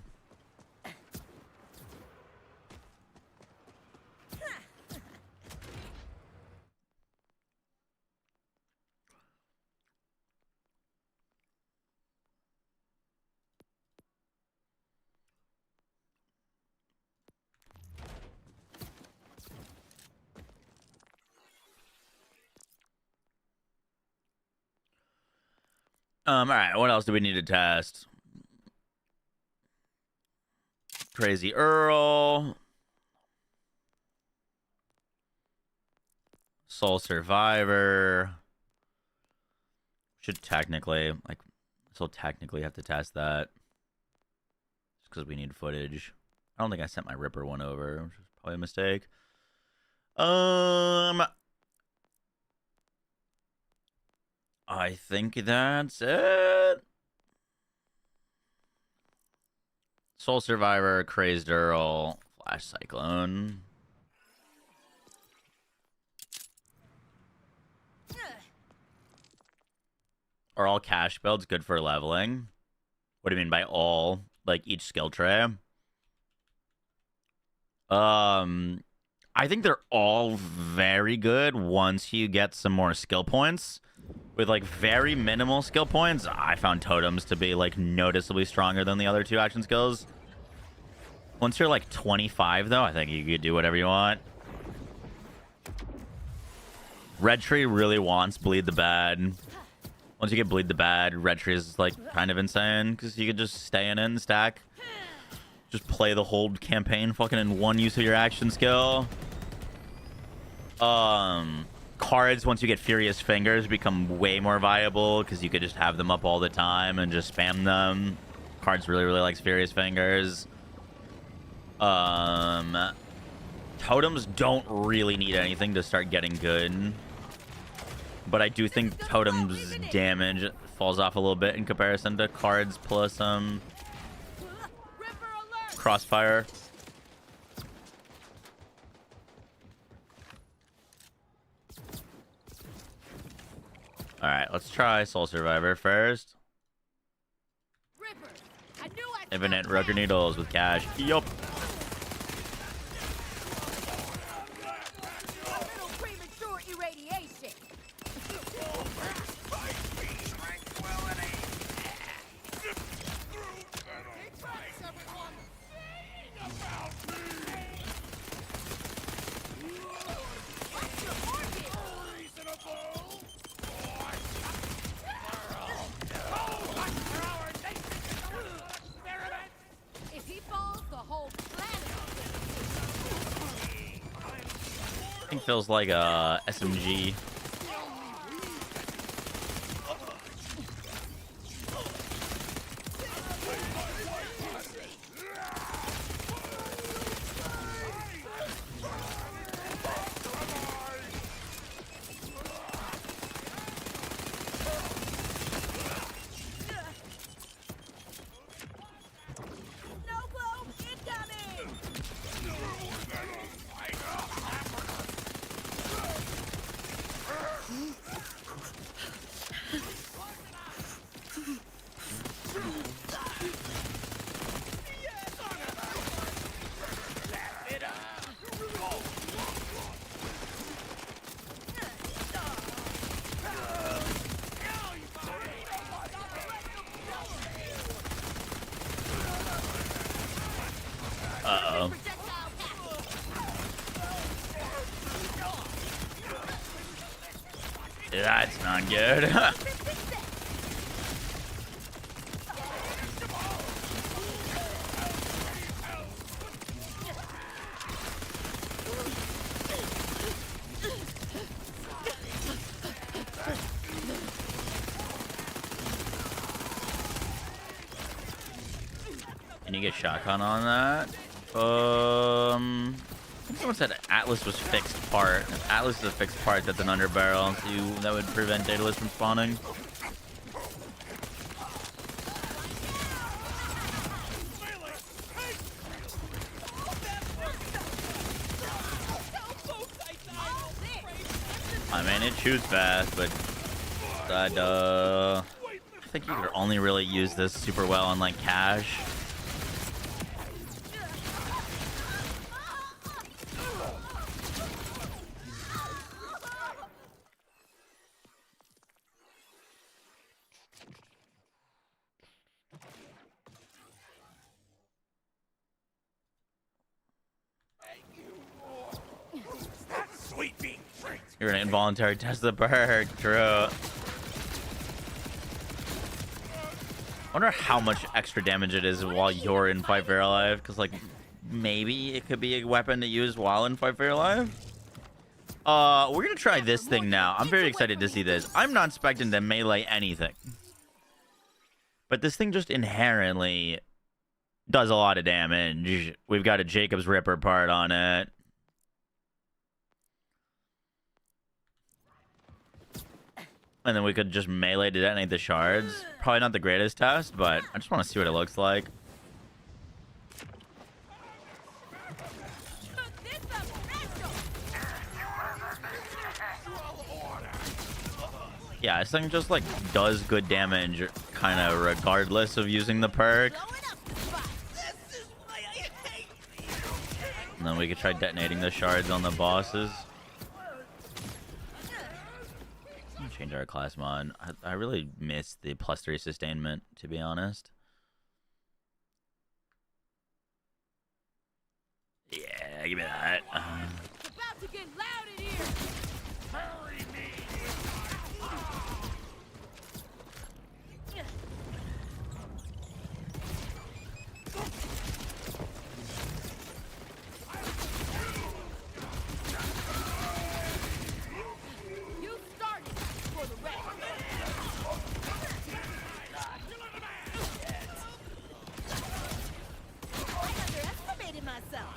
All right, what else do we need to test? Crazy Earl. Soul Survivor. Should technically, like, still technically have to test that. Just because we need footage. I don't think I sent my Ripper one over, which is probably a mistake. I think that's it. Soul Survivor, Crazed Earl, Flash Cyclone. Are all cash builds good for leveling? What do you mean by all? Like each skill tray? I think they're all very good once you get some more skill points. With like very minimal skill points, I found totems to be like noticeably stronger than the other 2 action skills. Once you're like 25 though, I think you could do whatever you want. Red Tree really wants Bleed the Bad. Once you get Bleed the Bad, Red Tree is like kind of insane because you could just stay in and stack. Just play the whole campaign fucking in one use of your action skill. Cards, once you get Furious Fingers, become way more viable because you could just have them up all the time and just spam them. Cards really likes Furious Fingers. Totems don't really need anything to start getting good. But I do think Totem's damage falls off a little bit in comparison to cards plus Crossfire. Alright, let's try Soul Survivor first. Infinite rubber needles with cash. Yup. Little premature irradiation. If he falls, the whole planet. I think feels like a SMG. No globe incoming. Uh-oh. That's not good. Can you get shotgun on that? I think someone said Atlas was fixed part. If Atlas is a fixed part, that's an underbarrel. So that would prevent Daedalus from spawning. I mean, it shoots fast, but I think you could only really use this super well on like cash. Sweet bean treat. You're gonna involuntary test the perk, true. Wonder how much extra damage it is while you're in Fight for Your Life, because like maybe it could be a weapon to use while in Fight for Your Life. We're gonna try this thing now. I'm very excited to see this. I'm not expecting to melee anything, but this thing just inherently does a lot of damage. We've got a Jacob's Ripper part on it. And then we could just melee to detonate the shards. Probably not the greatest test, but I just want to see what it looks like. Yeah, this thing just like does good damage, kind of regardless of using the perk. And then we could try detonating the shards on the bosses. Change our class mod. I really miss the +3 sustainment, to be honest. Yeah, give me that. It's about to get loud in here. Hurry me. You started for the rest. I underestimated myself.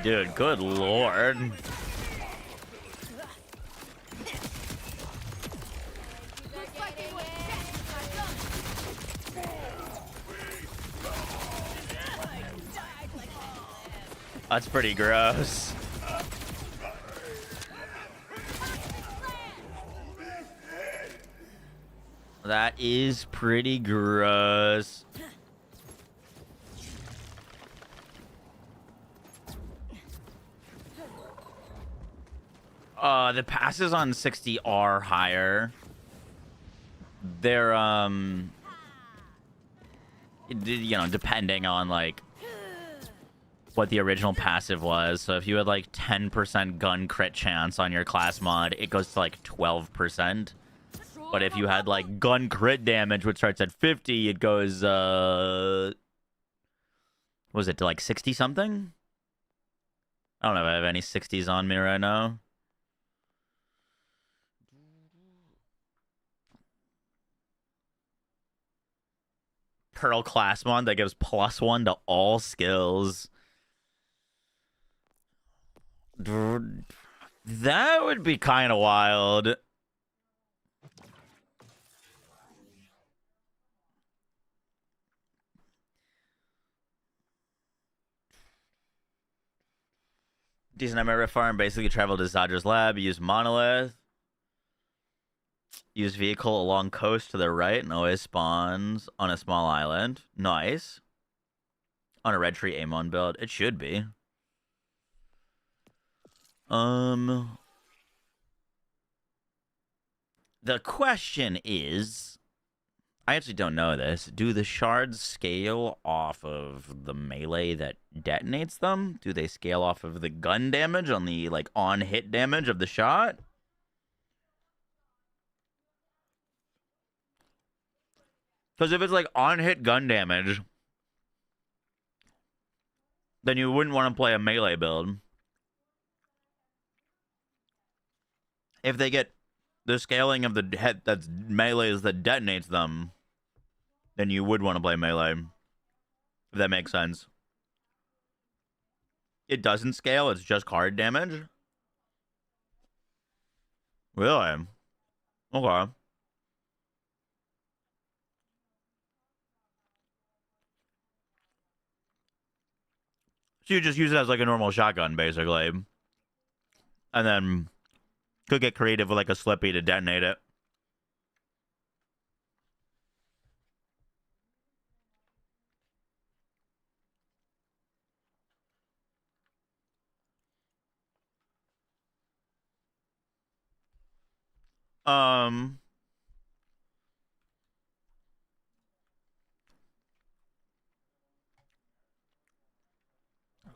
Dude, good lord. Looks like they went back. That's pretty gross. That is pretty gross. The passes on 60 are higher. They're, you know, depending on, like, what the original passive was. So if you had, like, 10% gun crit chance on your class mod, it goes to, like, 12%. But if you had, like, gun crit damage, which starts at 50, it goes, what was it, to, like, 60-something? I don't know if I have any 60s on me right now. Pearl class mod that gives +1 to all skills. That would be kind of wild. Decent MRF farm. Basically travel to Zadра's lab. Use monolith. Use vehicle along coast to the right and always spawns on a small island. Nice. On a red tree Amon build. It should be. The question is, I actually don't know this. Do the shards scale off of the melee that detonates them? Do they scale off of the gun damage on the, like, on-hit damage of the shot? Because if it's, like, on-hit gun damage, then you wouldn't want to play a melee build. If they get the scaling of the head that's melees that detonates them, then you would want to play melee. If that makes sense. It doesn't scale, it's just card damage? Really? Okay. So you just use it as like a normal shotgun, basically. And then could get creative with like a Slippy to detonate it.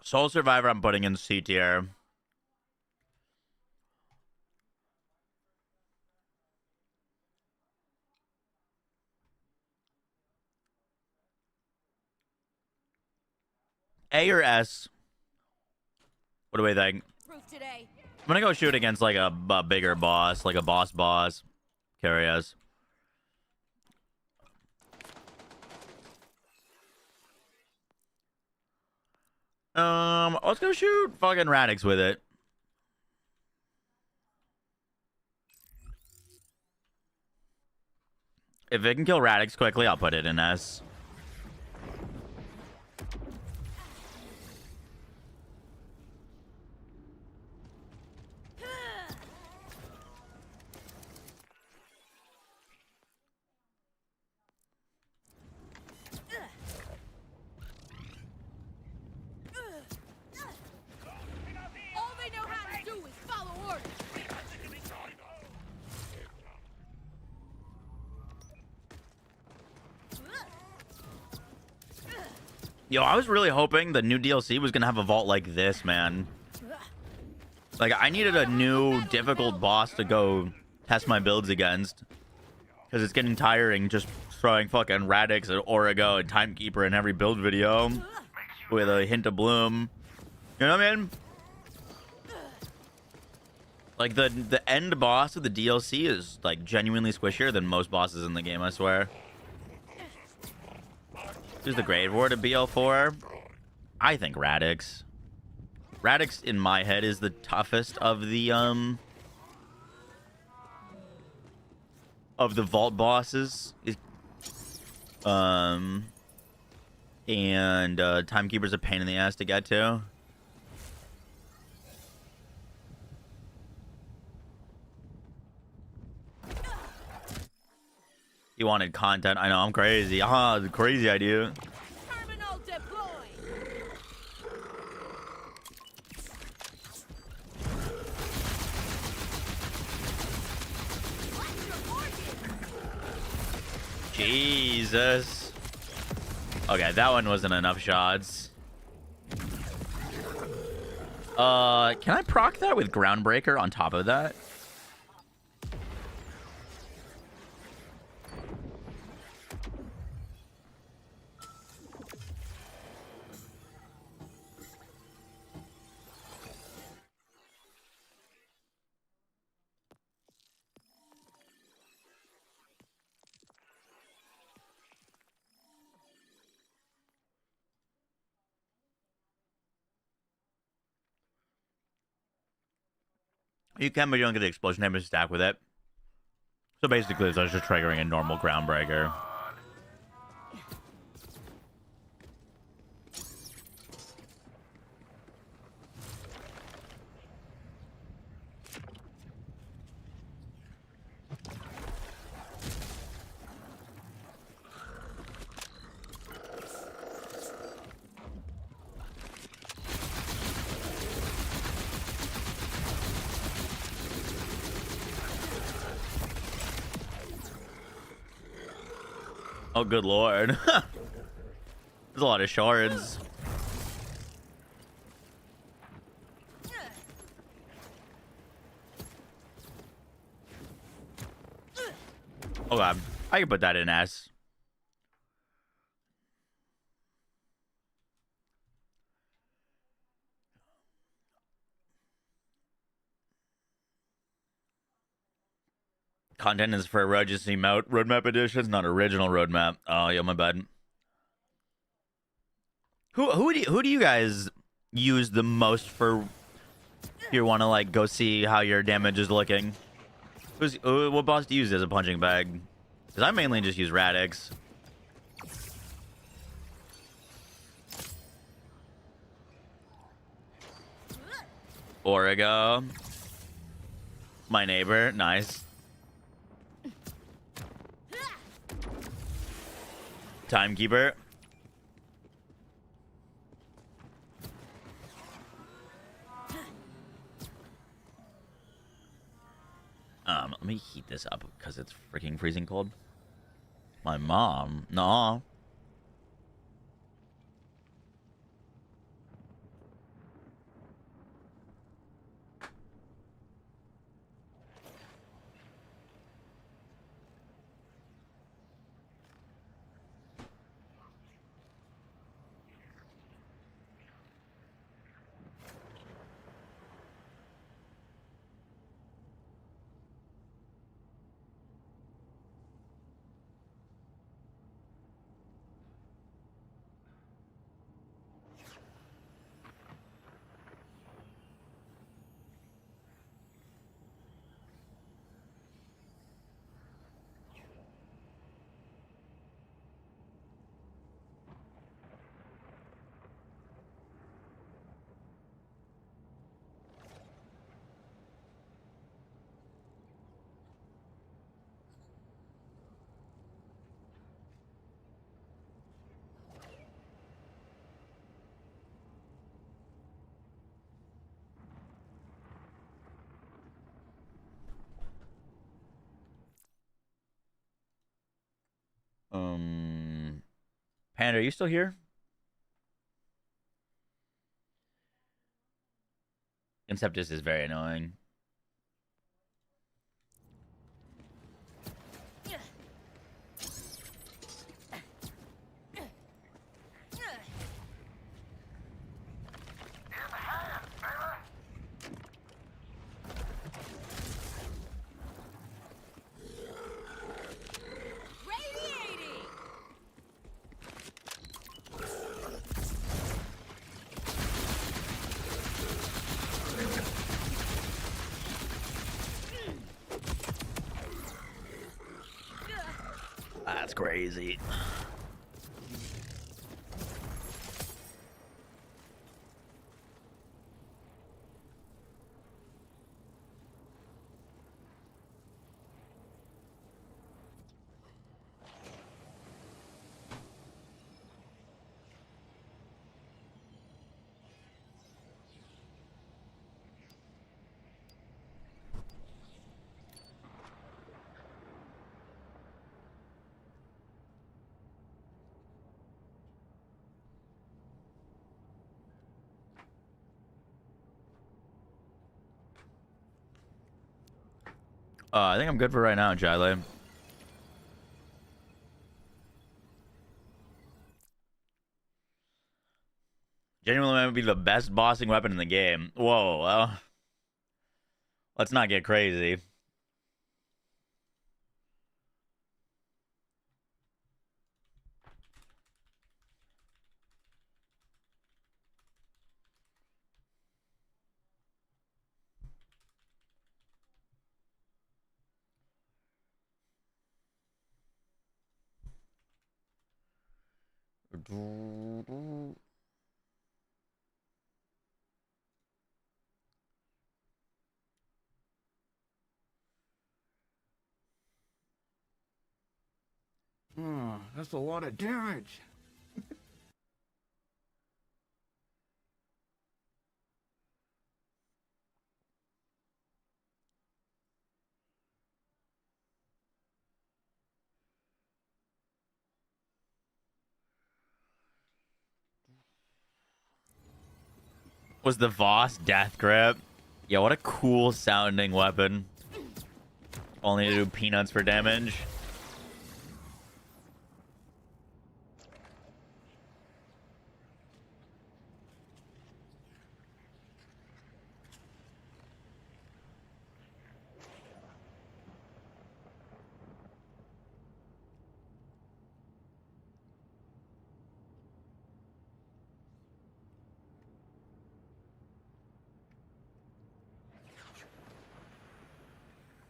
Soul Survivor I'm putting in C tier. A or S? What do we think? Today. I'm gonna go shoot against like a bigger boss, like a boss. Curious. Let's go shoot fucking Radix with it. If it can kill Radix quickly, I'll put it in S. All they know how to do is follow orders. Yo, I was really hoping the new DLC was gonna have a vault like this, man. Like, I needed a new difficult boss to go test my builds against. Because it's getting tiring just throwing fucking Radix and Origo and Timekeeper in every build video. With a hint of Bloom. You know what I mean? Like, the end boss of the DLC is, like, genuinely squishier than most bosses in the game, I swear. Who's the grade ward of BL4? I think Radix. Radix, in my head, is the toughest of the vault bosses. And Timekeeper's a pain in the ass to get to. He wanted content. I know, I'm crazy. Ah, crazy idea. Terminal deployed. Watch your organs. Jesus. Okay, that one wasn't enough shots. Can I proc that with Groundbreaker on top of that? You can, but you don't get the explosion damage stack with it. So basically, it's just triggering a normal Groundbreaker. Oh, good lord. There's a lot of shards. Oh god, I can put that in S. Content is for emergency roadmap editions, not original roadmap. Oh yeah, my bad. Who do you guys use the most for? If you want to like go see how your damage is looking. What boss do you use as a punching bag? Because I mainly just use Radix. Origo. My neighbor, nice. Timekeeper. Let me heat this up because it's freaking freezing cold. My mom, no. Panda, are you still here? Inceptus is very annoying. Radiating. That's crazy. I think I'm good for right now, Jiley. Genuinely might be the best bossing weapon in the game. Whoa, well, let's not get crazy. Oh, that's a lot of damage. Was the Voss Death Grip? Yeah, what a cool sounding weapon. Only to do peanuts for damage.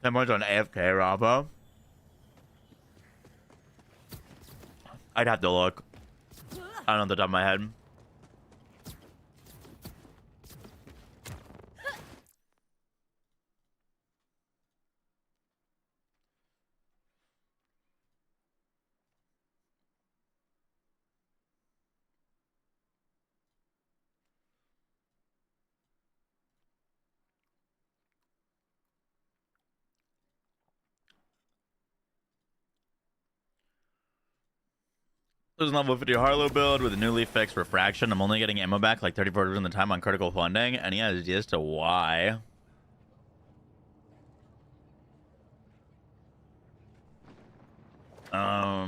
Someone's on AFK, Rafa. I'd have to look. I don't know off the top of my head. Losing level 50 Harlow build with a newly fixed refraction. I'm only getting ammo back like 34% of the time on critical funding. Any ideas to why? Are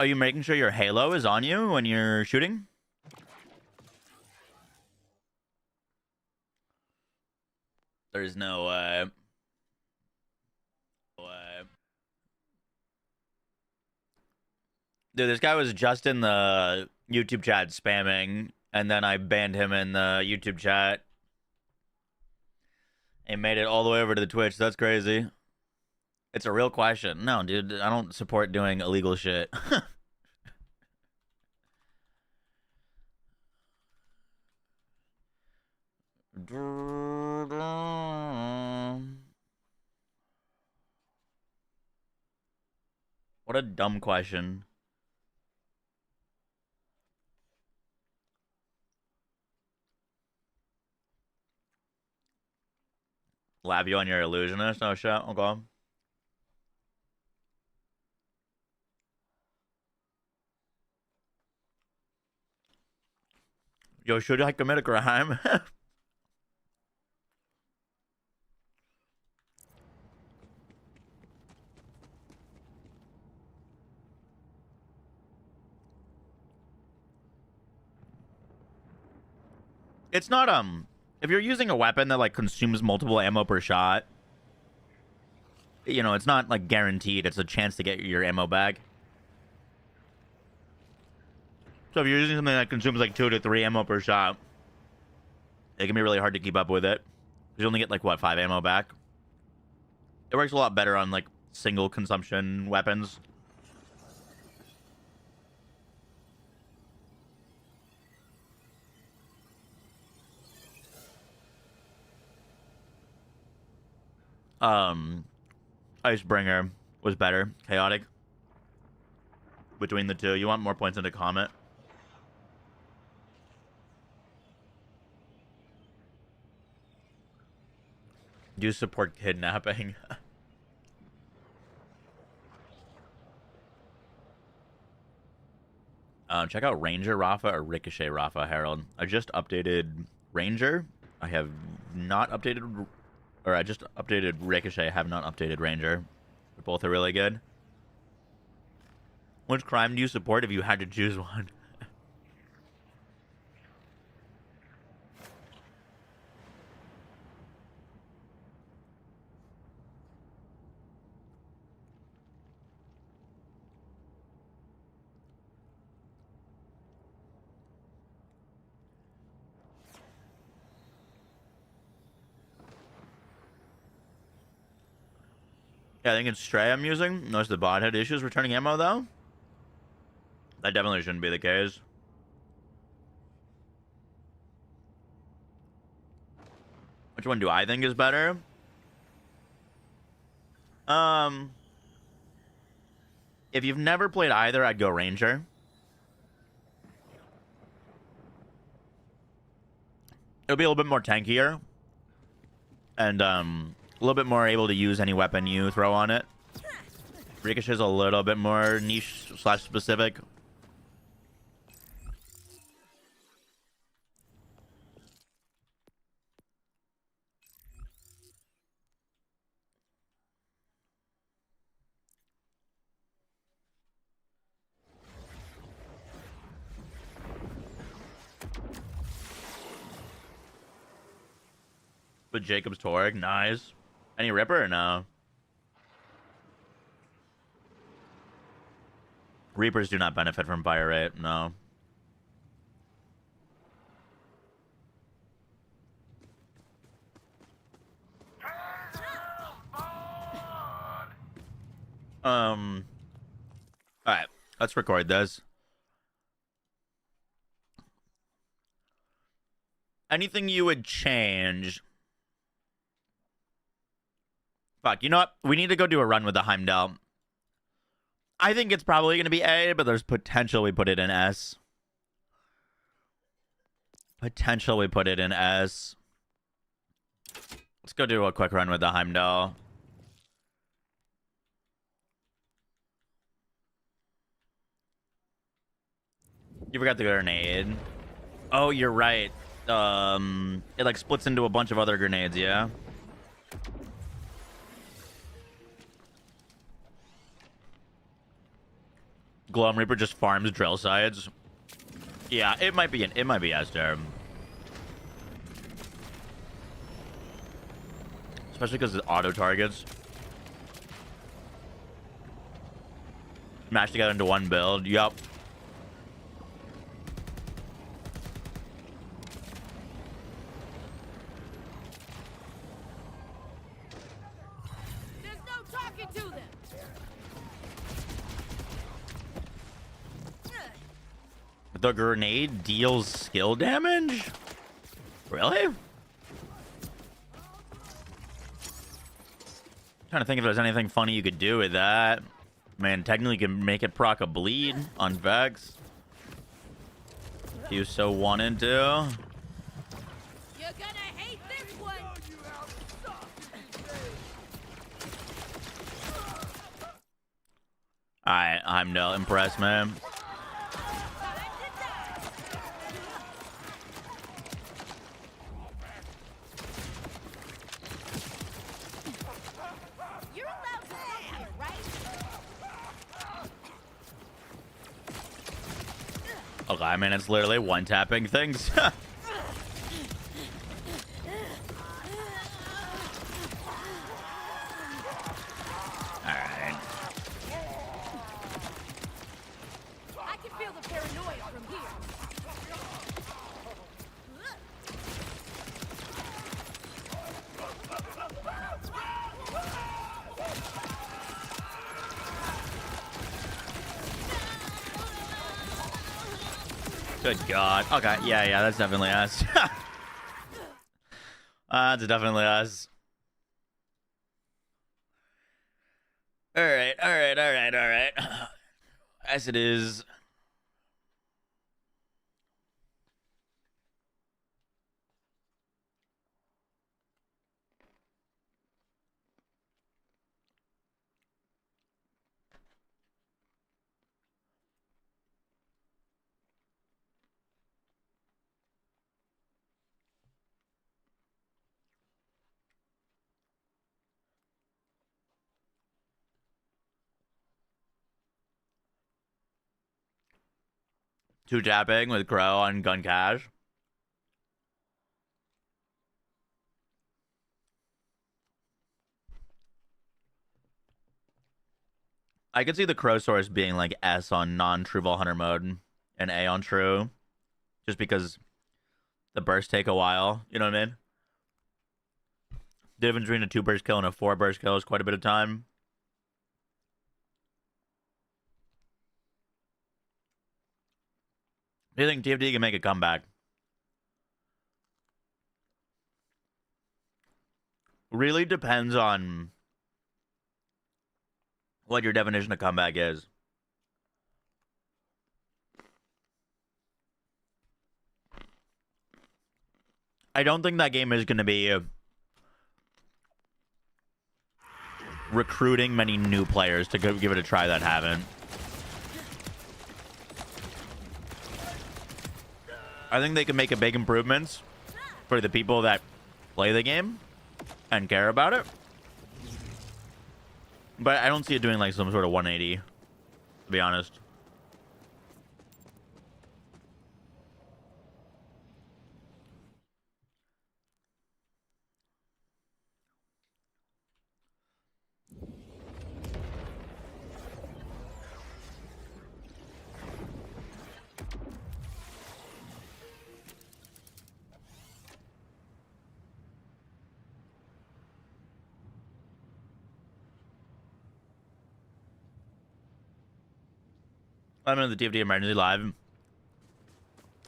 you making sure your halo is on you when you're shooting? There's no way. Dude, this guy was just in the YouTube chat spamming, and then I banned him in the YouTube chat. And made it all the way over to the Twitch. That's crazy. It's a real question. No, dude, I don't support doing illegal shit. What a dumb question. Lab you on your illusionist? Oh shit, okay. Yo, should I commit a crime? It's not, if you're using a weapon that, like, consumes multiple ammo per shot, you know, it's not, like, guaranteed. It's a chance to get your ammo back. So if you're using something that consumes, like, 2 to 3 ammo per shot, it can be really hard to keep up with it. You only get, like, what, 5 ammo back? It works a lot better on, like, single consumption weapons. Icebringer was better. Chaotic. Between the two. You want more points into Comet? Do you support kidnapping? Check out Ranger Rafa or Ricochet Rafa, Harold. I just updated Ranger, I have not updated, or I just updated Ricochet. I have not updated Ranger. Both are really good. Which crime do you support if you had to choose one? Yeah, I think it's Stray I'm using. Notice the bot had issues returning ammo, though. That definitely shouldn't be the case. Which one do I think is better? If you've never played either, I'd go Ranger. It'll be a little bit more tankier. And, a little bit more able to use any weapon you throw on it. Ricochet's a little bit more niche / specific. But Jacob's Torque, nice. Any Ripper or no? Reapers do not benefit from fire rate, no. Alright, let's record this. Anything you would change? Fuck, you know what? We need to go do a run with the Heimdall. I think it's probably going to be A, but there's potential we put it in S. Potential we put it in S. Let's go do a quick run with the Heimdall. You forgot the grenade. Oh, you're right. It like splits into a bunch of other grenades, yeah? Glum Reaper just farms drill sites. Yeah, it might be Esther. Especially because it auto targets. Smash together into one build. Yup. There's no talking to them. The grenade deals skill damage? Really? Trying to think if there's anything funny you could do with that. Man, technically you can make it proc a bleed on Vex. If you so wanted to. You're gonna hate this one. Alright, I'm no impressed, man. You're allowed to stay here, right? Okay, I mean, it's literally one-tapping things. Alright. I can feel the paranoia from here. Good God. Okay, yeah, that's definitely us. That's definitely us. Alright. As it is. Two tapping with Crow on Gun Cash. I could see the Crow source being like S on non-True Vault Hunter mode and A on True, just because the bursts take a while. You know what I mean? The difference between a 2 burst kill and a 4 burst kill is quite a bit of time. Do you think TFT can make a comeback? Really depends on what your definition of comeback is. I don't think that game is going to be recruiting many new players to give it a try that haven't. I think they can make a big improvements for the people that play the game and care about it. But I don't see it doing like some sort of 180, to be honest. I'm in the TFT Emergency Live.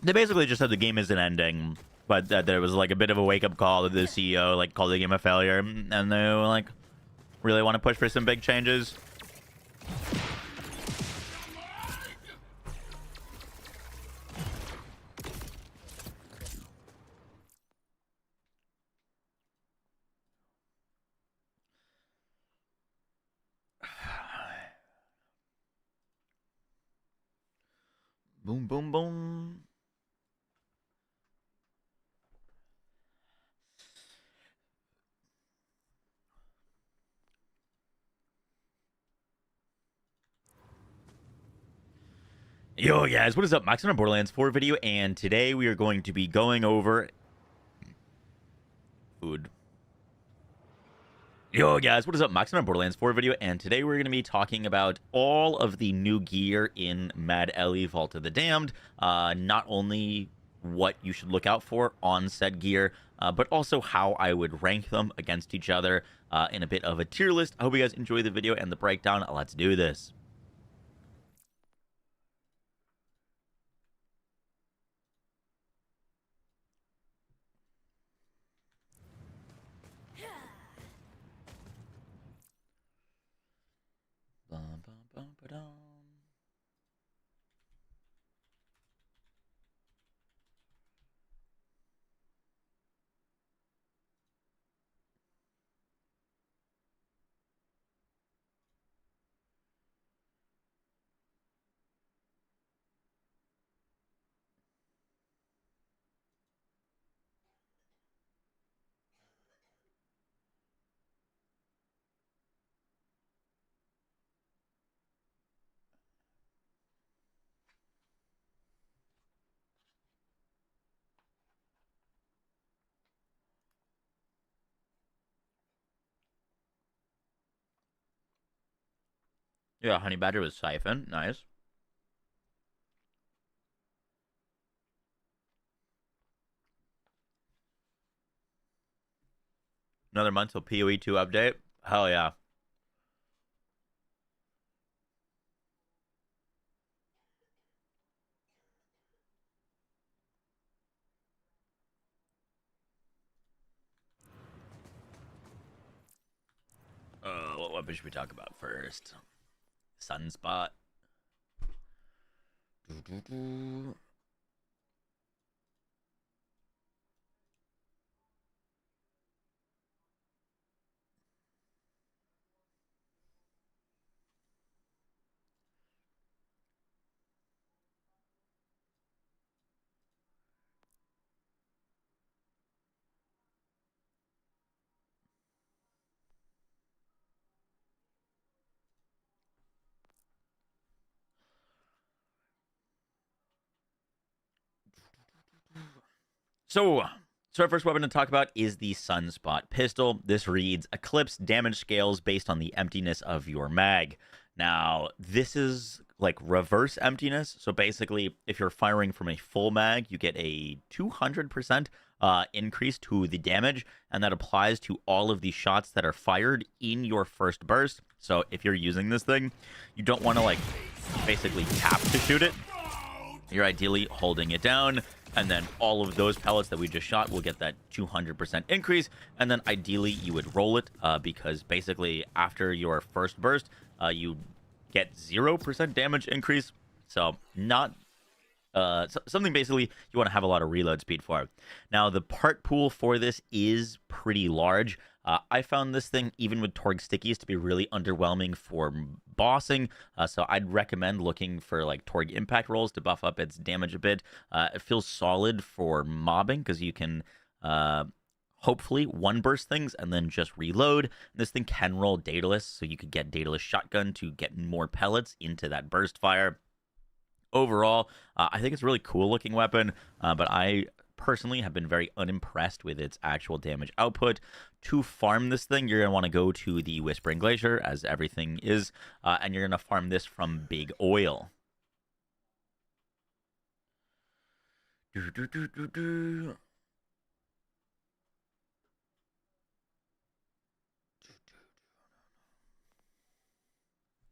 They basically just said the game isn't ending, but that there was like a bit of a wake-up call that the CEO like called the game a failure, and they like really want to push for some big changes. Boom, boom, boom. Yo, guys, what is up? Max on a Borderlands 4 video, and today we are going to be going over food. Yo, guys, what is up? Max on a Borderlands 4 video, and today we're going to be talking about all of the new gear in Mad Ellie Vault of the Damned. Not only what you should look out for on said gear, but also how I would rank them against each other in a bit of a tier list. I hope you guys enjoy the video and the breakdown. Let's do this. Bum, bum, bum, ba-dum. Yeah, Honey Badger with Siphon. Nice. Another month till PoE 2 update. Hell yeah. What weapon should we talk about first? Sunspot. Doo-doo-doo. So our first weapon to talk about is the Sunspot pistol. This reads Eclipse damage scales based on the emptiness of your mag. Now, this is like reverse emptiness. So basically, if you're firing from a full mag, you get a 200% increase to the damage, and that applies to all of the shots that are fired in your first burst. So if you're using this thing, you don't want to like basically tap to shoot it. You're ideally holding it down, and then all of those pellets that we just shot will get that 200% increase, and then ideally you would roll it because basically after your first burst, you get 0% damage increase. So not something basically you want to have a lot of reload speed for. Now, the part pool for this is pretty large. I found this thing, even with Torgue stickies, to be really underwhelming for bossing. So I'd recommend looking for like Torgue impact rolls to buff up its damage a bit. It feels solid for mobbing because you can hopefully one burst things and then just reload. This thing can roll Daedalus, so you could get Daedalus shotgun to get more pellets into that burst fire. Overall, I think it's a really cool looking weapon, but I personally have been very unimpressed with its actual damage output. To farm this thing, you're going to want to go to the Whispering Glacier, as everything is, and you're going to farm this from Big Oil.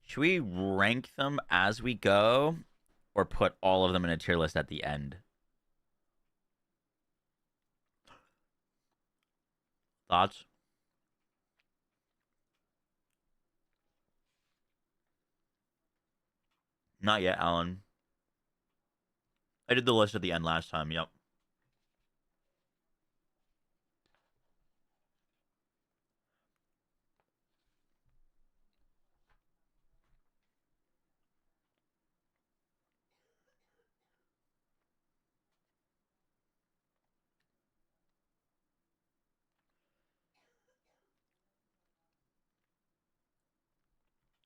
Should we rank them as we go, or put all of them in a tier list at the end? Thoughts? Not yet, Alan. I did the list at the end last time, yep.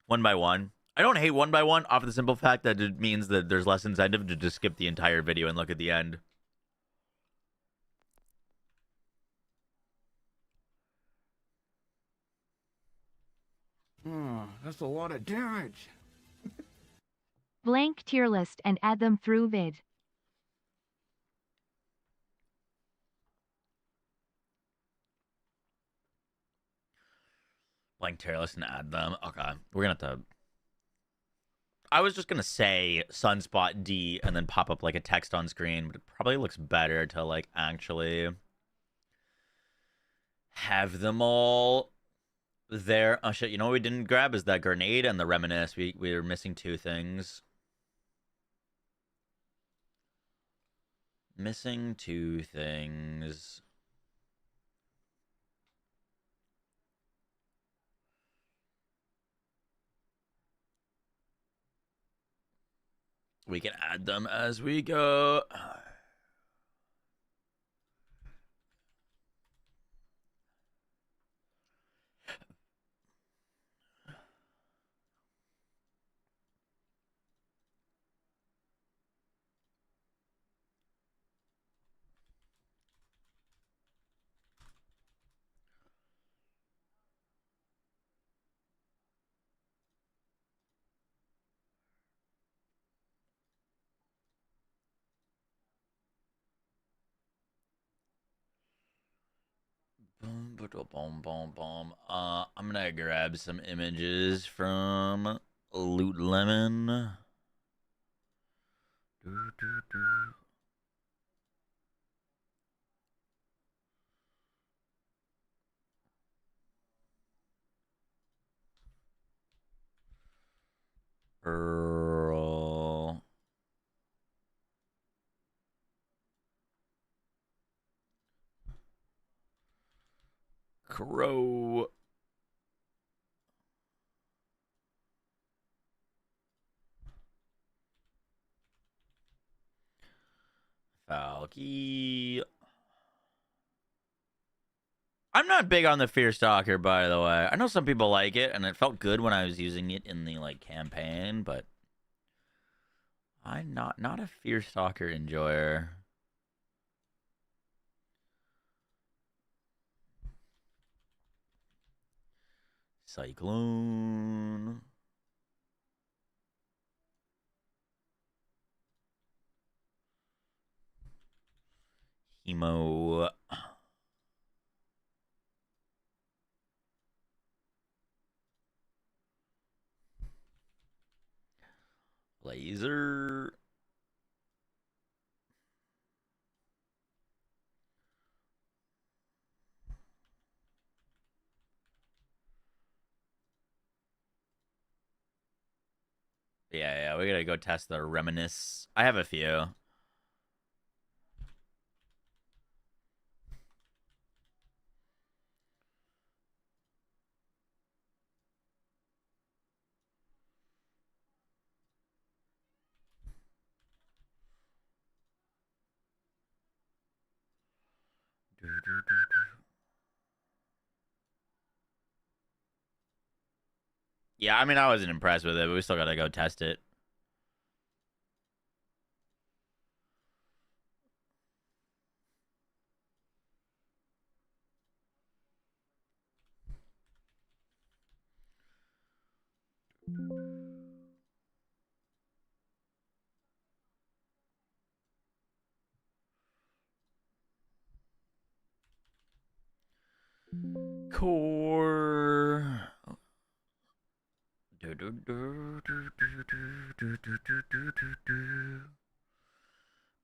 One by one. I don't hate one by one off of the simple fact that it means that there's less incentive to just skip the entire video and look at the end. Oh, that's a lot of damage. Blank tier list and add them through vid. Blank tier list and add them. Okay. We're going to have to... I was just going to say Sunspot D and then pop up like a text on screen, but it probably looks better to like actually have them all there. Oh shit, you know what we didn't grab is that grenade and the reminisce. We were missing two things. Missing two things. We can add them as we go. I'm gonna grab some images from Loot Lemon. Earl. Crow. Falky. I'm not big on the Fear Stalker, by the way. I know some people like it, and it felt good when I was using it in the like campaign, but I'm not a Fear Stalker enjoyer. Cyclone. Hemo. Laser. Yeah, we gotta go test the Reminisce. I have a few. Yeah, I mean, I wasn't impressed with it, but we still gotta go test it. Core.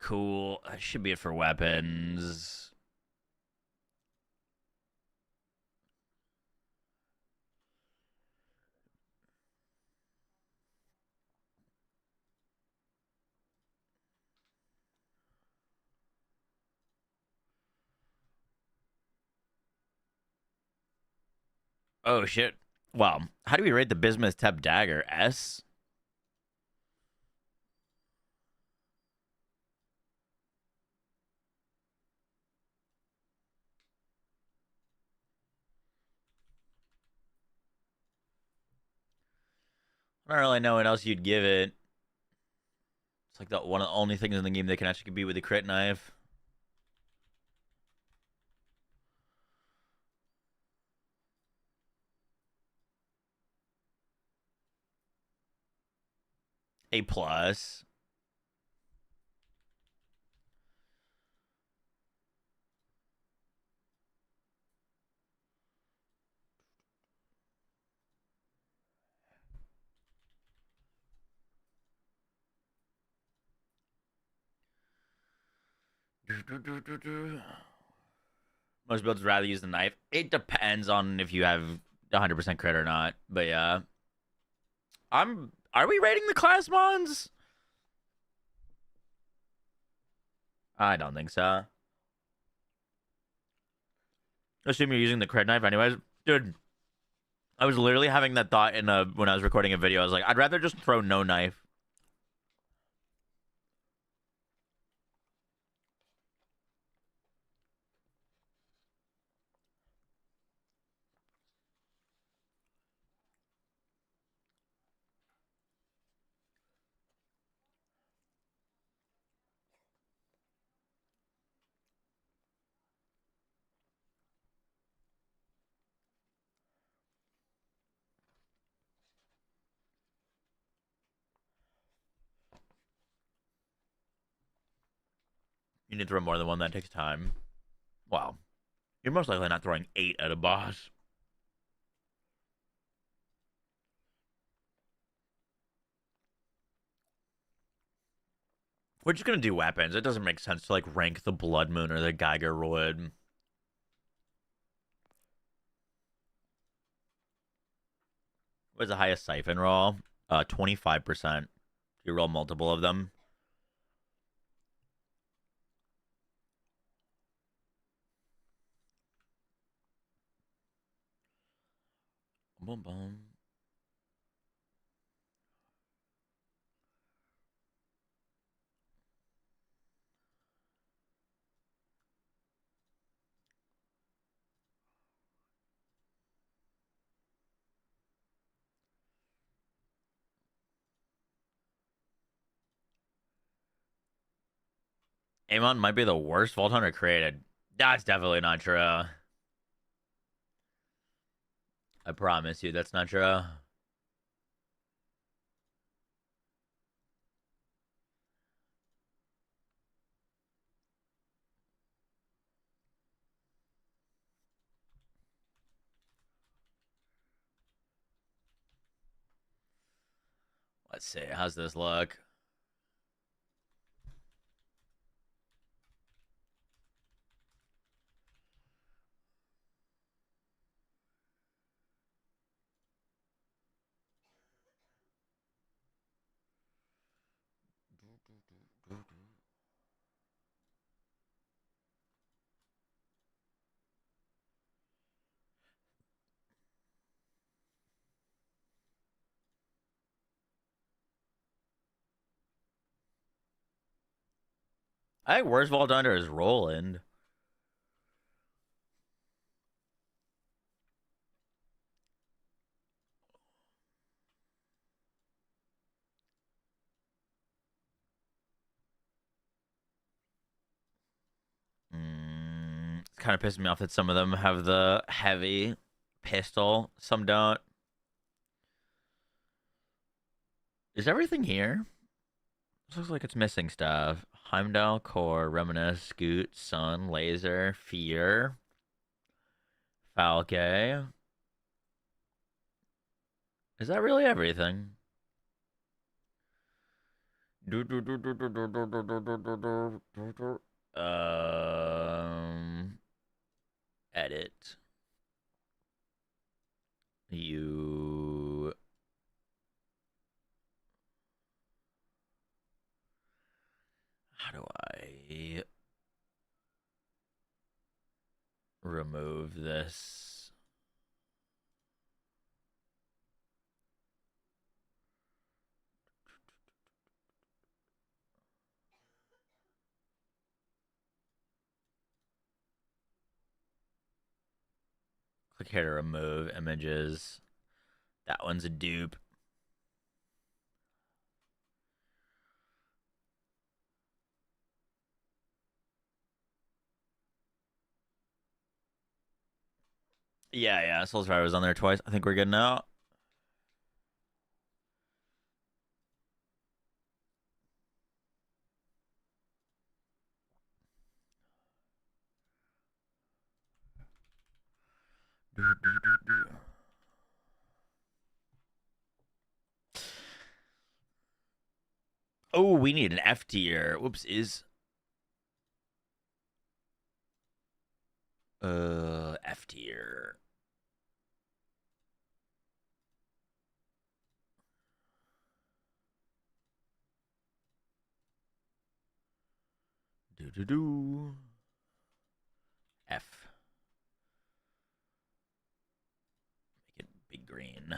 Cool. That should be it for weapons. Oh shit. Well, how do we rate the Bismuth Tep Dagger? S? I don't really know what else you'd give it. It's like the one of the only things in the game that can actually compete with the crit knife. A plus. Most builds rather use the knife. It depends on if you have 100% crit or not. But yeah. Are we rating the class mons? I don't think so. Assume you're using the crit knife anyways. Dude, I was literally having that thought when I was recording a video. I was like, I'd rather just throw no knife. You need to throw more than one. That takes time. Wow. You're most likely not throwing 8 at a boss. We're just gonna do weapons. It doesn't make sense to like rank the Blood Moon or the Geiger Wood. What's the highest siphon roll? 25%. You roll multiple of them. Boom, boom. Amon might be the worst Vault Hunter created. That's definitely not true. I promise you, that's not true. Let's see. How's this look? I think worst Vault Under is Roland. It's kind of pissing me off that some of them have the heavy pistol, some don't. Is everything here? This looks like it's missing stuff. Heimdall, Core, Reminisce, Scoot, Sun, Laser, Fear, Falke. Is that really everything? Edit. You. How do I remove this? Click here to remove images. That one's a dupe. Yeah, Soul Survivor was on there twice. I think we're good now. Oh, we need an F tier. Whoops, is F tier. F. Make it big green.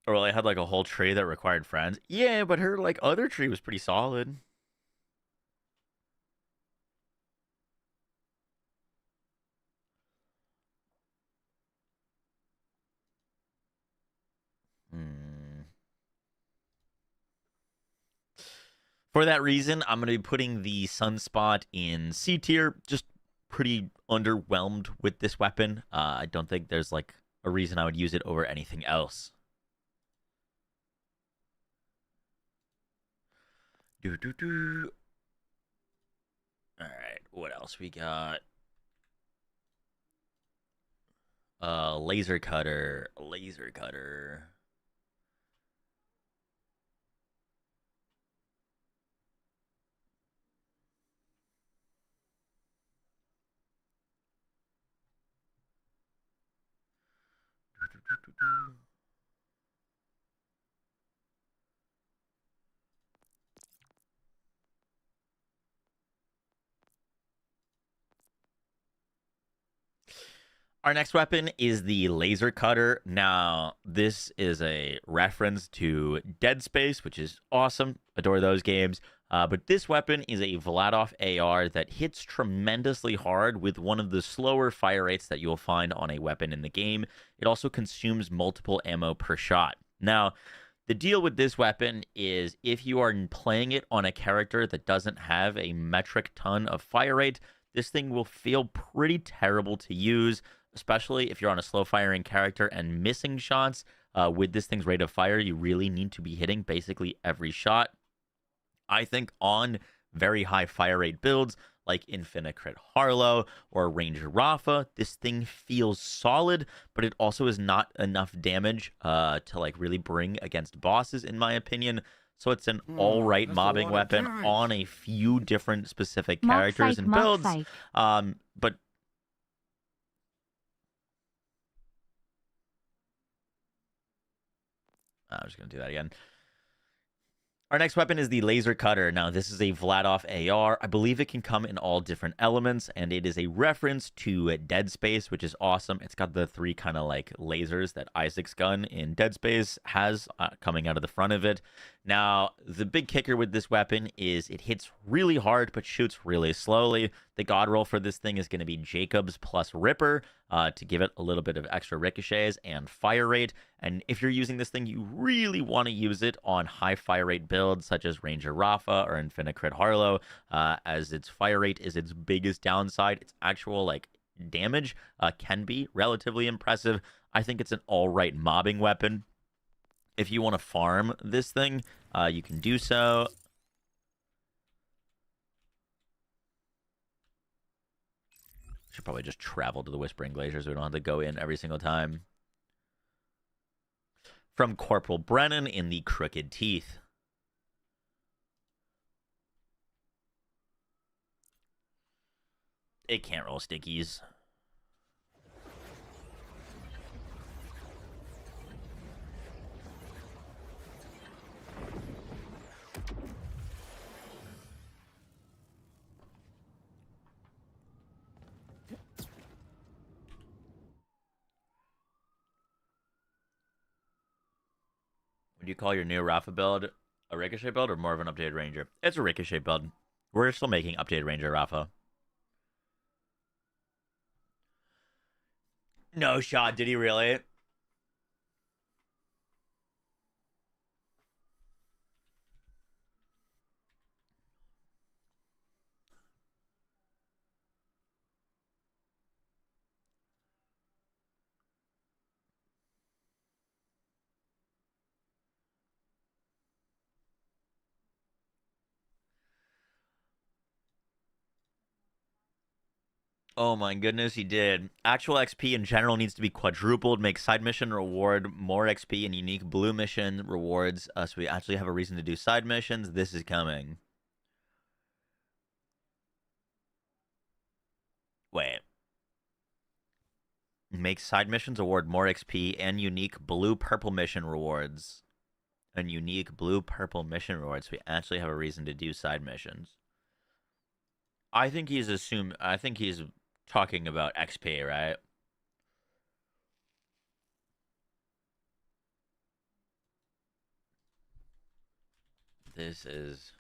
Or I had like a whole tree that required friends. Yeah, but her like other tree was pretty solid. For that reason, I'm going to be putting the Sunspot in C tier. Just pretty underwhelmed with this weapon. I don't think there's like a reason I would use it over anything else. All right, what else we got? Laser cutter. Our next weapon is the laser cutter. Now, this is a reference to Dead Space, which is awesome. Adore those games. But this weapon is a Vladof AR that hits tremendously hard with one of the slower fire rates that you'll find on a weapon in the game. It also consumes multiple ammo per shot. Now, The deal with this weapon is if you are playing it on a character that doesn't have a metric ton of fire rate, this thing will feel pretty terrible to use, especially if you're on a slow firing character and missing shots. With this thing's rate of fire, you really need to be hitting basically every shot. I think on very high fire rate builds like Infinite Crit Harlow or Ranger Rafa, this thing feels solid, but it also is not enough damage to like really bring against bosses, in my opinion. So it's an all right that's a mobbing lot of weapon damage. on a few different specific Mock characters psych, and mock builds. psych. But I'm just gonna do that again. Our next weapon is the laser cutter. Now, this is a Vladoff AR. I believe it can come in all different elements, and it is a reference to Dead Space, which is awesome. It's got the 3 kind of like lasers that Isaac's gun in Dead Space has coming out of the front of it. Now, the big kicker with this weapon is it hits really hard, but shoots really slowly. The god roll for this thing is going to be Jacobs plus Ripper to give it a little bit of extra ricochets and fire rate. And if you're using this thing, you really want to use it on high fire rate builds such as Ranger Rafa or Infinite Crit Harlow, as its fire rate is its biggest downside. Its actual like damage can be relatively impressive. I think it's an all right mobbing weapon. If you want to farm this thing, you can do so. Should probably just travel to the Whispering Glaciers so we don't have to go in every single time. From Corporal Brennan in the Crooked Teeth. It can't roll stickies. Would you call your new Rafa build a Ricochet build or more of an updated Ranger? It's a Ricochet build. We're still making updated Ranger Rafa. No shot, did he really? Oh my goodness, he did. Actual XP in general needs to be quadrupled. Make side mission reward more XP and unique blue mission rewards. So we actually have a reason to do side missions. This is coming. Wait. Make side missions award more XP and unique blue-purple mission rewards. And unique blue-purple mission rewards. So we actually have a reason to do side missions. I think he's talking about XP, right? This is...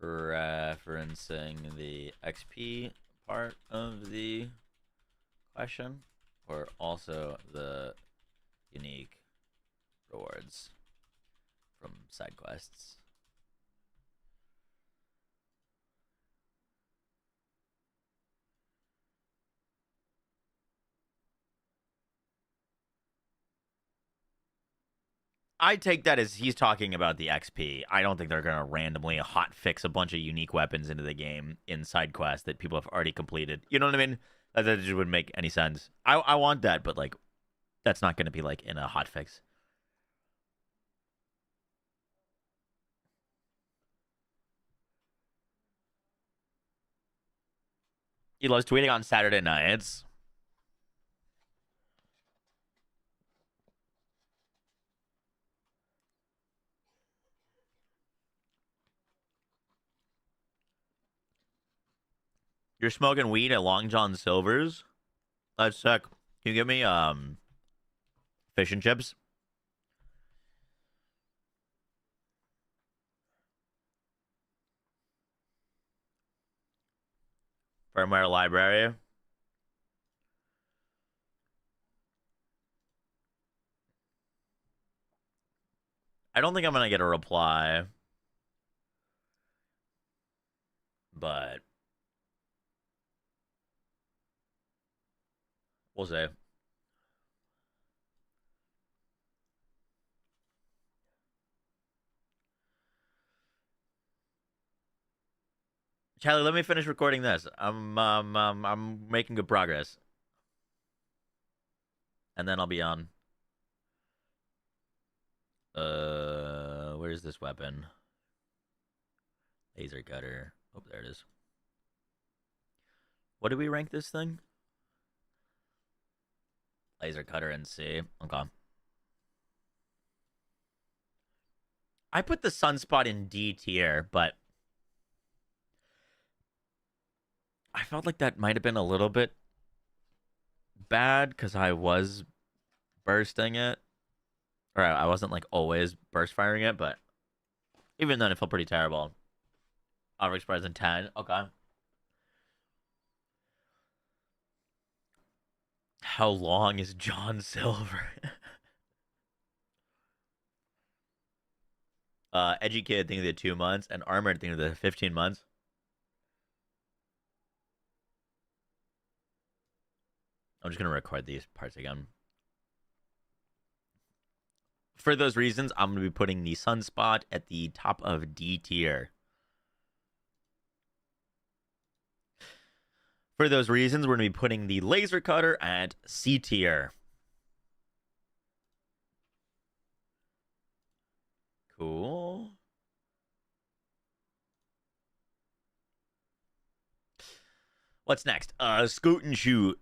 referencing the XP part of the question, or also the unique rewards from side quests. I take that as he's talking about the XP. I don't think they're going to randomly hot fix a bunch of unique weapons into the game in side quests that people have already completed. You know what I mean? That just wouldn't make any sense. I want that, but like, that's not going to be like in a hot fix. He loves tweeting on Saturday nights. You're smoking weed at Long John Silver's? That's sick. Can you give me fish and chips? Firmware library. I don't think I'm gonna get a reply, but we'll see. Charlie, let me finish recording this. I'm making good progress, and then I'll be on. Where's this weapon? Laser cutter. Oh, there it is. What do we rank this thing? Laser cutter and C. Okay. I put the sunspot in D tier, but I felt like that might have been a little bit bad because I was bursting it. Or I wasn't like always burst firing it, but even then it felt pretty terrible. Average price in 10. Okay. How long is John Silver? Edgy Kid, I think of the 2 months, and Armored, I think of the 15 months. I'm just gonna record these parts again. For those reasons, I'm gonna be putting the Sunspot at the top of D tier. For those reasons, we're gonna be putting the Laser Cutter at C tier. Cool. What's next? Scoot and shoot.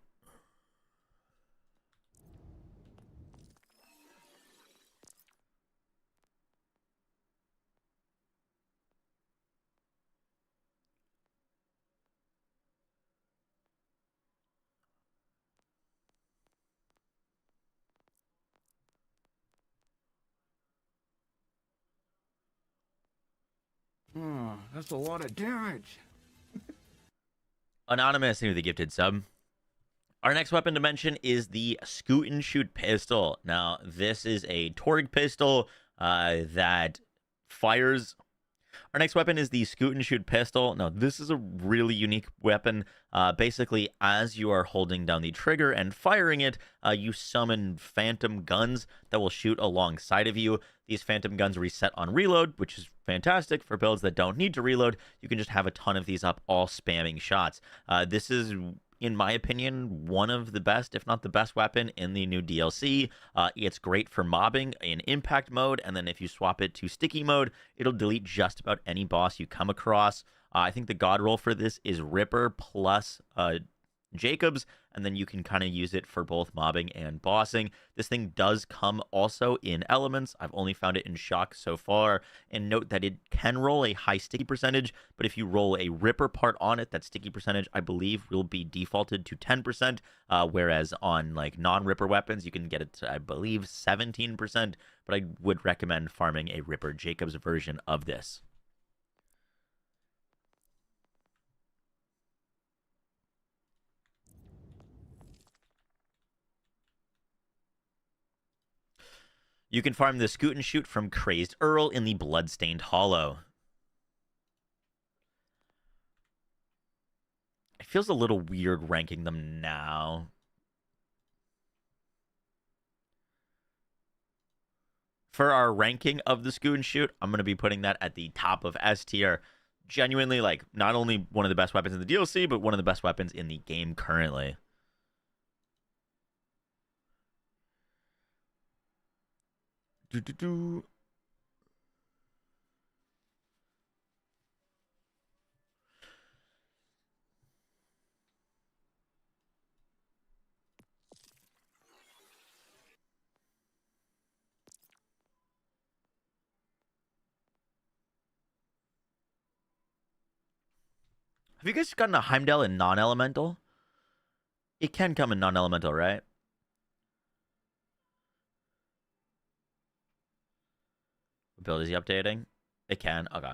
Oh, that's a lot of damage. Anonymous, thank you for the gifted sub. Our next weapon to mention is the Scoot and Shoot pistol. Now, this is a Torg pistol that fires. Our next weapon is the Scoot and Shoot pistol. Now, this is a really unique weapon. Basically, as you are holding down the trigger and firing it, you summon phantom guns that will shoot alongside of you. These phantom guns reset on reload, which is fantastic for builds that don't need to reload. You can just have a ton of these up, all spamming shots. This is, in my opinion, one of the best, if not the best weapon in the new DLC. It's great for mobbing in impact mode, and then if you swap it to sticky mode, it'll delete just about any boss you come across. I think the god roll for this is Ripper plus Jacobs, and then you can kind of use it for both mobbing and bossing. This thing does come also in elements. I've only found it in shock so far, and note that it can roll a high sticky percentage, but if you roll a Ripper part on it, that sticky percentage, I believe, will be defaulted to 10%, whereas on like non-Ripper weapons, you can get it to, I believe, 17%, but I would recommend farming a Ripper Jacobs version of this. You can farm the Scoot and Shoot from Crazed Earl in the Bloodstained Hollow. It feels a little weird ranking them now. For our ranking of the Scoot and Shoot, I'm going to be putting that at the top of S tier. Genuinely, like, not only one of the best weapons in the DLC, but one of the best weapons in the game currently. Have you guys gotten a Heimdall in non-elemental? It can come in non-elemental, right? What build is he updating? It can. Okay.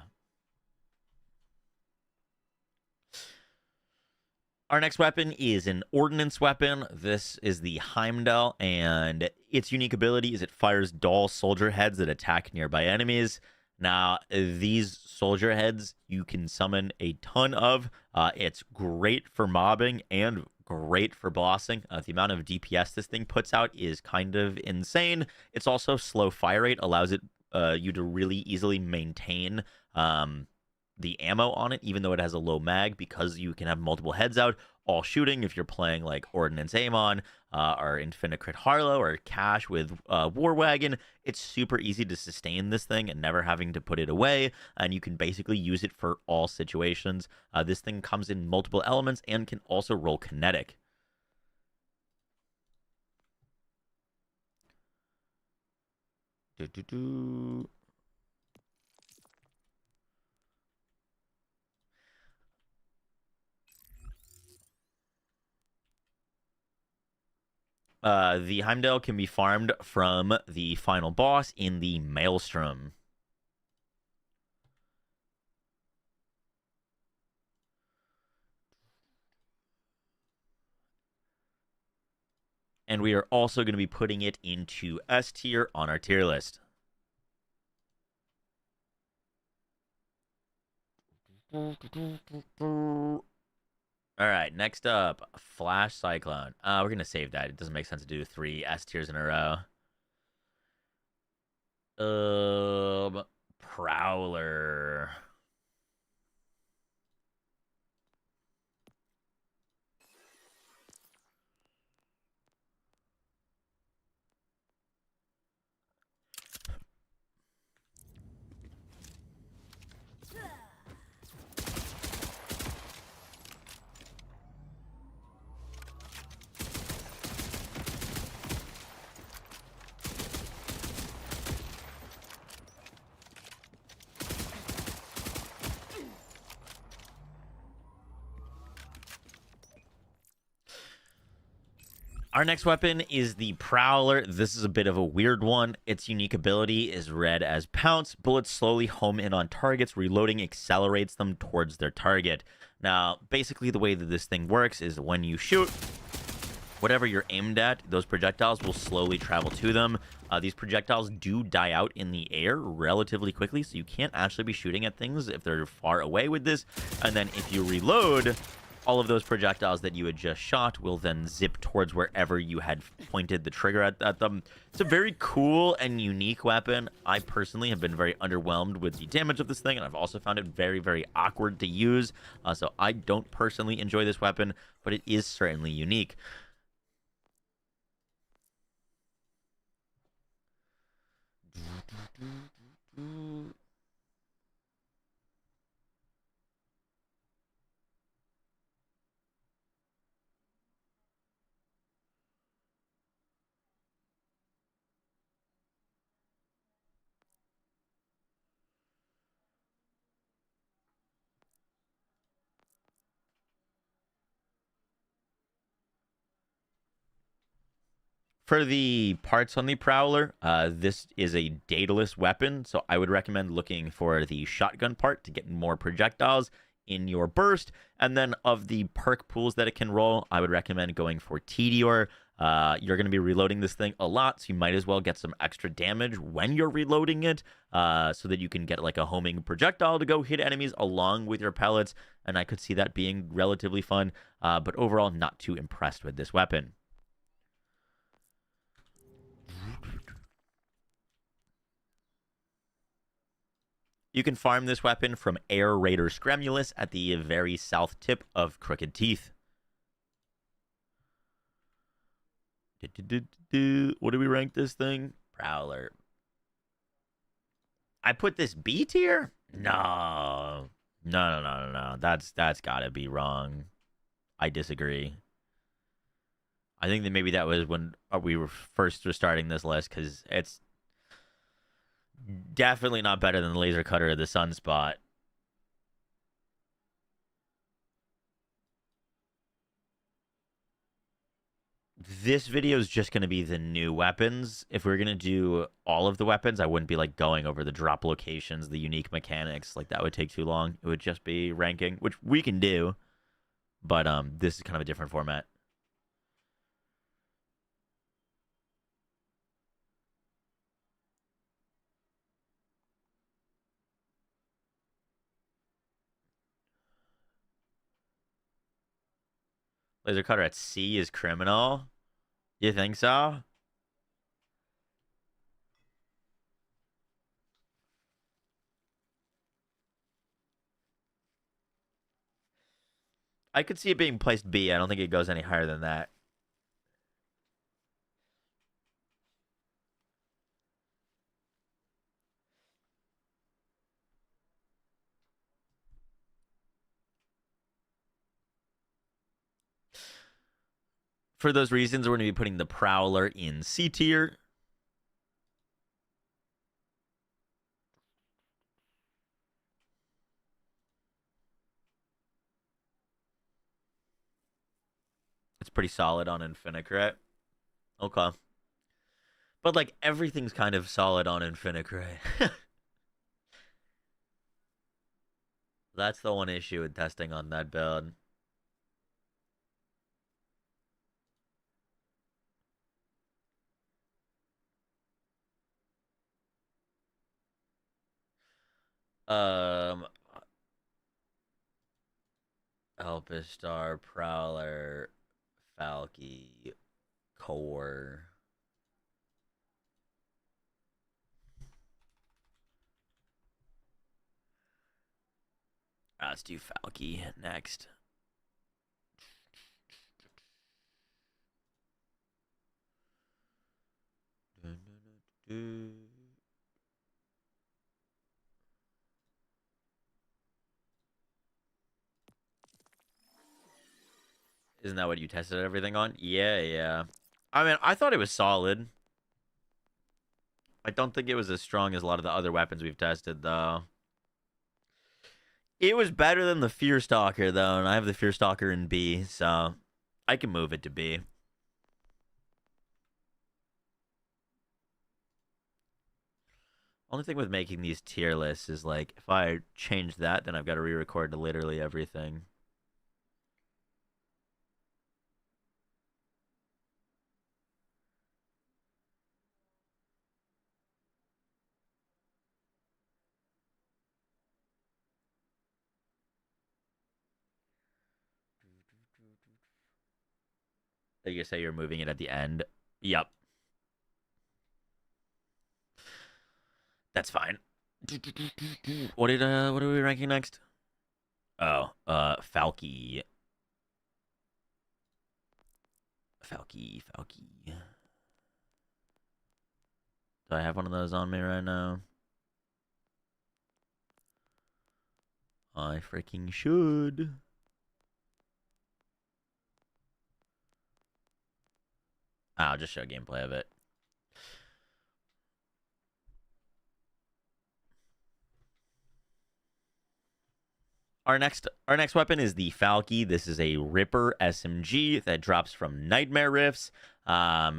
Our next weapon is an ordnance weapon. This is the Heimdall, and its unique ability is it fires dull soldier heads that attack nearby enemies. Now, these soldier heads you can summon a ton of. It's great for mobbing and great for bossing. The amount of DPS this thing puts out is kind of insane. It's also slow fire rate, allows it you to really easily maintain the ammo on it, even though it has a low mag, because you can have multiple heads out all shooting. If you're playing like Ordnance Amon or Infinite Harlow or Cash with War Wagon, it's super easy to sustain this thing and never having to put it away, and you can basically use it for all situations. This thing comes in multiple elements and can also roll kinetic. The Heimdall can be farmed from the final boss in the Maelstrom. And we are also going to be putting it into S tier on our tier list. All right, next up, Flash Cyclone. We're going to save that. It doesn't make sense to do 3 S tiers in a row. Prowler. Our next weapon is the Prowler. This is a bit of a weird one. Its unique ability is read as Pounce. Bullets slowly home in on targets. Reloading accelerates them towards their target. Now, basically the way that this thing works is when you shoot, whatever you're aimed at, those projectiles will slowly travel to them. These projectiles do die out in the air relatively quickly, so you can't actually be shooting at things if they're far away with this. And then if you reload, all of those projectiles that you had just shot will then zip towards wherever you had pointed the trigger at them. It's a very cool and unique weapon. I personally have been very underwhelmed with the damage of this thing, and I've also found it very, very awkward to use. So I don't personally enjoy this weapon, but it is certainly unique. For the parts on the Prowler, this is a dataless weapon, so I would recommend looking for the shotgun part to get more projectiles in your burst. And then of the perk pools that it can roll, I would recommend going for Tedior. You're going to be reloading this thing a lot, so you might as well get some extra damage when you're reloading it, so that you can get like a homing projectile to go hit enemies along with your pellets. And I could see that being relatively fun, but overall not too impressed with this weapon. You can farm this weapon from Air Raider Scremulus at the very south tip of Crooked Teeth. What do we rank this thing? Prowler. I put this B tier? No. No. That's gotta be wrong. I disagree. I think that maybe that was when we were first starting this list, because it's definitely not better than the Laser Cutter or the Sunspot. This video is just going to be the new weapons. If we were going to do all of the weapons, I wouldn't be like going over the drop locations, the unique mechanics. Like that would take too long. It would just be ranking, which we can do. but this is kind of a different format. Laser cutter at C is criminal. You think so? I could see it being placed B. I don't think it goes any higher than that. For those reasons, we're going to be putting the Prowler in C tier. It's pretty solid on Infinicret. Okay. But, like, everything's kind of solid on Infinicret. That's the one issue with testing on that build. Elpistar, Prowler, Falky, Core. Let's do Falky next. Isn't that what you tested everything on? Yeah. I mean, I thought it was solid. I don't think it was as strong as a lot of the other weapons we've tested, though. It was better than the Fear Stalker, though, and I have the Fear Stalker in B, so I can move it to B. Only thing with making these tier lists is, like, if I change that, then I've got to re-record literally everything. You say you're moving it at the end? Yep. That's fine. What are we ranking next? Oh, Falky. Falky. Do I have one of those on me right now? I freaking should. I'll just show gameplay of it. Our next weapon is the Falky. This is a Ripper SMG that drops from Nightmare Rifts. I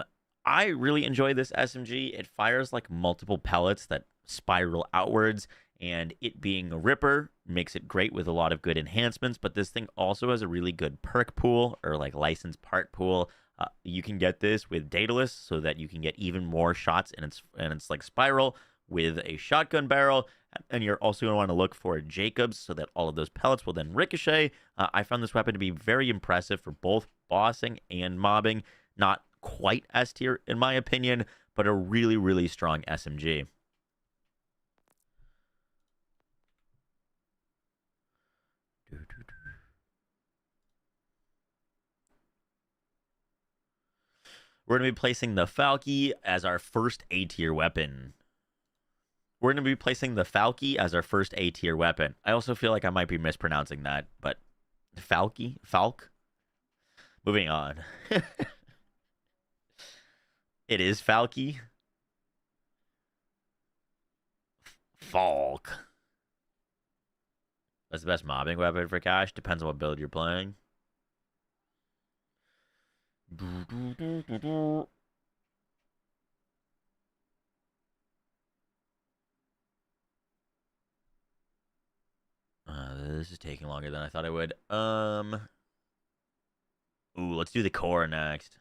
really enjoy this SMG. It fires like multiple pellets that spiral outwards, and it being a Ripper makes it great with a lot of good enhancements, but this thing also has a really good perk pool, or like licensed part pool. You can get this with Daedalus so that you can get even more shots in its like spiral with a shotgun barrel. And you're also going to want to look for Jacobs so that all of those pellets will then ricochet. I found this weapon to be very impressive for both bossing and mobbing. Not quite S tier in my opinion, but a really, really strong SMG. We're going to be placing the Falky as our first A tier weapon. We're going to be placing the Falky as our first A tier weapon. I also feel like I might be mispronouncing that, but Falky? Falk? Moving on. It is Falky. Falk. That's the best mobbing weapon for cash. Depends on what build you're playing. This is taking longer than I thought it would. Ooh, let's do the core next.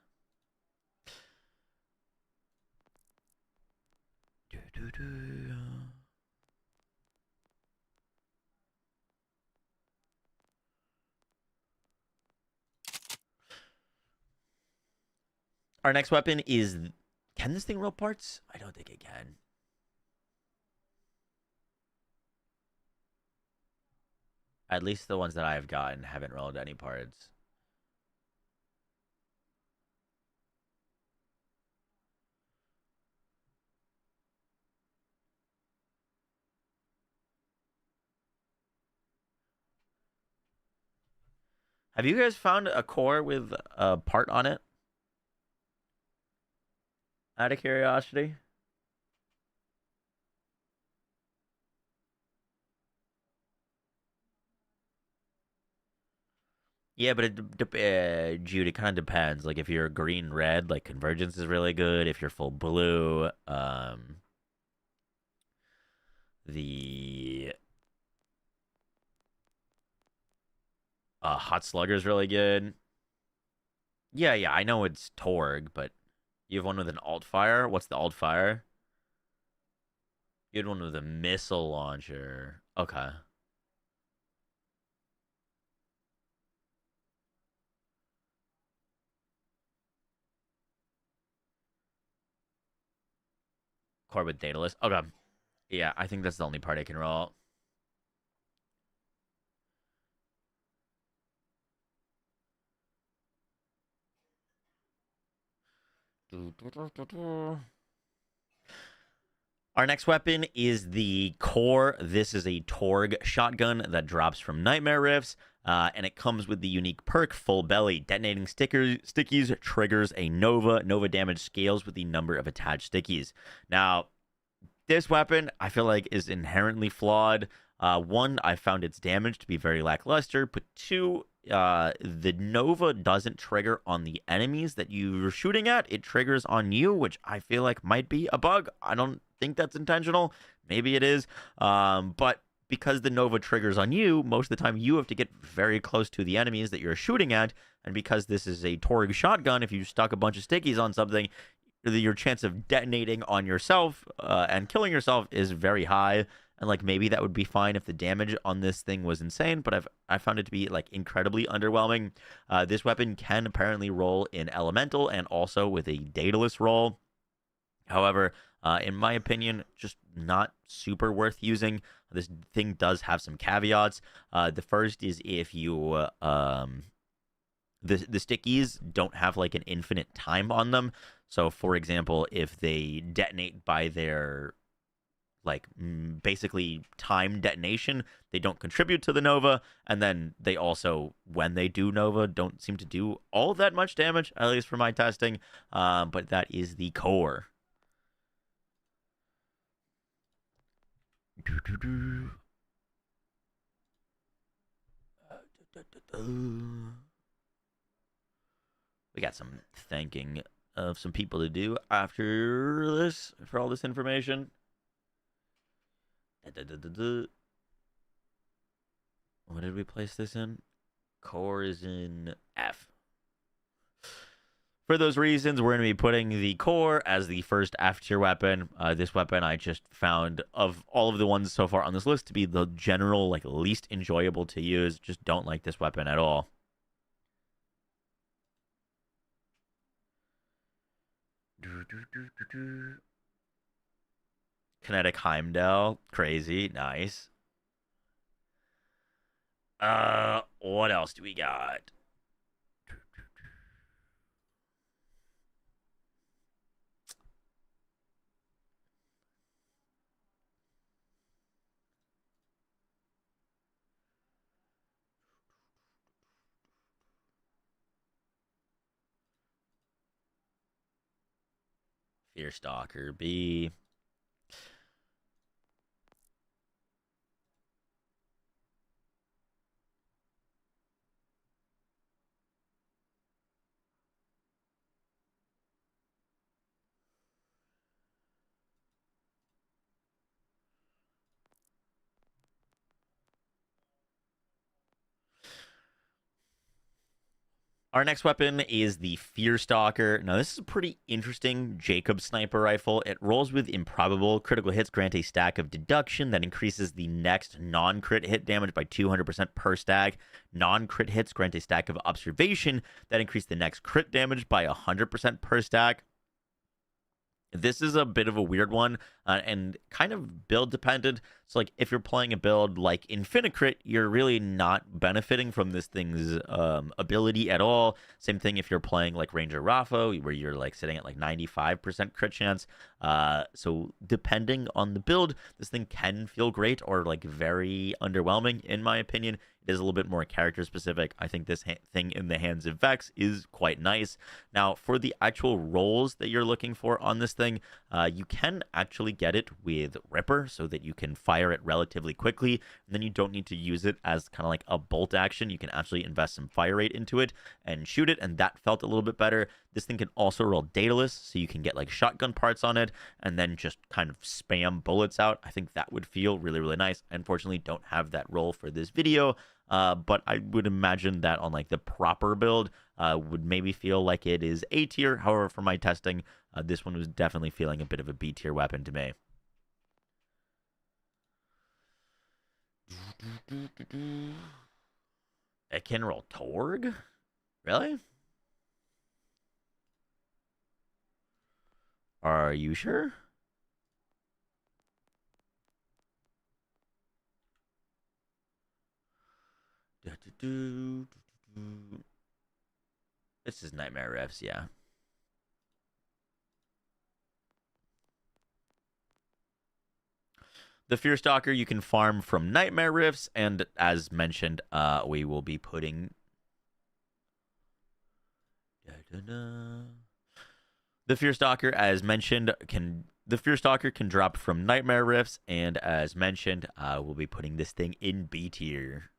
Our next weapon is... Can this thing roll parts? I don't think it can. At least the ones that I've gotten haven't rolled any parts. Have you guys found a core with a part on it? Out of curiosity. Yeah, but Jude, it kind of depends. Like if you're green red, like convergence is really good. If you're full blue, the hot slugger is really good. Yeah, I know it's Torg, but you have one with an alt fire. What's the alt fire? You had one with a missile launcher. Okay. Core with Daedalus. Okay. Yeah, I think that's the only part I can roll. Our next weapon is the core. This is a Torg shotgun that drops from Nightmare Rifts, and it comes with the unique perk Full Belly. Detonating stickies triggers a Nova. Nova damage scales with the number of attached stickies. Now, this weapon I feel like is inherently flawed. One, I found its damage to be very lackluster, but two, the Nova doesn't trigger on the enemies that you're shooting at. It triggers on you, which I feel like might be a bug. I don't think that's intentional. Maybe it is. But because the Nova triggers on you, most of the time you have to get very close to the enemies that you're shooting at. And because this is a Torg shotgun, if you stuck a bunch of stickies on something, your chance of detonating on yourself and killing yourself is very high. And like maybe that would be fine if the damage on this thing was insane, but I found it to be like incredibly underwhelming. This weapon can apparently roll in elemental and also with a Daedalus roll. However, in my opinion, just not super worth using. This thing does have some caveats. The first is if you the stickies don't have like an infinite time on them. So, for example, if they detonate by their like basically time detonation, they don't contribute to the Nova, and then they also, when they do Nova, don't seem to do all that much damage, at least for my testing. But that is the core. We got some thanking of some people to do after this for all this information. What did we place this in? Core is in F. For those reasons, we're going to be putting the core as the first F tier weapon. This weapon I just found, of all of the ones so far on this list, to be the general, like, least enjoyable to use. Just don't like this weapon at all. Kinetic Heimdall. Crazy. Nice. What else do we got? Fear Stalker B. Our next weapon is the Fear Stalker. Now, this is a pretty interesting Jacob sniper rifle. It rolls with improbable. Critical hits grant a stack of deduction that increases the next non-crit hit damage by 200% per stack. Non-crit hits grant a stack of observation that increase the next crit damage by 100% per stack. This is a bit of a weird one and kind of build dependent. So like if you're playing a build like Infinicrit, you're really not benefiting from this thing's ability at all. Same thing if you're playing like Ranger Raffo, where you're like sitting at like 95% crit chance. So depending on the build, this thing can feel great or like very underwhelming in my opinion. It is a little bit more character specific. I think this thing in the hands of Vex is quite nice. Now, for the actual rolls that you're looking for on this thing, you can actually get it with Ripper so that you can fire it relatively quickly. And then you don't need to use it as kind of like a bolt action. You can actually invest some fire rate into it and shoot it. And that felt a little bit better. This thing can also roll Daedalus, so you can get like shotgun parts on it and then just kind of spam bullets out. I think that would feel really, really nice. I unfortunately don't have that roll for this video. But I would imagine that on like the proper build would maybe feel like it is A tier. However, for my testing, this one was definitely feeling a bit of a B tier weapon to me. It can roll Torg? Really? Are you sure? This is Nightmare Riffs, yeah. The Fear Stalker you can farm from Nightmare Rifts, and as mentioned, we will be putting the Fear Stalker, as mentioned, can drop from Nightmare Rifts, and as mentioned, we'll be putting this thing in B tier.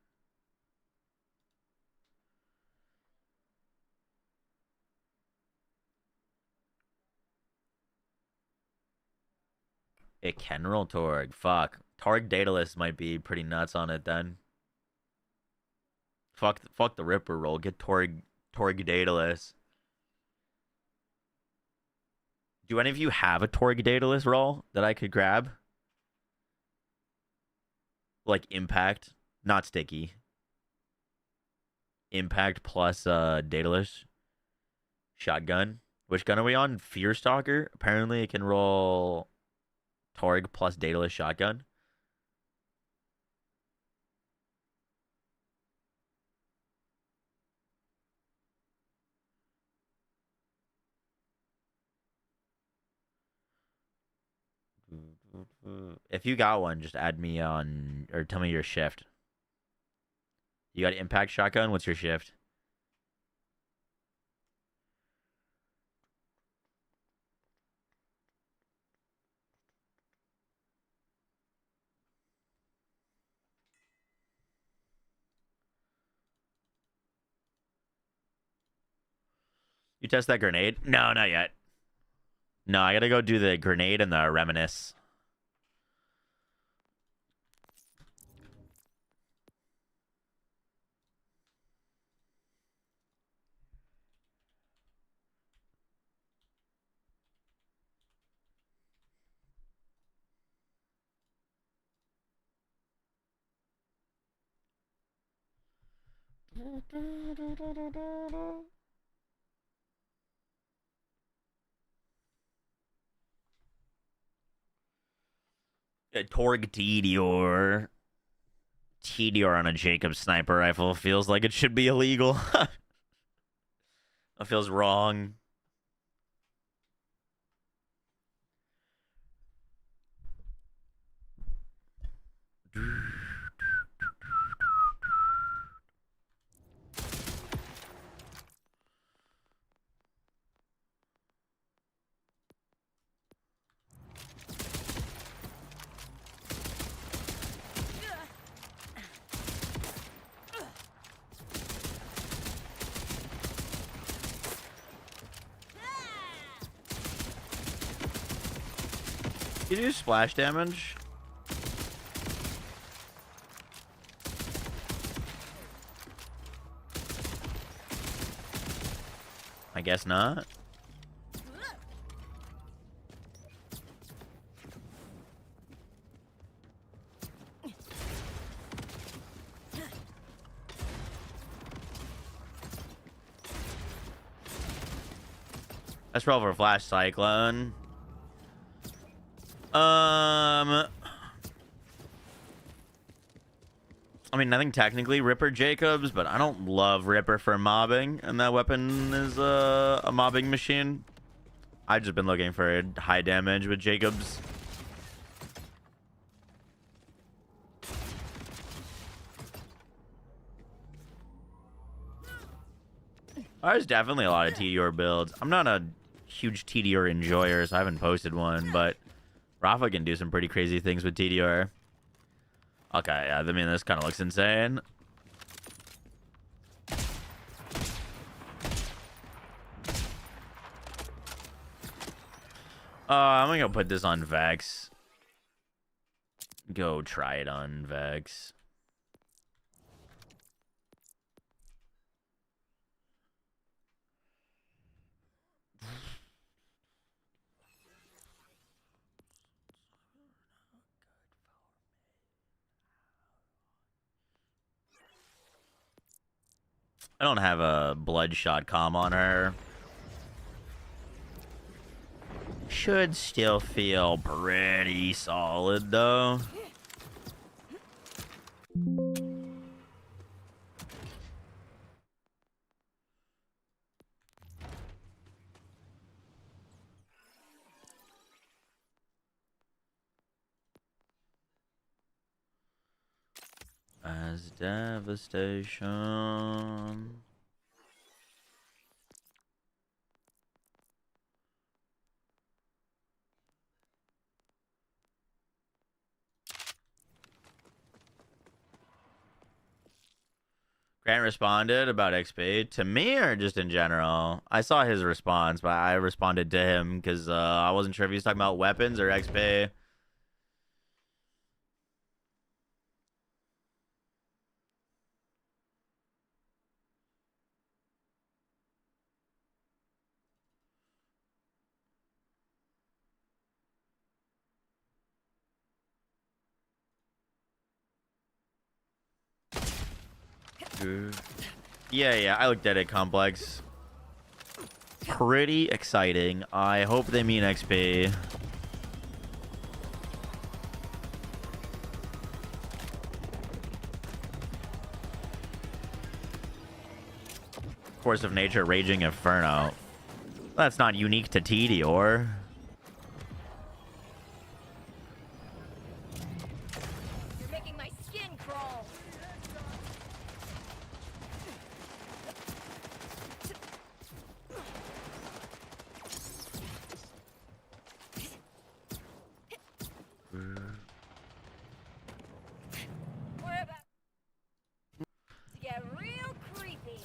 It can roll Torg. Fuck. Torg Daedalus might be pretty nuts on it then. Fuck the Ripper roll. Get Torg Daedalus. Do any of you have a Torg Daedalus roll that I could grab? Like Impact, not sticky. Impact plus Daedalus. Shotgun. Which gun are we on? Fear Stalker. Apparently it can roll Torg plus Daedalus shotgun. If you got one, just add me on, or tell me your shift. You got impact shotgun? What's your shift? You test that grenade? No, not yet. No, I gotta go do the grenade and the reminisce. Torg Tedior. Tedior on a Jacob sniper rifle feels like it should be illegal. That feels wrong. You do splash damage? guess not. Let's roll for a Flash Cyclone. I mean, I think technically Ripper Jacobs, but I don't love Ripper for mobbing, and that weapon is a mobbing machine. I've just been looking for high damage with Jacobs. There's definitely a lot of TDR builds. I'm not a huge TDR enjoyer, so I haven't posted one, but Rafa can do some pretty crazy things with TDR. Okay, yeah, I mean, this kind of looks insane. I'm gonna go put this on Vex. Go try it on Vex. I don't have a bloodshot comm on her. Should still feel pretty solid though. As devastation. Grant responded about XP to me or just in general? I saw his response, but I responded to him because I wasn't sure if he was talking about weapons or XP. Yeah, I looked at it, Complex. Pretty exciting. I hope they mean XP. Force of Nature, Raging Inferno. That's not unique to TDR. You're making my skin crawl. We're about to get real creepy.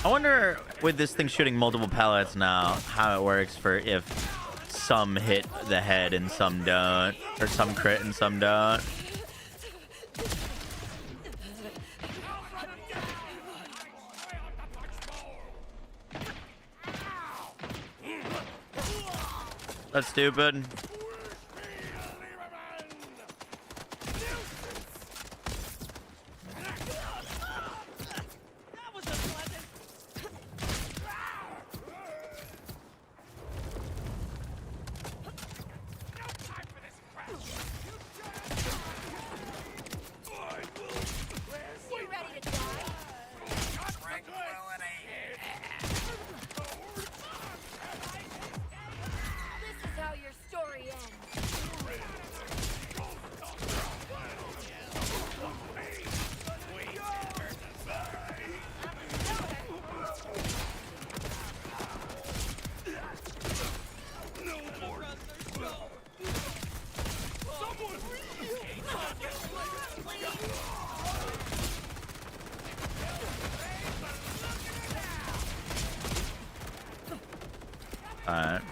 I wonder, with this thing shooting multiple pellets now, how it works for if some hit the head and some don't, or some crit and some don't. That's stupid. You ready to die? This is how your story ends.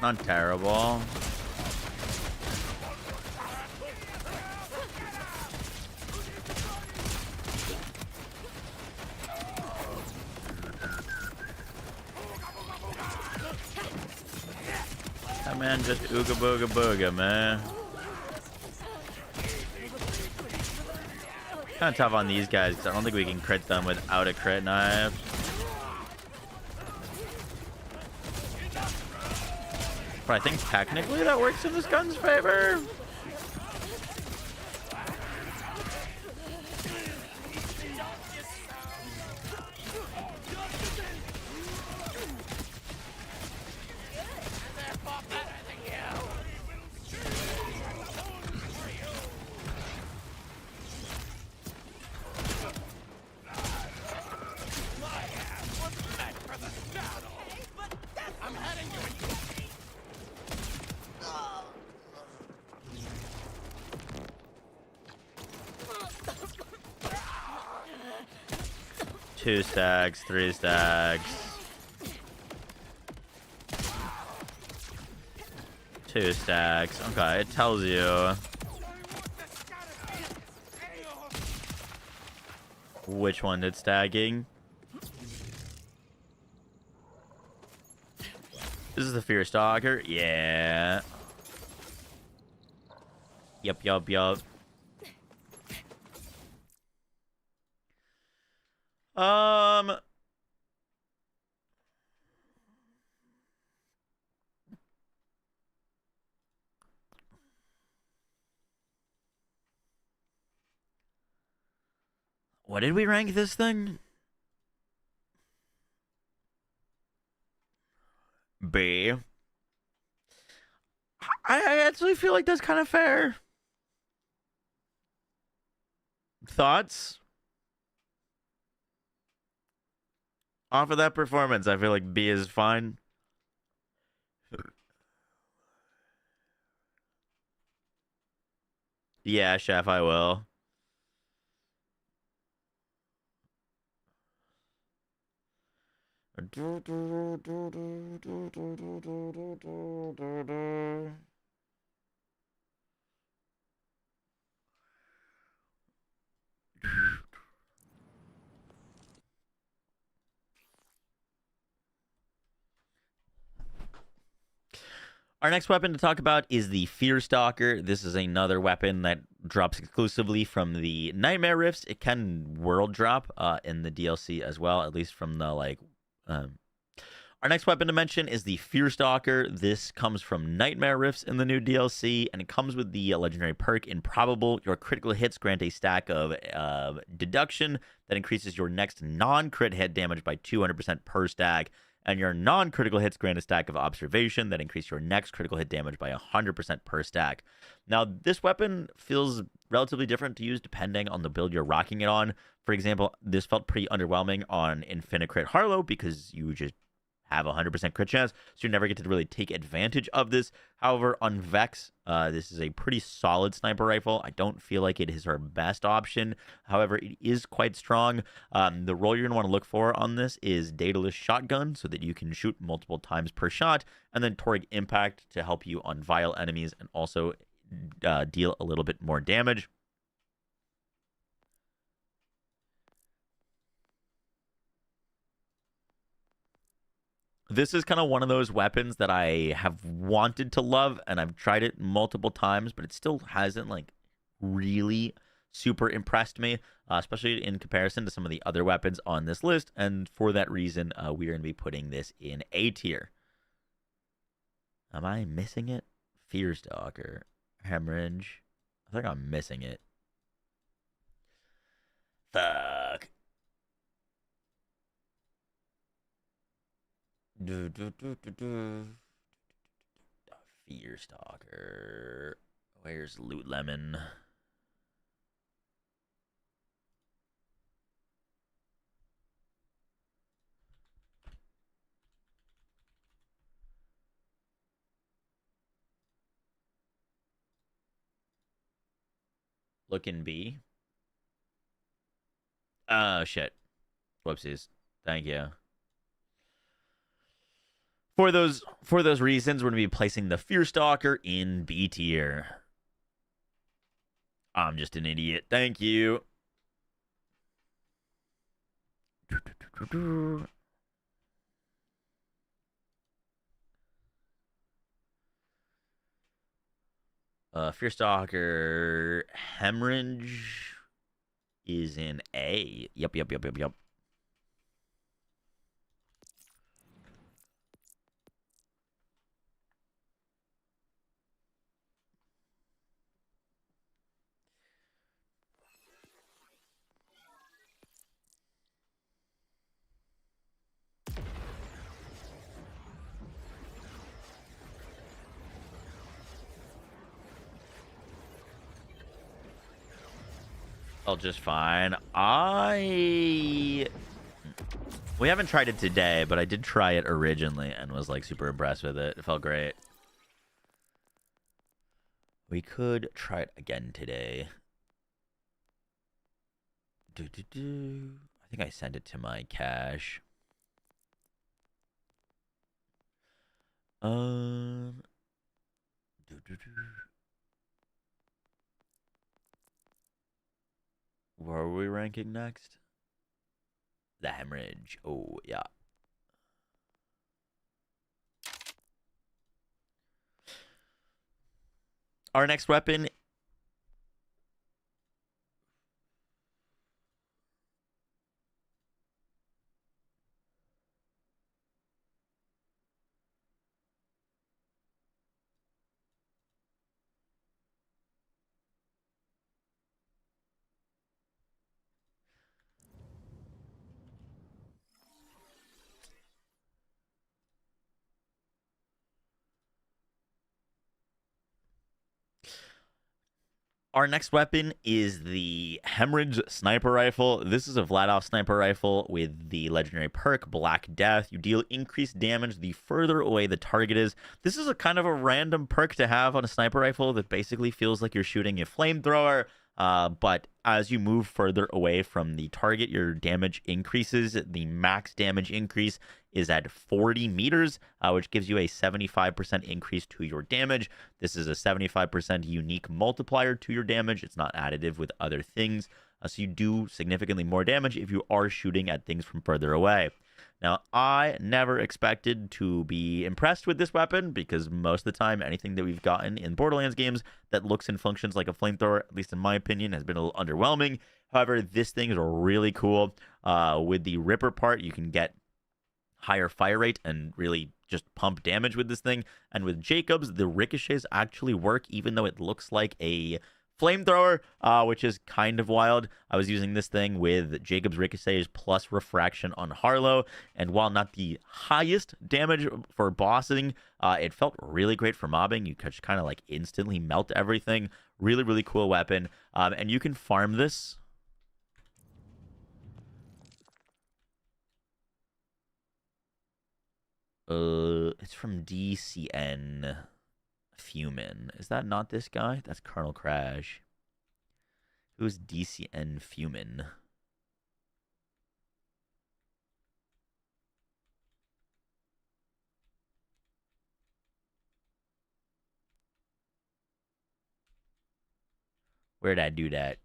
Not terrible. man. Just ooga booga booga, man. Kind of tough on these guys because I don't think we can crit them without a crit knife. But I think technically that works in this gun's favor. Two stacks, three stacks. Two stacks. Okay, it tells you which one it's stacking. This is the Fear Stalker. Yeah. Yup. What did we rank this thing? B. I actually feel like that's kind of fair. Thoughts? Off of that performance, I feel like B is fine. Yeah, chef, I will. Our next weapon to talk about is the Fear Stalker. This is another weapon that drops exclusively from the Nightmare Rifts. It can world drop in the DLC as well, at least from the Our next weapon to mention is the Fear Stalker. This comes from Nightmare Rifts in the new DLC, and it comes with the legendary perk Improbable. Your critical hits grant a stack of deduction that increases your next non-crit hit damage by 200% per stack. And your non-critical hits grant a stack of observation that increase your next critical hit damage by 100% per stack. Now, this weapon feels relatively different to use depending on the build you're rocking it on. For example, this felt pretty underwhelming on Infinite Crit Harlow because you just have a 100% crit chance, so you never get to really take advantage of this. However, on Vex, this is a pretty solid sniper rifle. I don't feel like it is our best option. However, it is quite strong. The role you're going to want to look for on this is Daedalus Shotgun, so that you can shoot multiple times per shot, and then Toric Impact to help you on vile enemies and also deal a little bit more damage. This is kind of one of those weapons that I have wanted to love, and I've tried it multiple times, but it still hasn't really super impressed me, especially in comparison to some of the other weapons on this list. And for that reason, we are going to be putting this in A tier. Am I missing it? Fear Stalker, Hemorrhage. I think I'm missing it. Fuck. Fear Stalker. Where's Loot Lemon? Looking B. Oh shit. Whoopsies. Thank you. For those reasons, we're going to be placing the Fear Stalker in B tier. I'm just an idiot. Thank you. Fearstalker Hemorrhage is in A. Yep. I'll just fine. We haven't tried it today, but I did try it originally and was like super impressed with it. It felt great. We could try it again today. I think I sent it to my cache. Um. Where are we ranking next? The Hemorrhage. Oh, yeah. Our next weapon. Our next weapon is the Hemorrhage Sniper Rifle. This is a flat-off sniper rifle with the legendary perk Black Death. You deal increased damage the further away the target is. This is a kind of a random perk to have on a sniper rifle that basically feels like you're shooting a flamethrower. But as you move further away from the target, your damage increases. The max damage increase is at 40 meters, which gives you a 75% increase to your damage. This is a 75% unique multiplier to your damage. It's not additive with other things. So you do significantly more damage if you are shooting at things from further away. Now, I never expected to be impressed with this weapon because most of the time, anything that we've gotten in Borderlands games that looks and functions like a flamethrower, at least in my opinion, has been a little underwhelming. However, this thing is really cool. With the Ripper part, you can get higher fire rate and really just pump damage with this thing. And with Jacobs, the ricochets actually work, even though it looks like a flamethrower, which is kind of wild. I was using this thing with Jacob's ricochets plus refraction on Harlow, and while not the highest damage for bossing, it felt really great for mobbing. You could kind of like instantly melt everything. Really, really cool weapon. And you can farm this. It's from DCN Fumin. Is that not this guy? That's Colonel Crash. Who's DCN Fumin? Where'd I do that?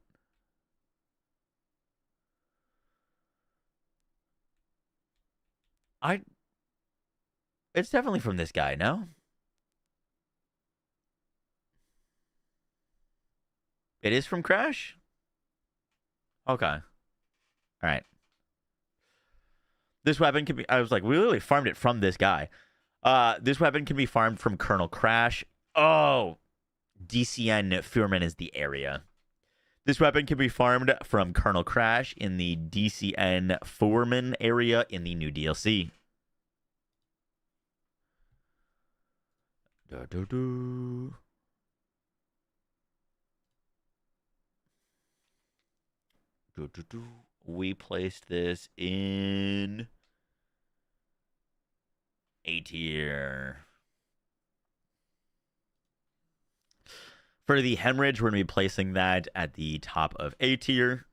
It's definitely from this guy, no? It is from Crash? Okay. All right. This weapon can be... I was like, we literally farmed it from this guy. This weapon can be farmed from Colonel Crash. Oh, DCN Furman is the area. This weapon can be farmed from Colonel Crash in the DCN Foreman area in the new DLC. We placed this in A tier. For the Hemorrhage, we're going to be placing that at the top of A tier.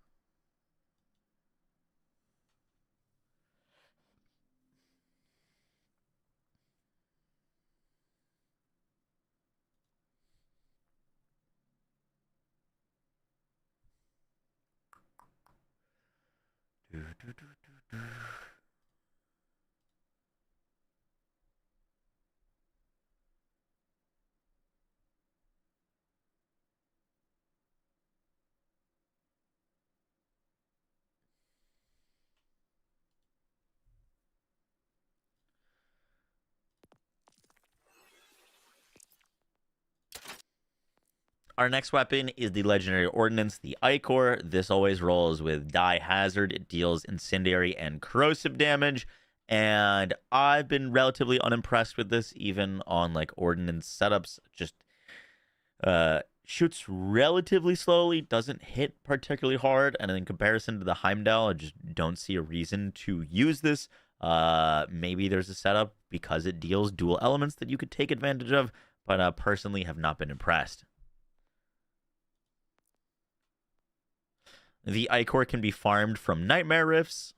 Our next weapon is the legendary ordnance, the Ichor. This always rolls with Die Hazard. It deals incendiary and corrosive damage. And I've been relatively unimpressed with this, even on like ordnance setups. Just shoots relatively slowly, doesn't hit particularly hard, and in comparison to the Heimdall, I just don't see a reason to use this. Maybe there's a setup because it deals dual elements that you could take advantage of, but personally have not been impressed. The Ichor can be farmed from Nightmare Rifts.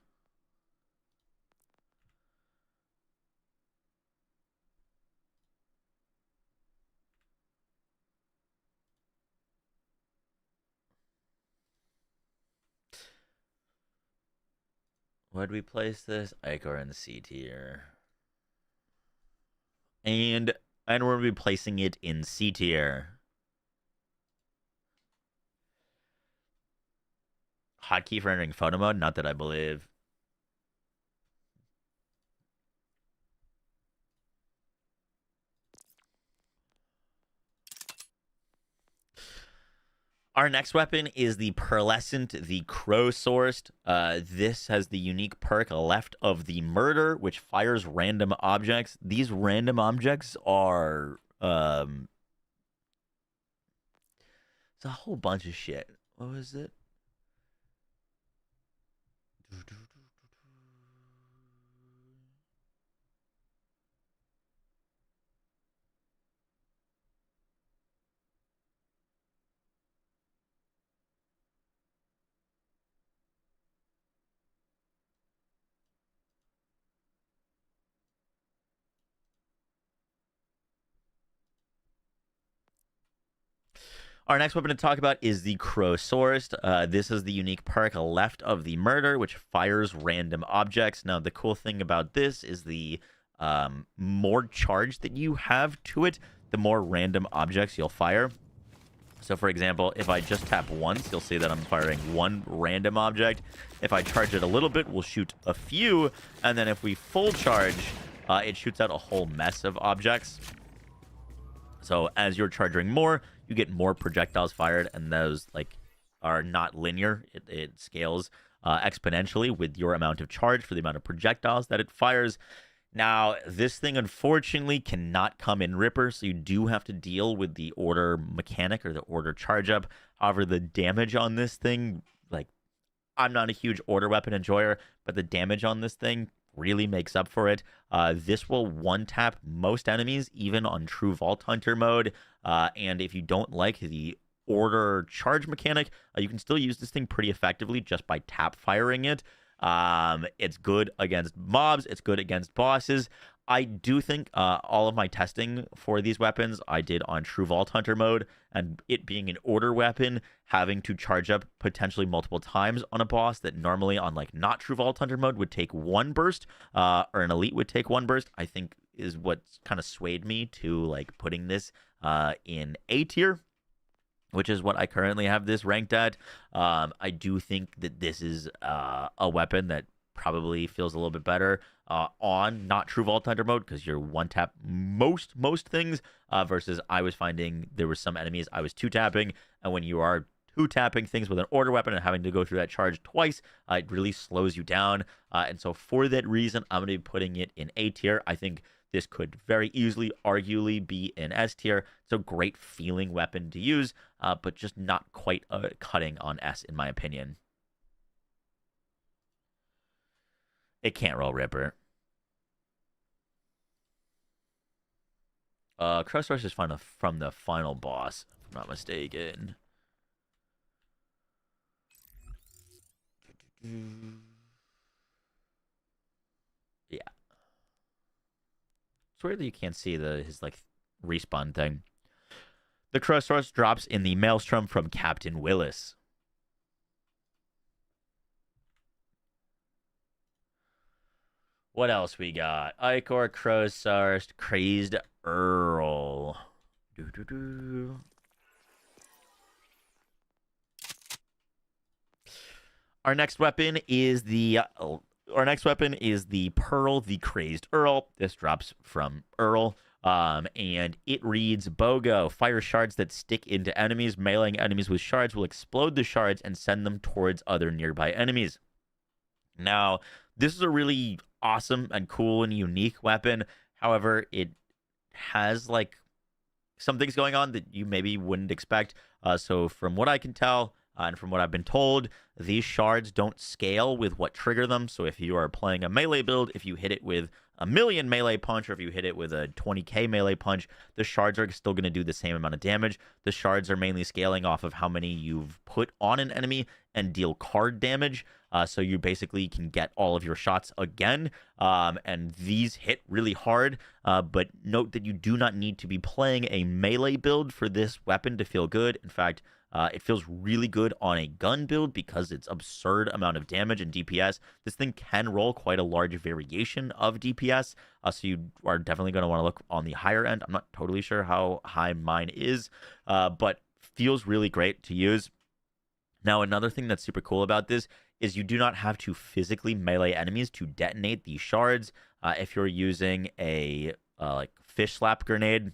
Where'd we place this? Ichor in C tier. And we're going to be placing it in C tier. Hotkey for entering photo mode? Not that I believe. Our next weapon is the Pearlescent, the Crow-sourced. This has the unique perk Left of the Murder, which fires random objects. These random objects are... it's a whole bunch of shit. What was it? Our next weapon to talk about is the Crow-sourced. This is the unique perk Left of the Murder, which fires random objects. Now, the cool thing about this is the more charge that you have to it, the more random objects you'll fire. So, for example, if I just tap once, you'll see that I'm firing one random object. If I charge it a little bit, we'll shoot a few. And then if we full charge, it shoots out a whole mess of objects. So as you're charging more, you get more projectiles fired, and those like are not linear. It scales exponentially with your amount of charge for the amount of projectiles that it fires. Now, this thing unfortunately cannot come in Ripper, so you do have to deal with the order mechanic or the order charge up. However, the damage on this thing, like, I'm not a huge order weapon enjoyer, but the damage on this thing really makes up for it. This will one-tap most enemies, even on True Vault Hunter mode. And if you don't like the order charge mechanic, you can still use this thing pretty effectively just by tap firing it. It's good against mobs. It's good against bosses. I do think all of my testing for these weapons I did on True Vault Hunter mode, and it being an order weapon, having to charge up potentially multiple times on a boss that normally on like not True Vault Hunter mode would take one burst, or an elite would take one burst, I think is what kind of swayed me to like putting this in A tier, which is what I currently have this ranked at. I do think that this is a weapon that probably feels a little bit better on not True Vault Hunter mode, because you're one tap most things, versus I was finding there were some enemies I was two tapping, and when you are two tapping things with an order weapon and having to go through that charge twice, it really slows you down. And so for that reason, I'm going to be putting it in A tier. I think this could very easily, arguably, be in S tier. It's a great feeling weapon to use, but just not quite cutting on S, in my opinion. It can't roll Ripper. Crow-sourced is from the final boss, if I'm not mistaken. Yeah. It's weird that you can't see his like respawn thing. The Crow-sourced drops in the Maelstrom from Captain Willis. What else we got? Ichor, Crow-sourced, Crazed Earl. Our next weapon is the Pearl, the Crazed Earl. This drops from Earl. And it reads, BOGO, fire shards that stick into enemies. Meleeing enemies with shards will explode the shards and send them towards other nearby enemies. Now, this is a really awesome and cool and unique weapon. However, it has like some things going on that you maybe wouldn't expect. So from what I can tell, and from what I've been told, these shards don't scale with what trigger them. So if you are playing a melee build, if you hit it with a million melee punch, or if you hit it with a 20k melee punch, the shards are still going to do the same amount of damage. The shards are mainly scaling off of how many you've put on an enemy and deal card damage. So you basically can get all of your shots again. And these hit really hard. But note that you do not need to be playing a melee build for this weapon to feel good. In fact, it feels really good on a gun build because it's absurd amount of damage and DPS. This thing can roll quite a large variation of DPS, so you are definitely going to want to look on the higher end. I'm not totally sure how high mine is, but feels really great to use. Now, another thing that's super cool about this is you do not have to physically melee enemies to detonate these shards. If you're using a like fish slap grenade,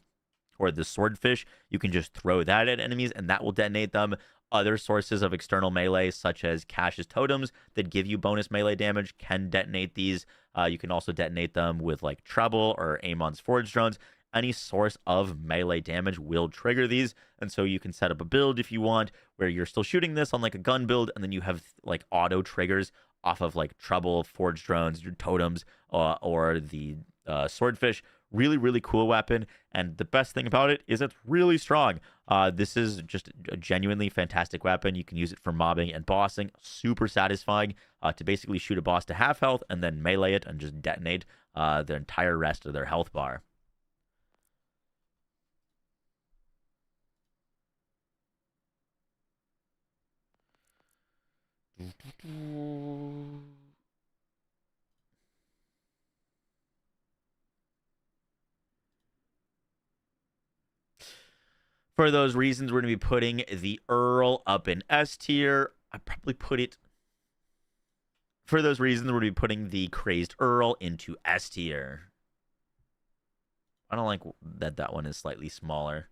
or the swordfish, you can just throw that at enemies and that will detonate them. Other sources of external melee, such as Cash's totems that give you bonus melee damage, can detonate these. You can also detonate them with like treble or Amon's forge drones. Any source of melee damage will trigger these, and so you can set up a build if you want where you're still shooting this on like a gun build, and then you have like auto triggers off of like treble, forge drones, your totems, or the swordfish. Really, really cool weapon, and the best thing about it is it's really strong. This is just a genuinely fantastic weapon. You can use it for mobbing and bossing. Super satisfying to basically shoot a boss to half health and then melee it and just detonate the entire rest of their health bar. For those reasons, we're going to be putting the Earl up in S tier. I probably put it... For those reasons, we're going to be putting the Crazed Earl into S tier. I don't like that that one is slightly smaller.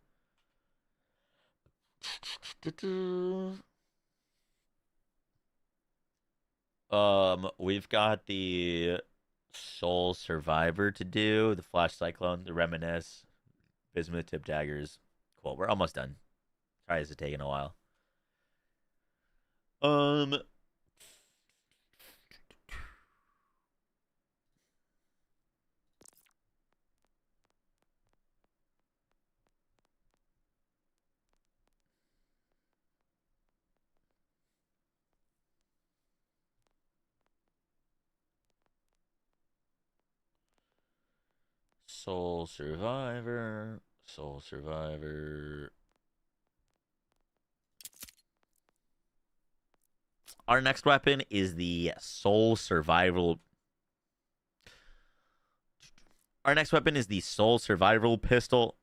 We've got the Soul Survivor to do, the Flash Cyclone, the Reminisce, Bismuth Tip Daggers. Cool, we're almost done. Sorry, this is taking a while. Soul Survivor. Soul Survivor. Our next weapon is the Soul Survival. Our next weapon is the Soul Survival Pistol.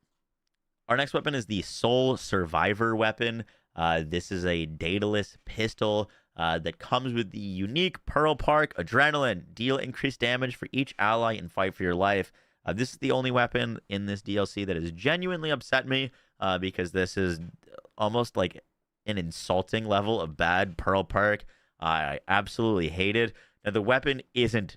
Our next weapon is the Soul Survivor weapon. This is a dataless pistol that comes with the unique Pearl Park Adrenaline. Deal increased damage for each ally and fight for your life. This is the only weapon in this DLC that has genuinely upset me because this is almost like an insulting level of bad Pearl Park. I absolutely hate it. Now, the weapon isn't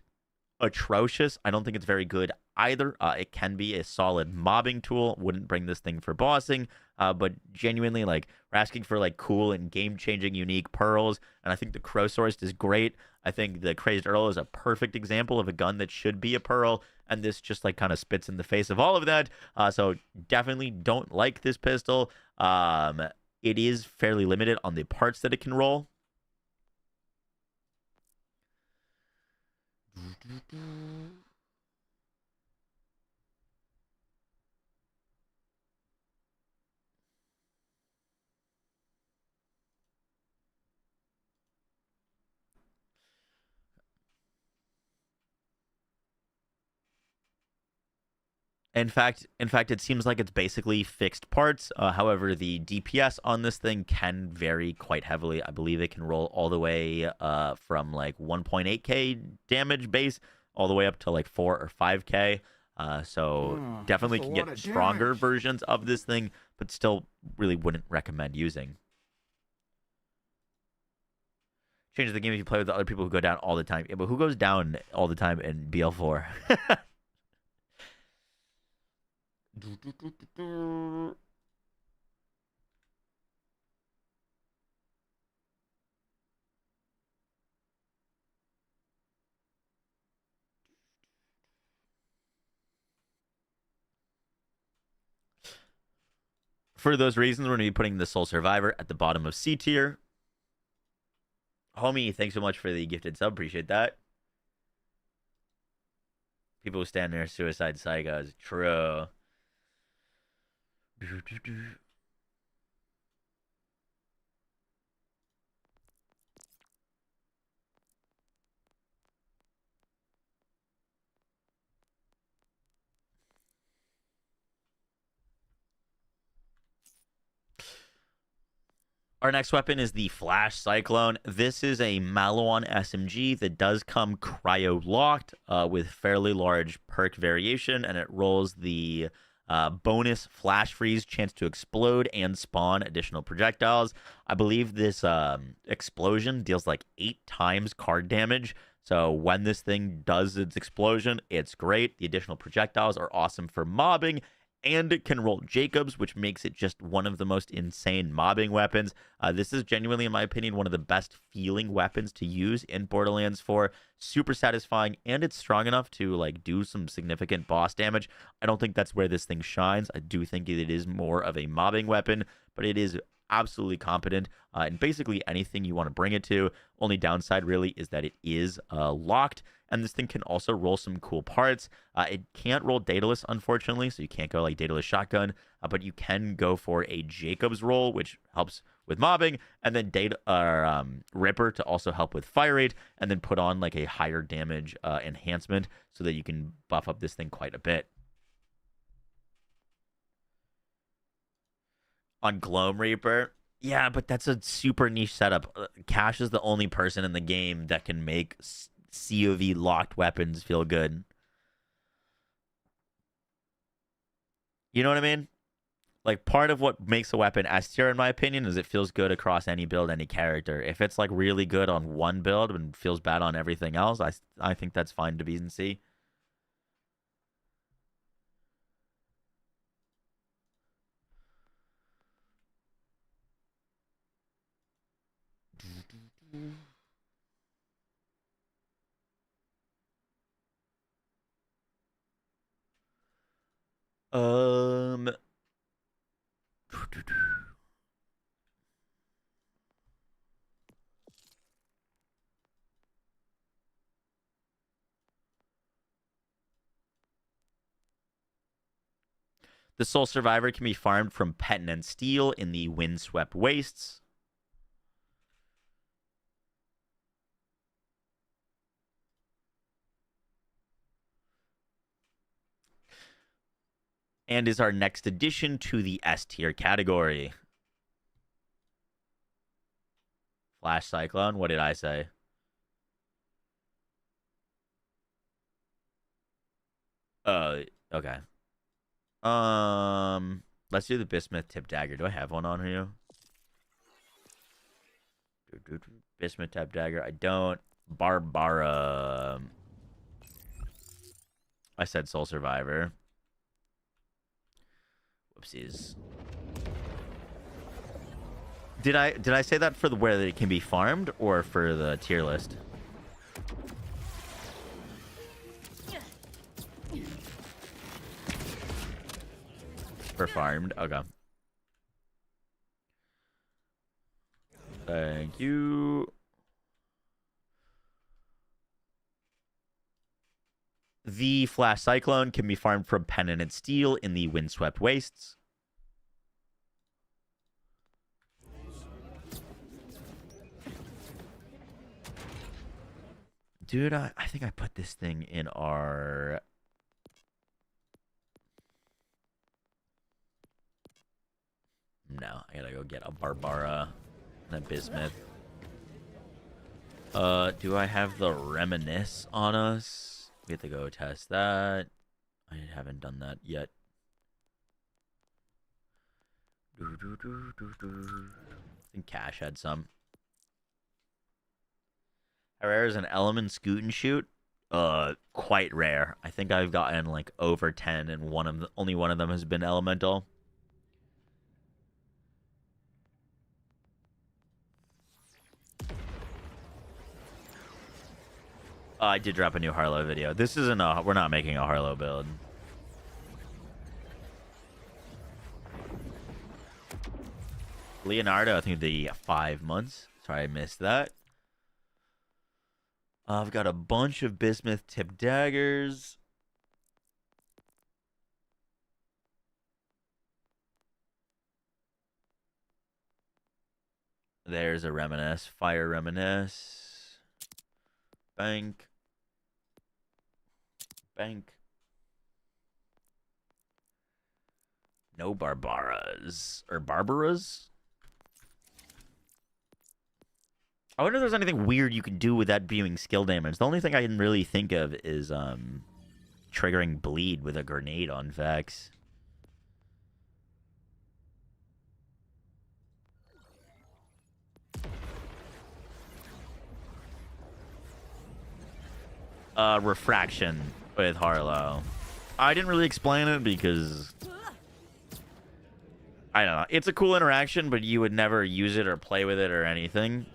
atrocious. I don't think it's very good either. It can be a solid mobbing tool. Wouldn't bring this thing for bossing, but genuinely, like, we're asking for like cool and game-changing, unique pearls, and I think the Crowsourced is great. I think the Crazed Earl is a perfect example of a gun that should be a pearl, and this just like kind of spits in the face of all of that. So definitely don't like this pistol. It is fairly limited on the parts that it can roll. In fact, it seems like it's basically fixed parts. However, the DPS on this thing can vary quite heavily. I believe it can roll all the way from like 1.8k damage base all the way up to like 4 or 5k. So Oh, definitely that's a can lot get of stronger damage. versions of this thing, but still really wouldn't recommend using. Changes the game if you play with the other people who go down all the time. Yeah, but who goes down all the time in BL4? For those reasons, we're going to be putting the Soul Survivor at the bottom of C tier. Homie, thanks so much for the gifted sub. Appreciate that. People who stand there, suicide psychos. True. Our next weapon is the Flash Cyclone. This is a Malawon SMG that does come cryo locked with fairly large perk variation, and it rolls the bonus flash freeze, chance to explode and spawn additional projectiles. I believe this explosion deals like 8 times card damage. So when this thing does its explosion, it's great. The additional projectiles are awesome for mobbing, and it can roll Jacobs, which makes it just one of the most insane mobbing weapons. This is genuinely, in my opinion, one of the best feeling weapons to use in Borderlands 4. Super satisfying, and it's strong enough to like do some significant boss damage. I don't think that's where this thing shines. I do think it is more of a mobbing weapon, but it is absolutely competent in basically anything you want to bring it to. Only downside really is that it is locked, and this thing can also roll some cool parts. It can't roll Daedalus, unfortunately, so you can't go like Daedalus Shotgun, but you can go for a Jacobs roll, which helps with mobbing, and then Ripper to also help with fire rate, and then put on like a higher damage enhancement so that you can buff up this thing quite a bit. On Gloam Reaper, yeah, but that's a super niche setup. Cash is the only person in the game that can make COV locked weapons feel good. You know what I mean? Like, part of what makes a weapon S tier, in my opinion, is it feels good across any build, any character. If it's like really good on one build and feels bad on everything else, I think that's fine to be in C. Um. The Soul Survivor can be farmed from Petin and Steel in the Windswept Wastes. And is our next addition to the S tier category. Flash Cyclone, what did I say? Okay. Let's do the Bismuth Tip Dagger. Do I have one on here? Bismuth Tip Dagger. I don't. Barbara. I said Soul Survivor. Whoopsies. Did I say that for the where it can be farmed or for the tier list? For farmed. Okay. Thank you. The Flash Cyclone can be farmed from Pennant and Steel in the Windswept Wastes. Dude, I think I put this thing in our... No, I gotta go get a Barbara and a Bismuth. Do I have the Reminisce on us? We have to go test that. I haven't done that yet. I think Cash had some. How rare is an element scoot and shoot? Quite rare. I think I've gotten like over 10, and only one of them has been elemental. I did drop a new Harlow video. This isn't a. We're not making a Harlow build. Leonardo, I think the 5 months. Sorry, I missed that. I've got a bunch of bismuth tip daggers. There's a reminisce. Fire reminisce. Bank. Bank. No Barbaras. Or Barbaras? I wonder if there's anything weird you can do with that being skill damage. The only thing I can really think of is triggering bleed with a grenade on Vex. Refraction with Harlow. I didn't really explain it because I don't know. It's a cool interaction, but you would never use it or play with it or anything.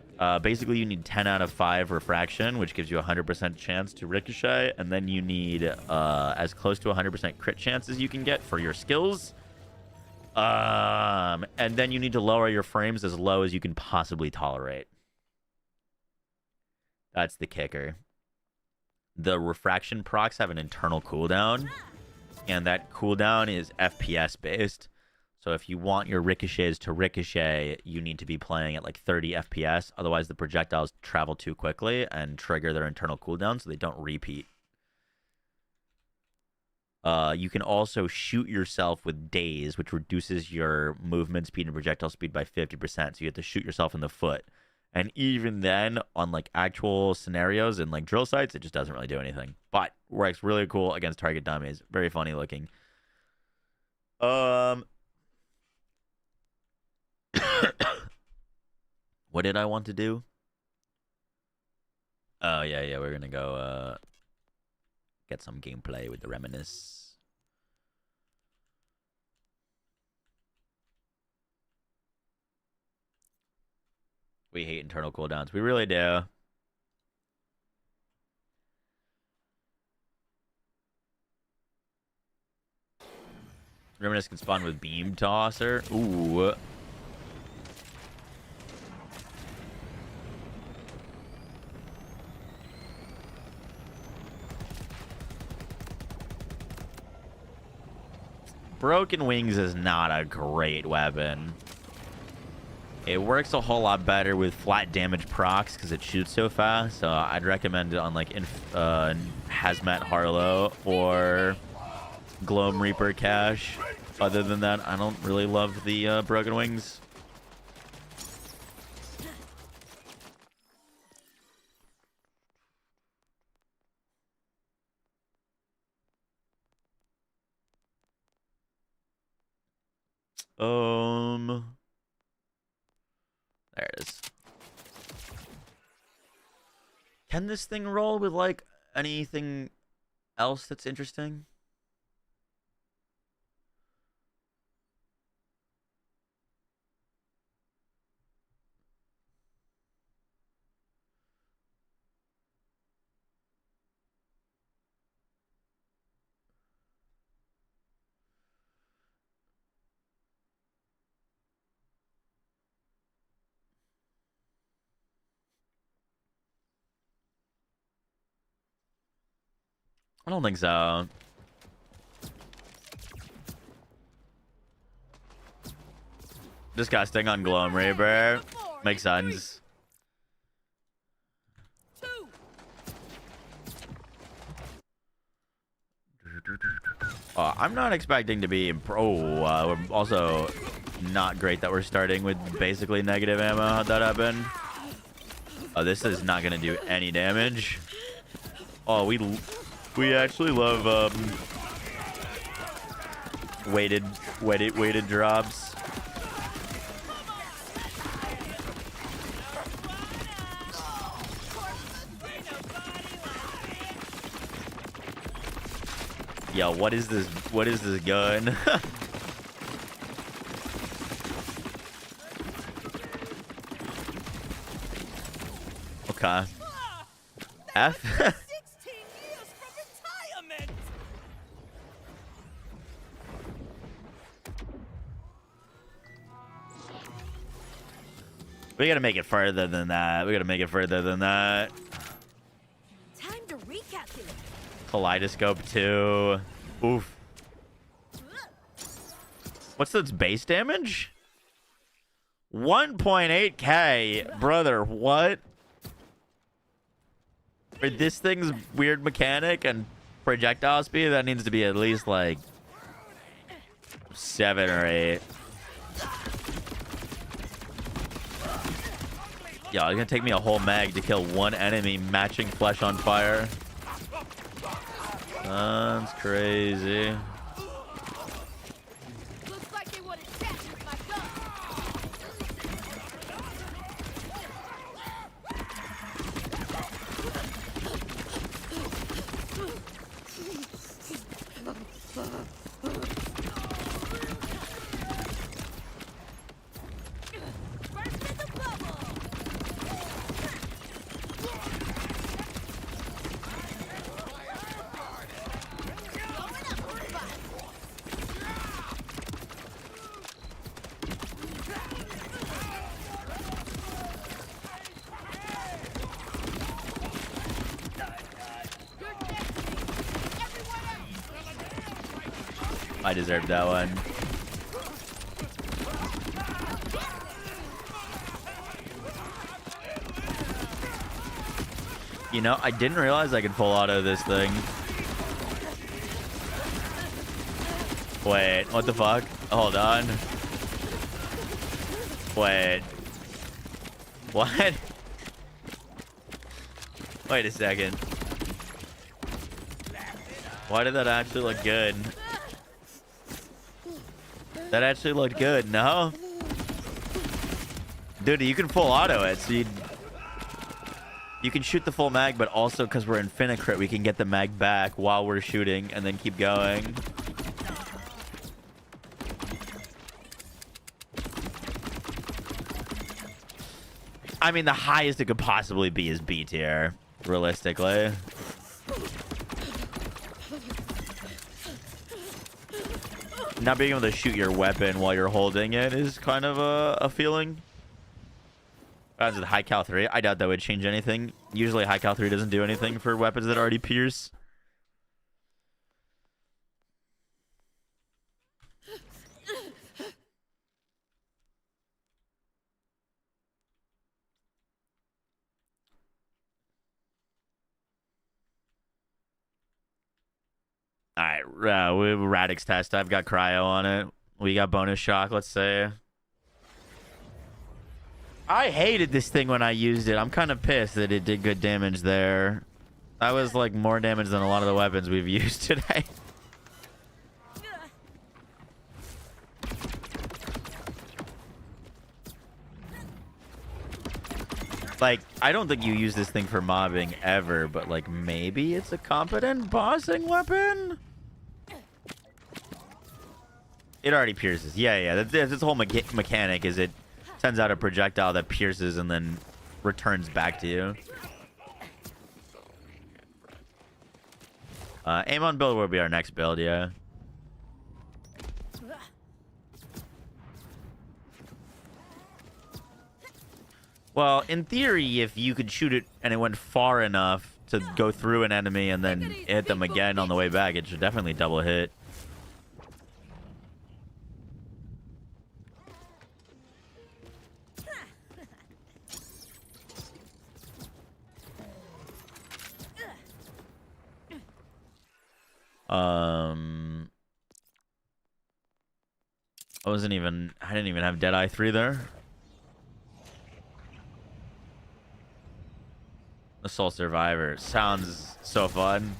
Basically, you need 10 out of 5 refraction, which gives you a 100% chance to ricochet, and then you need as close to 100% crit chance as you can get for your skills. And then you need to lower your frames as low as you can possibly tolerate. That's the kicker. The refraction procs have an internal cooldown, and that cooldown is FPS based. So if you want your ricochets to ricochet, you need to be playing at like 30 FPS. Otherwise, the projectiles travel too quickly and trigger their internal cooldown, so they don't repeat. You can also shoot yourself with daze, which reduces your movement speed and projectile speed by 50%. So you have to shoot yourself in the foot. And even then, on like actual scenarios and like drill sites, it just doesn't really do anything. But works really cool against target dummies. Very funny looking. What did I want to do? Oh, yeah, we're gonna go get some gameplay with the reminisce. We hate internal cooldowns. We really do. Reminisce can spawn with beam tosser. Ooh. Broken Wings is not a great weapon. It works a whole lot better with flat damage procs because it shoots so fast. So I'd recommend it on like Hazmat Harlow or Gloam Reaper Cash. Other than that, I don't really love the Broken Wings. There it is. Can this thing roll with like anything else that's interesting? I don't think so. Disgusting on Gloam Reaper. Makes sense. I'm not expecting to be we're also not great that we're starting with basically negative ammo. How'd that happen? Oh, this is not going to do any damage. Oh, we actually love weighted drops. Yo, what is this? What is this gun? Okay. F. 16 years from retirement. We gotta make it further than that. We gotta make it further than that. Time to recalculate. Kaleidoscope 2. Oof. What's its base damage? 1.8k. Brother, what? For this thing's weird mechanic and projectile speed, that needs to be at least like 7 or 8. Yo, it's gonna take me a whole mag to kill one enemy matching flesh on fire. That's crazy. Looks like they want to test with my gun. Burst in the bubble. I deserved that one. You know, I didn't realize I could full auto this thing. Wait, what the fuck? Hold on. Wait. What? Wait a second. Why did that actually look good? That actually looked good, no? Dude, you can full auto it, so you can shoot the full mag, but also because we're infinite crit, we can get the mag back while we're shooting and then keep going. I mean, the highest it could possibly be is B tier, realistically. Not being able to shoot your weapon while you're holding it is kind of a feeling. As with high cal 3, I doubt that would change anything. Usually high cal 3 doesn't do anything for weapons that already pierce. Alright, we have Radix test. I've got cryo on it. We got bonus shock, let's say. I hated this thing when I used it. I'm kind of pissed that it did good damage there. That was like more damage than a lot of the weapons we've used today. Like, I don't think you use this thing for mobbing ever, but like maybe it's a competent bossing weapon? It already pierces. Yeah. That's its whole mechanic is it sends out a projectile that pierces and then returns back to you. Aim on build will be our next build, yeah. Well, in theory, if you could shoot it and it went far enough to go through an enemy and then hit them again on the way back, it should definitely double hit. I didn't even have Deadeye 3 there. The Soul Survivor sounds so fun.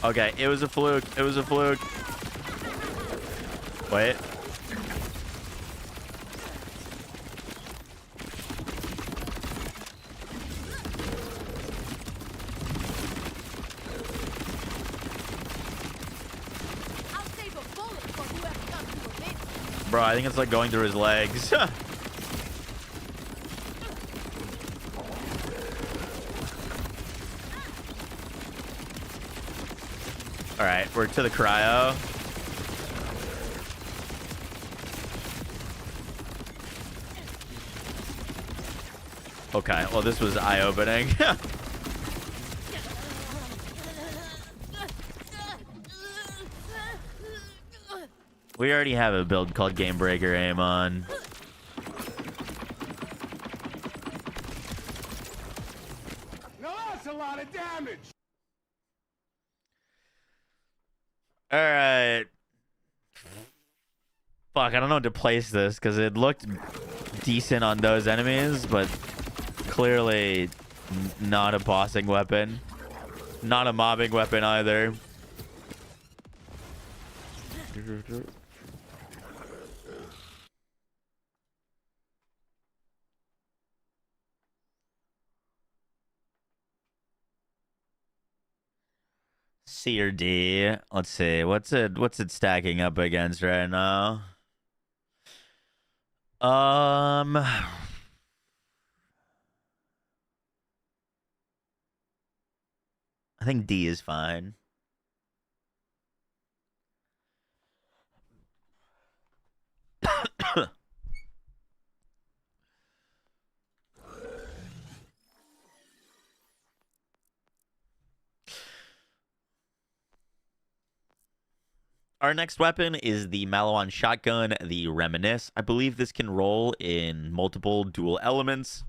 Okay, it was a fluke. It was a fluke. Wait. I'll save a bullet for whoever comes to avenge me. Bro, I think it's like going through his legs. All right, we're to the cryo. Okay, well, this was eye-opening. We already have a build called Game Breaker Aim on. Now that's a lot of damage. All right. Fuck, I don't know what to place this because it looked decent on those enemies, but clearly not a bossing weapon. Not a mobbing weapon either. C or D. Let's see. What's it stacking up against right now? I think D is fine. Our next weapon is the Malawan shotgun, the Reminisce. I believe this can roll in multiple dual elements.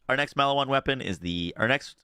Our next Malawan weapon is our next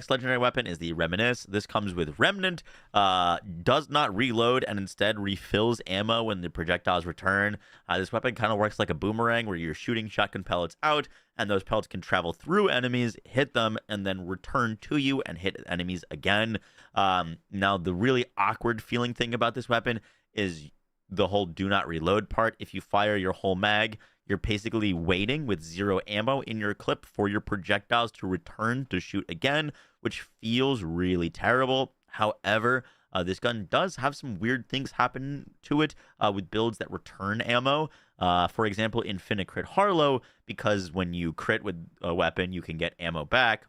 legendary weapon is the Reminisce. This comes with Remnant, does not reload, and instead refills ammo when the projectiles return. This weapon kind of works like a boomerang where you're shooting shotgun pellets out, and those pellets can travel through enemies, hit them, and then return to you and hit enemies again. Now, the really awkward feeling thing about this weapon is the whole do not reload part. If you fire your whole mag, you're basically waiting with 0 ammo in your clip for your projectiles to return to shoot again, which feels really terrible. However, this gun does have some weird things happen to it with builds that return ammo. For example, Infinite Crit Harlow, because when you crit with a weapon, you can get ammo back.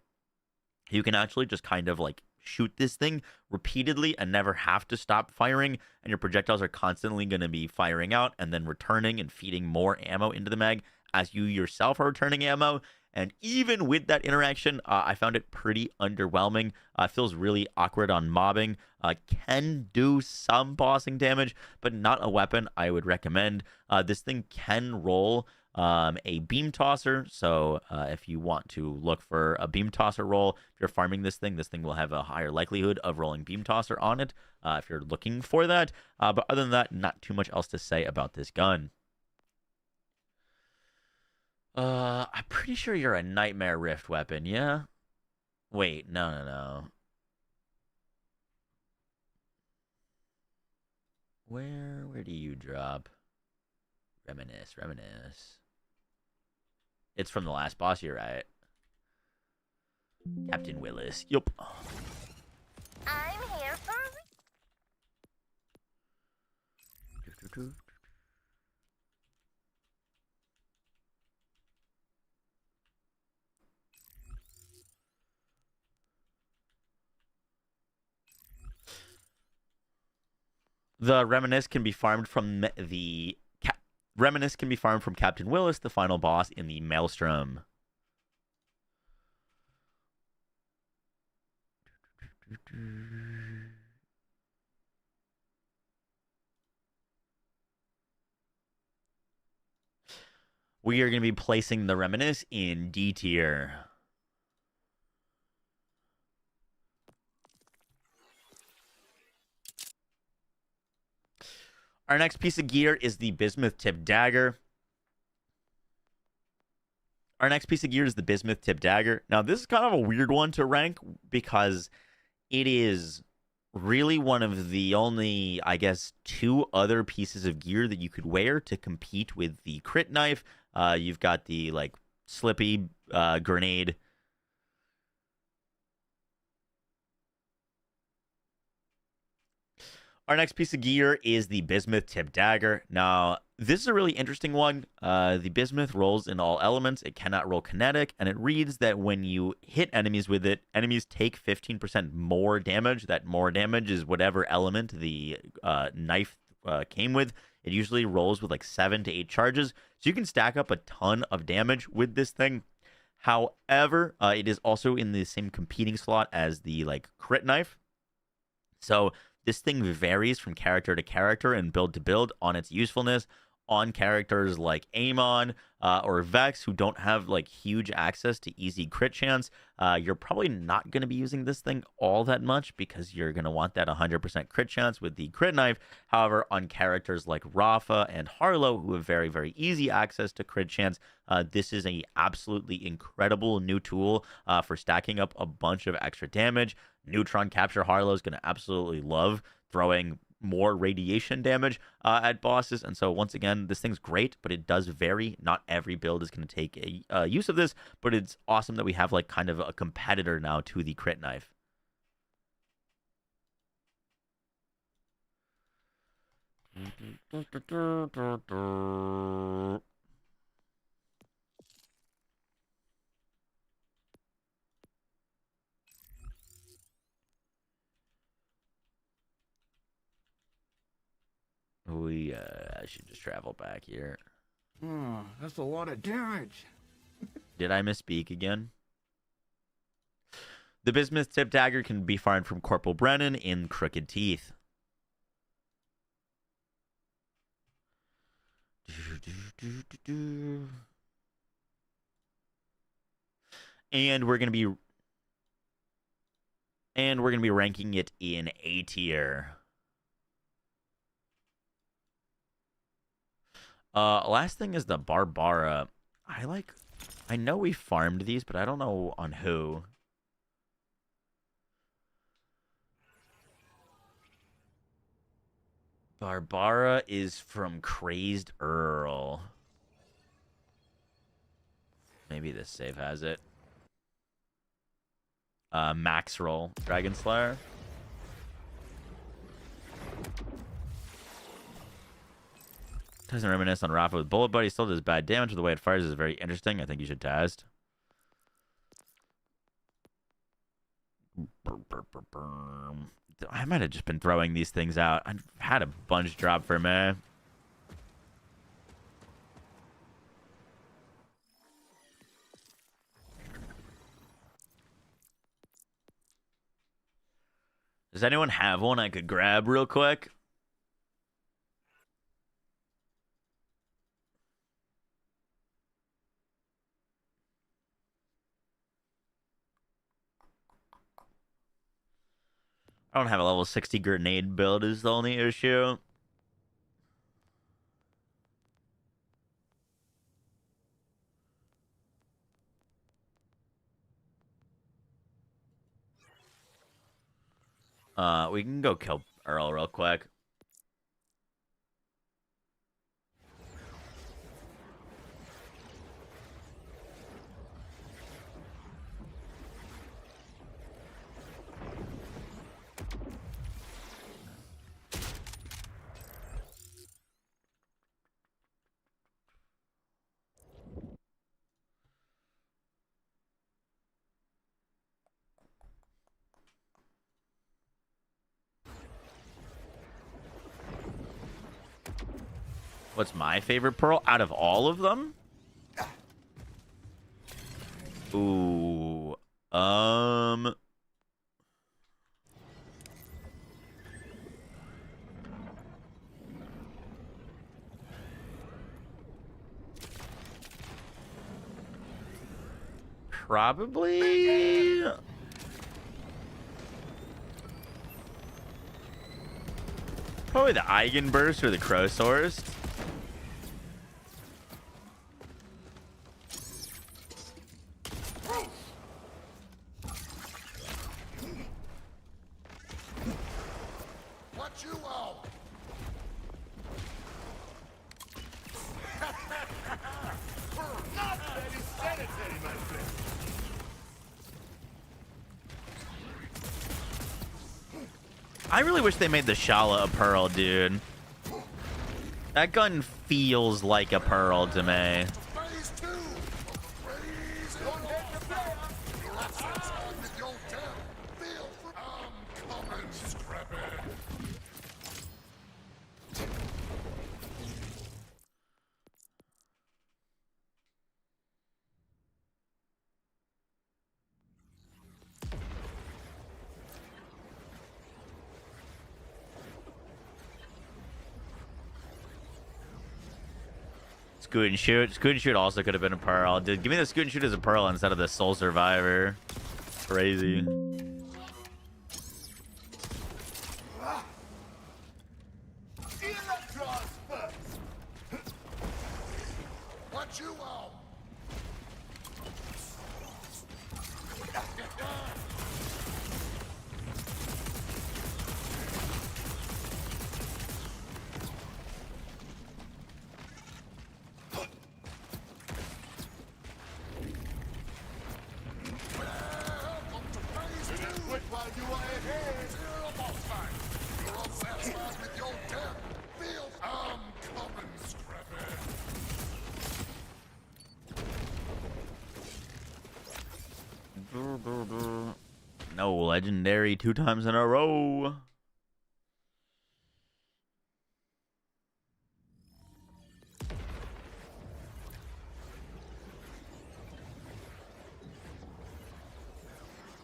You can actually just kind of like shoot this thing repeatedly and never have to stop firing, and your projectiles are constantly going to be firing out and then returning and feeding more ammo into the mag as you yourself are returning ammo. And even with that interaction, I found it pretty underwhelming. Feels really awkward on mobbing. Can do some bossing damage, but not a weapon I would recommend. This thing can roll a beam tosser. So if you want to look for a beam tosser roll, if you're farming this thing will have a higher likelihood of rolling beam tosser on it if you're looking for that. But other than that, not too much else to say about this gun. I'm pretty sure you're a Nightmare Rift weapon, yeah? Wait, no. Where do you drop? Reminisce. It's from the last boss, you're right. Captain Willis. Yup. I'm here for The Reminisce can be farmed from Reminisce can be farmed from Captain Willis, the final boss in the Maelstrom. We are going to be placing the Reminisce in D tier. Our next piece of gear is the Bismuth Tip Dagger. Now, this is kind of a weird one to rank because it is really one of the only, I guess, two other pieces of gear that you could wear to compete with the crit knife. You've got the like slippy grenade. Our next piece of gear is the bismuth tip dagger. Now, this is a really interesting one. The bismuth rolls in all elements. It cannot roll kinetic, and it reads that when you hit enemies with it, enemies take 15% more damage. That more damage is whatever element the knife came with. It usually rolls with like 7 to 8 charges, so you can stack up a ton of damage with this thing. However, it is also in the same competing slot as the like crit knife. So this thing varies from character to character and build to build on its usefulness. On characters like Amon or Vex, who don't have like huge access to easy crit chance, you're probably not going to be using this thing all that much because you're going to want that 100% crit chance with the crit knife. However, on characters like Rafa and Harlow, who have very, very easy access to crit chance, this is a absolutely incredible new tool for stacking up a bunch of extra damage. Neutron Capture Harlow is going to absolutely love throwing more radiation damage at bosses, and so once again, this thing's great, but it does vary. Not every build is going to take a use of this, but it's awesome that we have like kind of a competitor now to the crit knife. I should just travel back here. Oh, that's a lot of damage. Did I misspeak again? The bismuth tip dagger can be fired from Corporal Brennan in Crooked Teeth. And we're gonna be ranking it in A tier. Last thing is the Barbara. I know we farmed these, but I don't know on who. Barbara is from Crazed Earl. Maybe this save has it. Max roll, Dragon Slayer. Doesn't reminisce on Rafa with Bullet Buddy. Still does bad damage. The way it fires is very interesting. I think you should test. I might have just been throwing these things out. I've had a bunch drop for me. Does anyone have one I could grab real quick? I don't have a level 60 grenade build is the only issue. We can go kill Earl real quick. What's my favorite pearl out of all of them? Ooh. Probably the Eigenburst or the Crowsource. What you want? Not very sanitary, my friend. I really wish they made the Shala a pearl, dude. That gun feels like a pearl to me. Phase 2 of the phrase. Don't hit the player. You're all satisfied with your death. Feel free. I'm coming, Scrappy. Scoot and shoot. Scoot and shoot also could have been a pearl. Dude, give me the scoot and shoot as a pearl instead of the soul survivor. Crazy. Electrons first. What you want? Welcome to phase 2. Quit while you are ahead. Zero boss fight. You're all satisfied with your death. Feel I'm coming, Scrappy. No legendary 2 times in a row.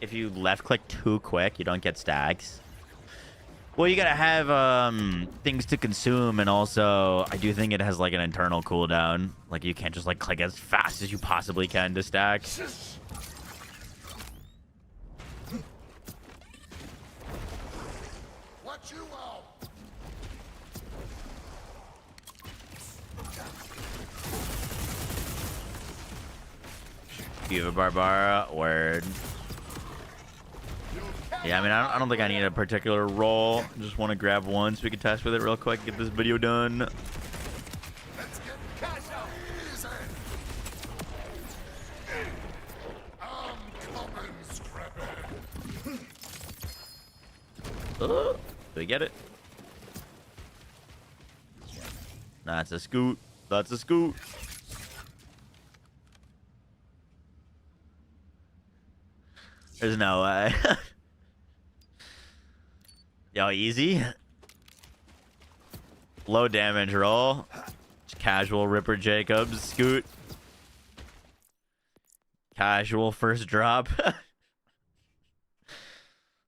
If you left click too quick, you don't get stacks. Well, you gotta have things to consume, and also I do think it has like an internal cooldown. Like you can't just like click as fast as you possibly can to stack. What you want? You have a Barbara, word. Yeah, I mean, I don't think I need a particular role. Just want to grab one so we can test with it real quick, get this video done. Let's get cash out. Easy. I'm coming, Scrappy. Do we get it? That's a scoot. That's a scoot. There's no way. Yo, easy. Low damage roll. Just casual Ripper Jacobs scoot. Casual first drop.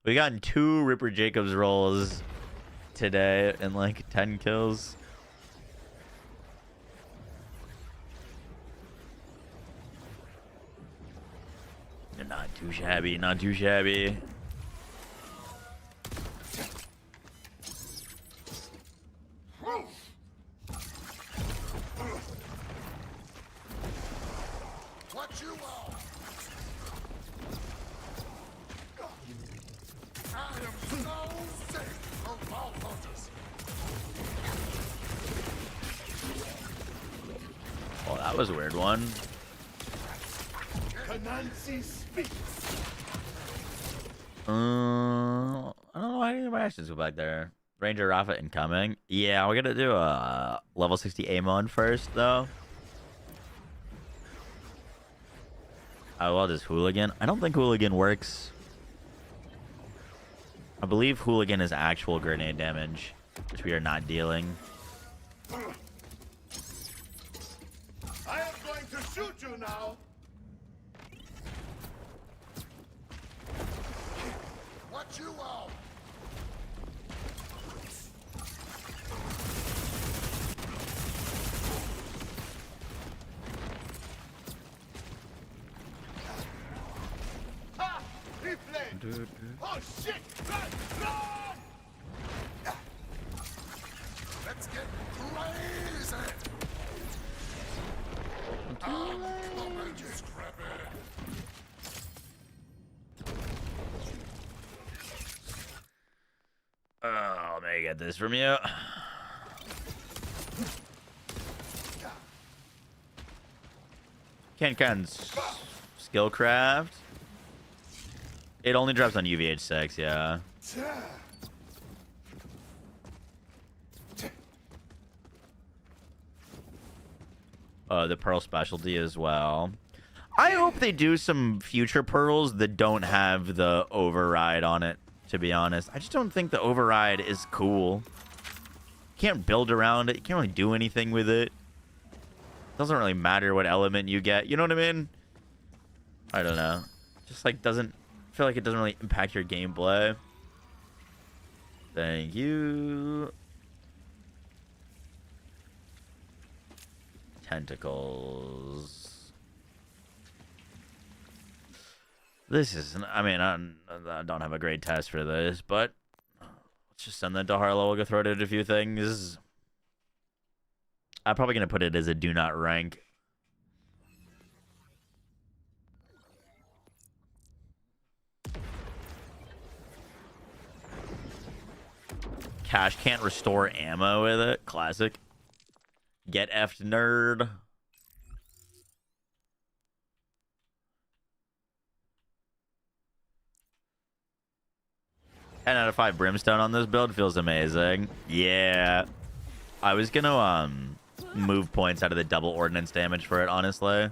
We gotten 2 Ripper Jacobs rolls today and like 10 kills. Not too shabby, not too shabby. What you want? I am so sick of vault hunters. Oh, that was a weird one. Canancy speaks. I don't know why any of my actions go back there. Ranger Rafa incoming. Yeah, we're gonna do a level 60 Amon first, though. Oh, well, does Hooligan? I don't think Hooligan works. I believe Hooligan is actual grenade damage, which we are not dealing. I am going to shoot you now. What you want? Ha! Replay. Oh shit! Run! Run! Let's get crazy. I'm coming, Scrappy. Oh, I get this from you. Can skill craft. It only drops on UVH6, yeah. The pearl specialty as well. I hope they do some future pearls that don't have the override on it, to be honest. I just don't think the override is cool. You can't build around it. You can't really do anything with it. Doesn't really matter what element you get. You know what I mean? I don't know. Just like doesn't feel like it doesn't really impact your gameplay. Thank you. Tentacles. This isn't. I mean, I don't have a great test for this, but let's just send that to Harlow. We'll go throw it at a few things. I'm probably gonna put it as a do not rank. Cash can't restore ammo with it. Classic. Get effed, nerd. Ten out of 5 brimstone on this build feels amazing. Yeah. I was gonna move points out of the double ordnance damage for it, honestly.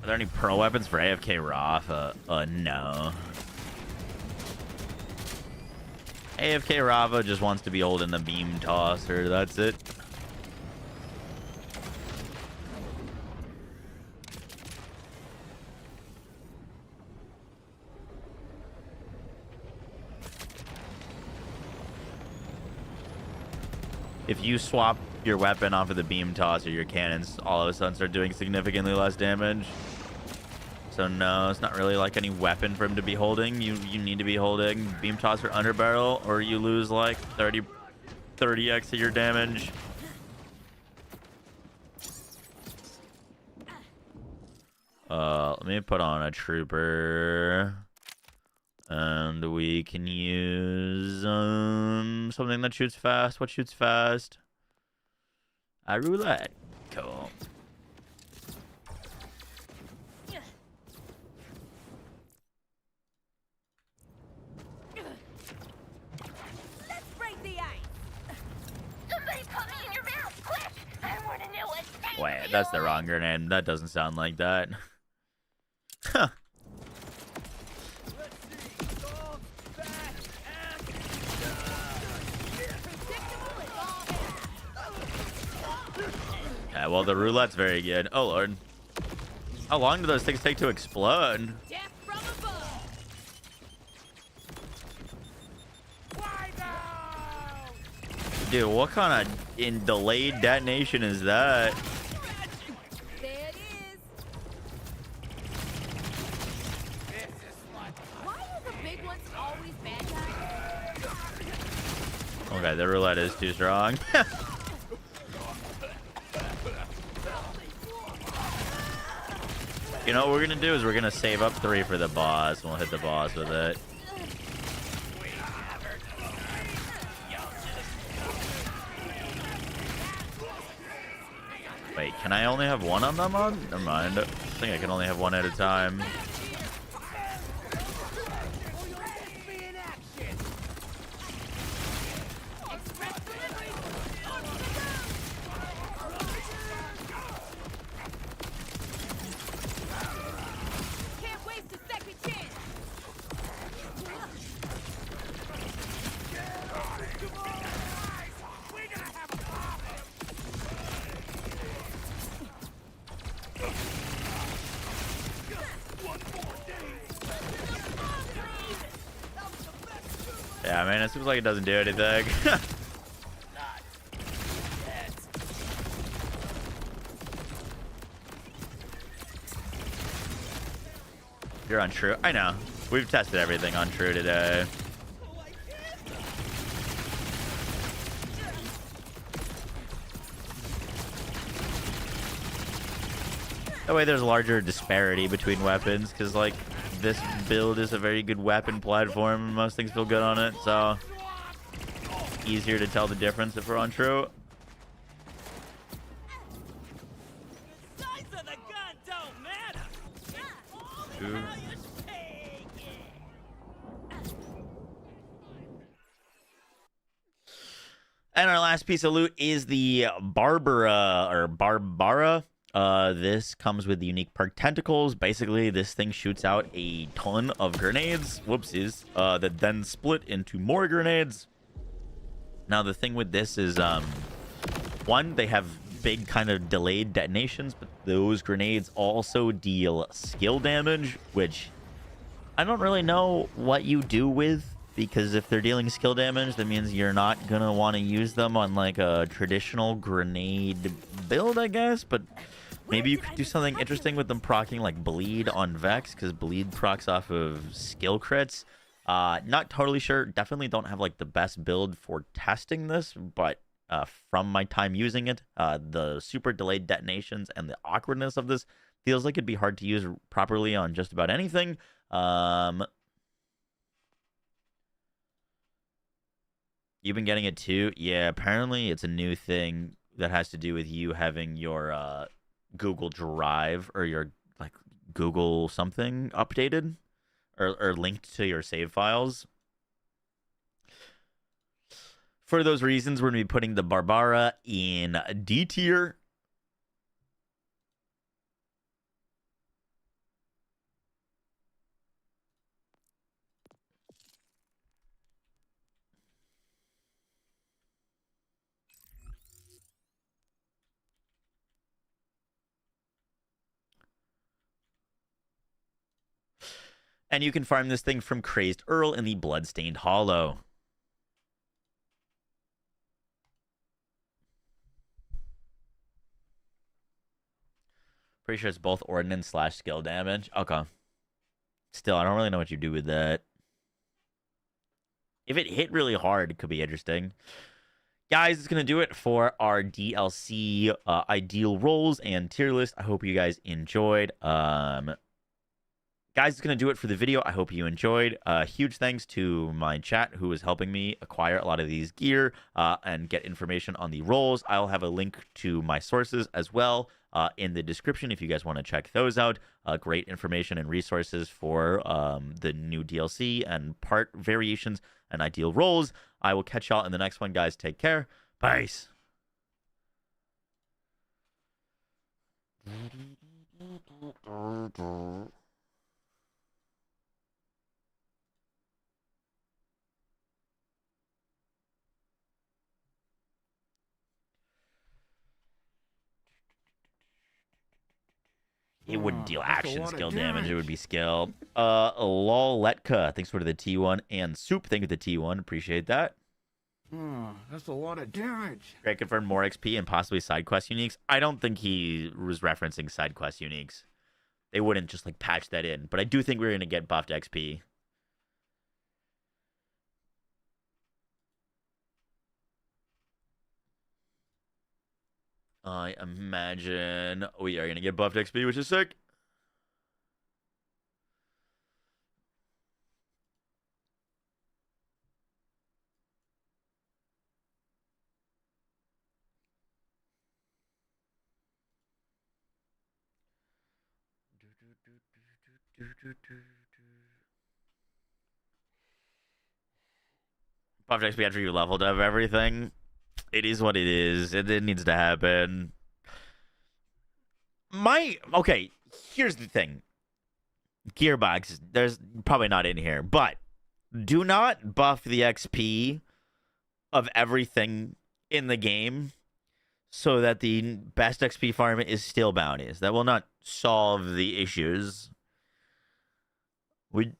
Are there any pearl weapons for AFK Rafa? No. AFK Rafa just wants to be holding the beam tosser. That's it. If you swap your weapon off of the beam tosser, your cannons all of a sudden start doing significantly less damage. So no, it's not really like any weapon for him to be holding. You need to be holding beam tosser under barrel, or you lose like 30x of your damage. Let me put on a trooper. And we can use something that shoots fast. What shoots fast? A roulette. Cool. Let's break the ice. Somebody put me in your mouth, quick! I want to know what's taking Wait, that's the wrong grenade. That doesn't sound like that. Huh. Yeah, well, the roulette's very good. Oh, Lord. How long do those things take to explode? Death from above. Wide out. Dude, what kind of delayed detonation is that? There it is. Why are the big ones always bad guys? Okay, the roulette is too strong. You know what we're gonna do is we're gonna save up 3 for the boss, and we'll hit the boss with it. Wait, can I only have 1 on them on? Never mind. I think I can only have 1 at a time. Can't waste a second chance. mean, it seems like it doesn't do anything. You're untrue. I know. We've tested everything untrue today. That way there's a larger disparity between weapons, because, like, this build is a very good weapon platform. Most things feel good on it, so easier to tell the difference if we're untrue. The size of the gun don't matter. All the Ooh. how you take it. And our last piece of loot is the Barbara. This comes with the unique perk tentacles. Basically, this thing shoots out a ton of grenades. Whoopsies. That then split into more grenades. Now, the thing with this is, one, they have big kind of delayed detonations, but those grenades also deal skill damage, which I don't really know what you do with, because if they're dealing skill damage, that means you're not gonna want to use them on like a traditional grenade build, I guess. But maybe you could do something interesting with them proccing like bleed on Vex, because bleed procs off of skill crits. Not totally sure. Definitely don't have like the best build for testing this, but from my time using it, the super delayed detonations and the awkwardness of this feels like it'd be hard to use properly on just about anything. You've been getting it too? Yeah, apparently it's a new thing that has to do with you having your Google Drive or your like Google something updated or linked to your save files. For those reasons, we're going to be putting the Barbara in D tier. And you can farm this thing from Crazed Earl in the Bloodstained Hollow. Pretty sure it's both ordnance / skill damage. Okay. Still, I don't really know what you do with that. If it hit really hard, it could be interesting. Guys, it's going to do it for our DLC ideal roles and tier list. I hope you guys enjoyed. Guys, it's going to do it for the video. I hope you enjoyed. Huge thanks to my chat who is helping me acquire a lot of these gear and get information on the roles. I'll have a link to my sources as well in the description if you guys want to check those out. Great information and resources for the new DLC and part variations and ideal roles. I will catch y'all in the next one, guys. Take care. Peace. It wouldn't deal That's a action lot of skill damage. It would damage. be skill. Loletka, thanks for the T1. And Soup, thank you for the T1. Appreciate that. That's a lot of damage. Great, confirmed more XP and possibly side quest uniques. I don't think he was referencing side quest uniques. They wouldn't just like patch that in. But I do think we're going to get buffed XP. I imagine we are going to get buffed XP, which is sick. Buffed XP after you leveled up everything. It is what it is. It needs to happen. Okay, here's the thing. Gearbox, there's probably not in here, but do not buff the XP of everything in the game so that the best XP farm is still bounties. That will not solve the issues.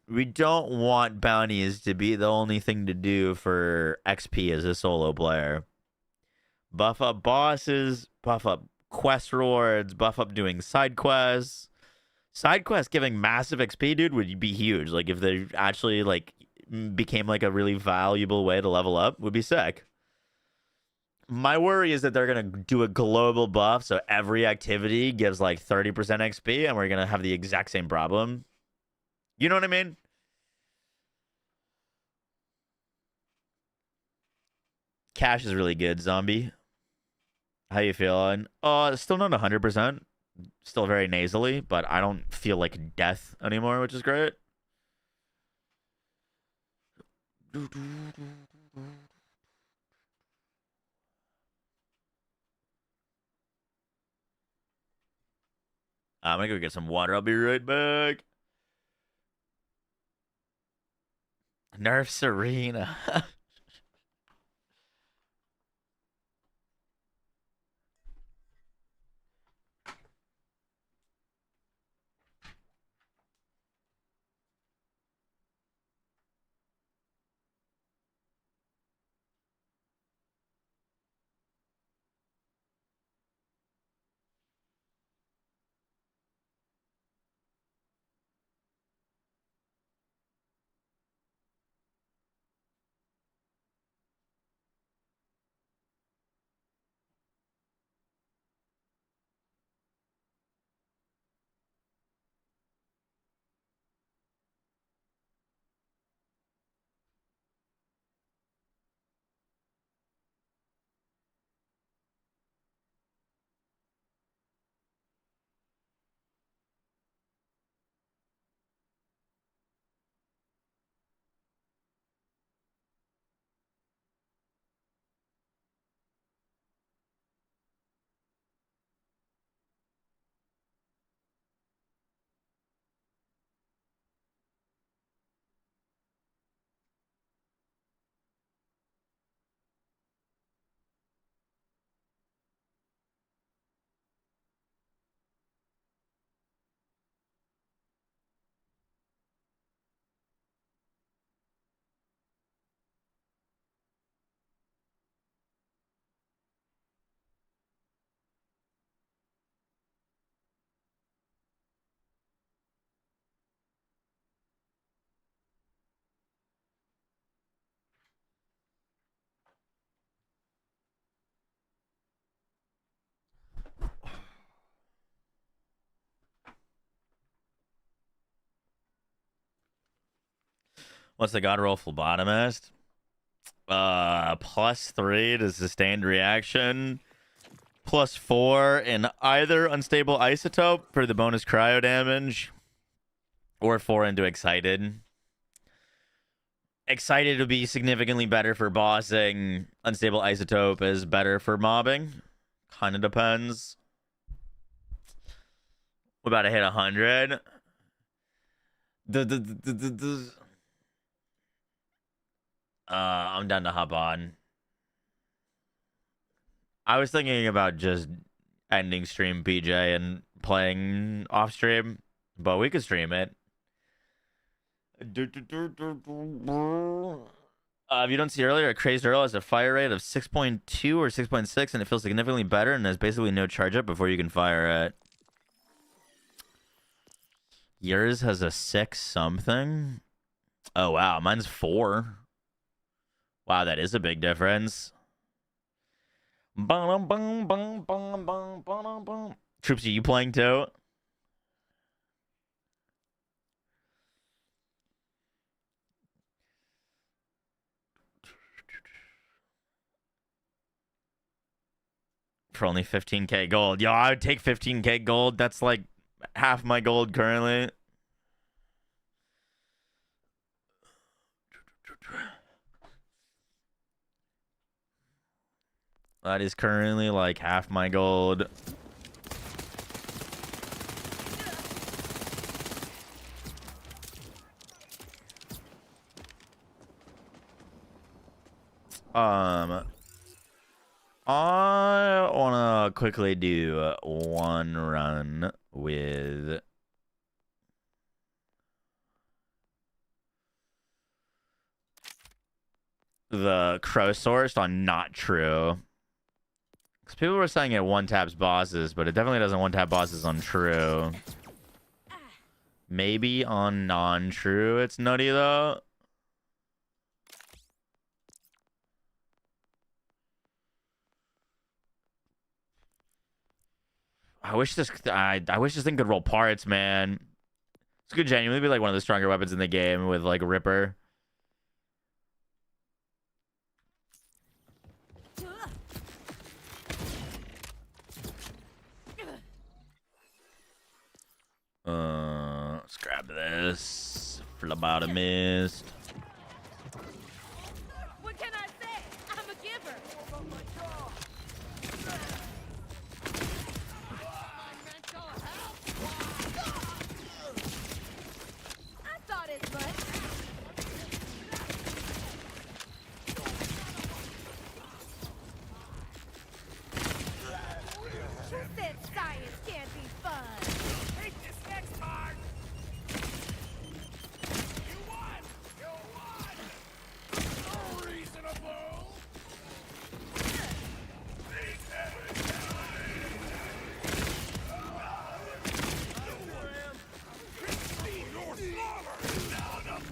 We don't want bounties to be the only thing to do for XP as a solo player. Buff up bosses, buff up quest rewards, buff up doing side quests. Side quests giving massive XP, dude, would be huge. Like if they actually like became like a really valuable way to level up, would be sick. My worry is that they're gonna do a global buff, so every activity gives like 30% XP, and we're gonna have the exact same problem. You know what I mean? Cash is really good, zombie. How you feeling? Still not 100%. Still very nasally, but I don't feel like death anymore, which is great. I'm gonna go get some water. I'll be right back. Nerf Serena. What's the god roll phlebotomist? +3 to sustained reaction. +4 in either unstable isotope for the bonus cryo damage. Or 4 into excited. Excited to be significantly better for bossing. Unstable isotope is better for mobbing. Kind of depends. We're about to hit 100. I'm down to hop on. I was thinking about just ending stream PJ and playing off stream, but we could stream it. If you don't see earlier, Crazed Earl has a fire rate of 6.2 or 6.6, and it feels significantly better, and there's basically no charge up before you can fire it. Yours has a 6 something. Oh wow, mine's 4. Wow, that is a big difference. Troops, are you playing too? For only 15k gold. Yo, I would take 15k gold. That's like half my gold currently. That is currently like half my gold. I want to quickly do one run with the crow sourced on not true. Because people were saying it one taps bosses, but it definitely doesn't one tap bosses on true. Maybe on non-true it's nutty though. I wish this thing could roll parts, man. This could genuinely be like one of the stronger weapons in the game with like Ripper. Let's grab this. Phlebotomist. What can I say? I'm a giver. I thought as much. Who said science can't be fun? Take this next part. You won. You won. Reasonable.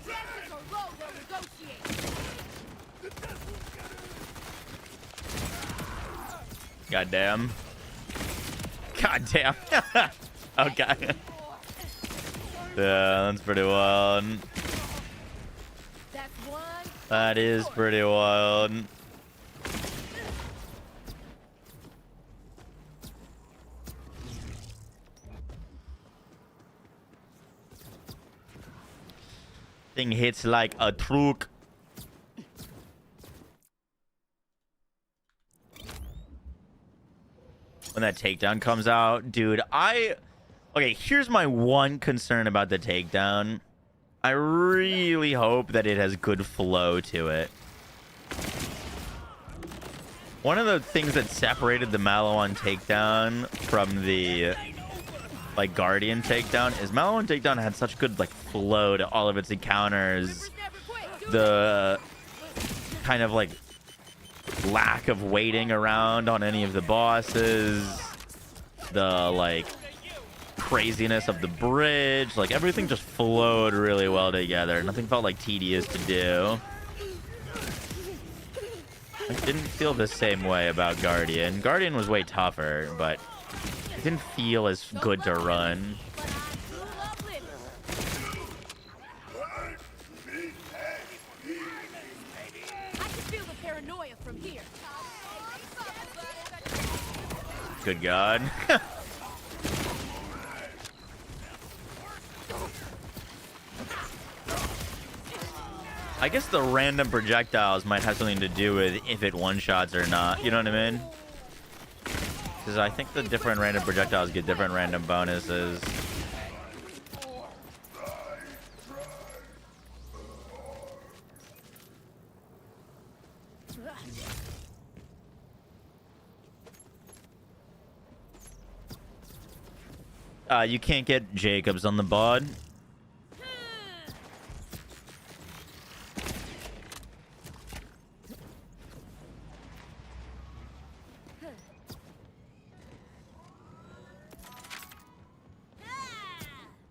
Justice or Rogue will negotiate. Goddamn. Goddamn. Okay. Yeah, that's pretty wild. That's one. That is pretty wild. Thing hits like a truck. When that takedown comes out, dude, okay, here's my one concern about the takedown. I really hope that it has good flow to it. One of the things that separated the Maliwan takedown from the like Guardian takedown is Maliwan takedown had such good like flow to all of its encounters. The kind of like lack of waiting around on any of the bosses, the like craziness of the bridge, like everything just flowed really well together. Nothing felt like tedious to do. I didn't feel the same way about Guardian. Guardian was way tougher, but it didn't feel as good to run. I can feel the paranoia from here. Good God. I guess the random projectiles might have something to do with if it one-shots or not. You know what I mean? Because I think the different random projectiles get different random bonuses. You can't get Jacobs on the bod.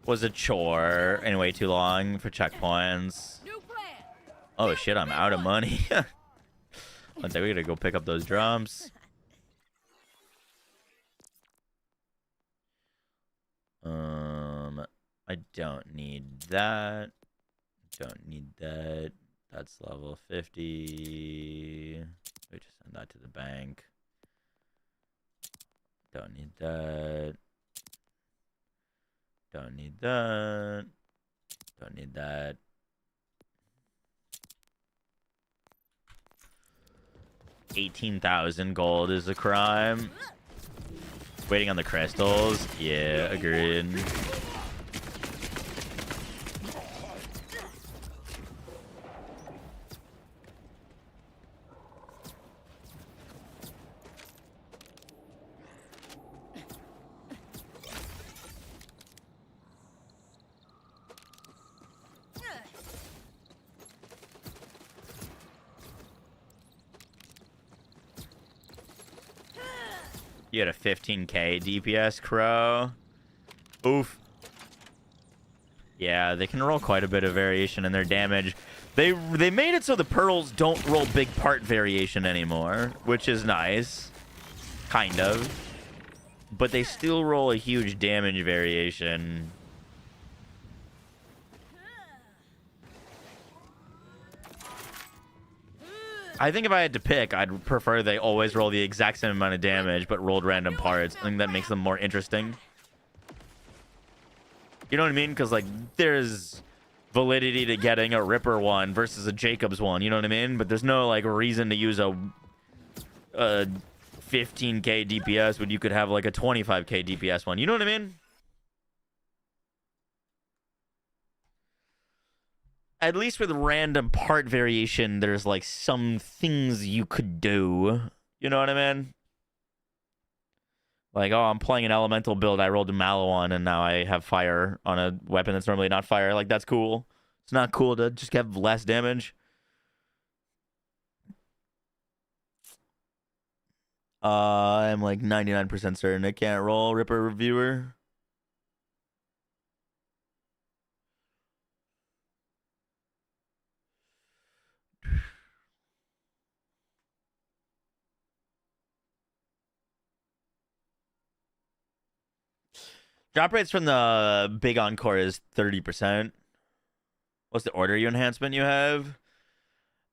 Was a chore and way too long for checkpoints. Oh shit, I'm out of money. I think we gotta go pick up those drums. I don't need that. Don't need that. That's level 50. We just send that to the bank. Don't need that. Don't need that. Don't need that. $18,000 gold is a crime. Waiting on the crystals. Yeah, agreed. You had a 15k DPS crow. Oof. Yeah, they can roll quite a bit of variation in their damage. They made it so the pearls don't roll big part variation anymore, which is nice. Kind of. But they still roll a huge damage variation. I think if I had to pick, I'd prefer they always roll the exact same amount of damage, but rolled random parts. I think that makes them more interesting. You know what I mean? Because, like, there's validity to getting a Ripper one versus a Jacobs one. You know what I mean? But there's no, like, reason to use a 15k DPS when you could have, like, a 25k DPS one. You know what I mean? At least with random part variation, there's, like, some things you could do. You know what I mean? Like, oh, I'm playing an elemental build. I rolled a Mallow on, and now I have fire on a weapon that's normally not fire. Like, that's cool. It's not cool to just have less damage. I'm like 99% certain it can't roll Ripper Reviewer. Drop rates from the big encore is 30%. What's the order enhancement you have?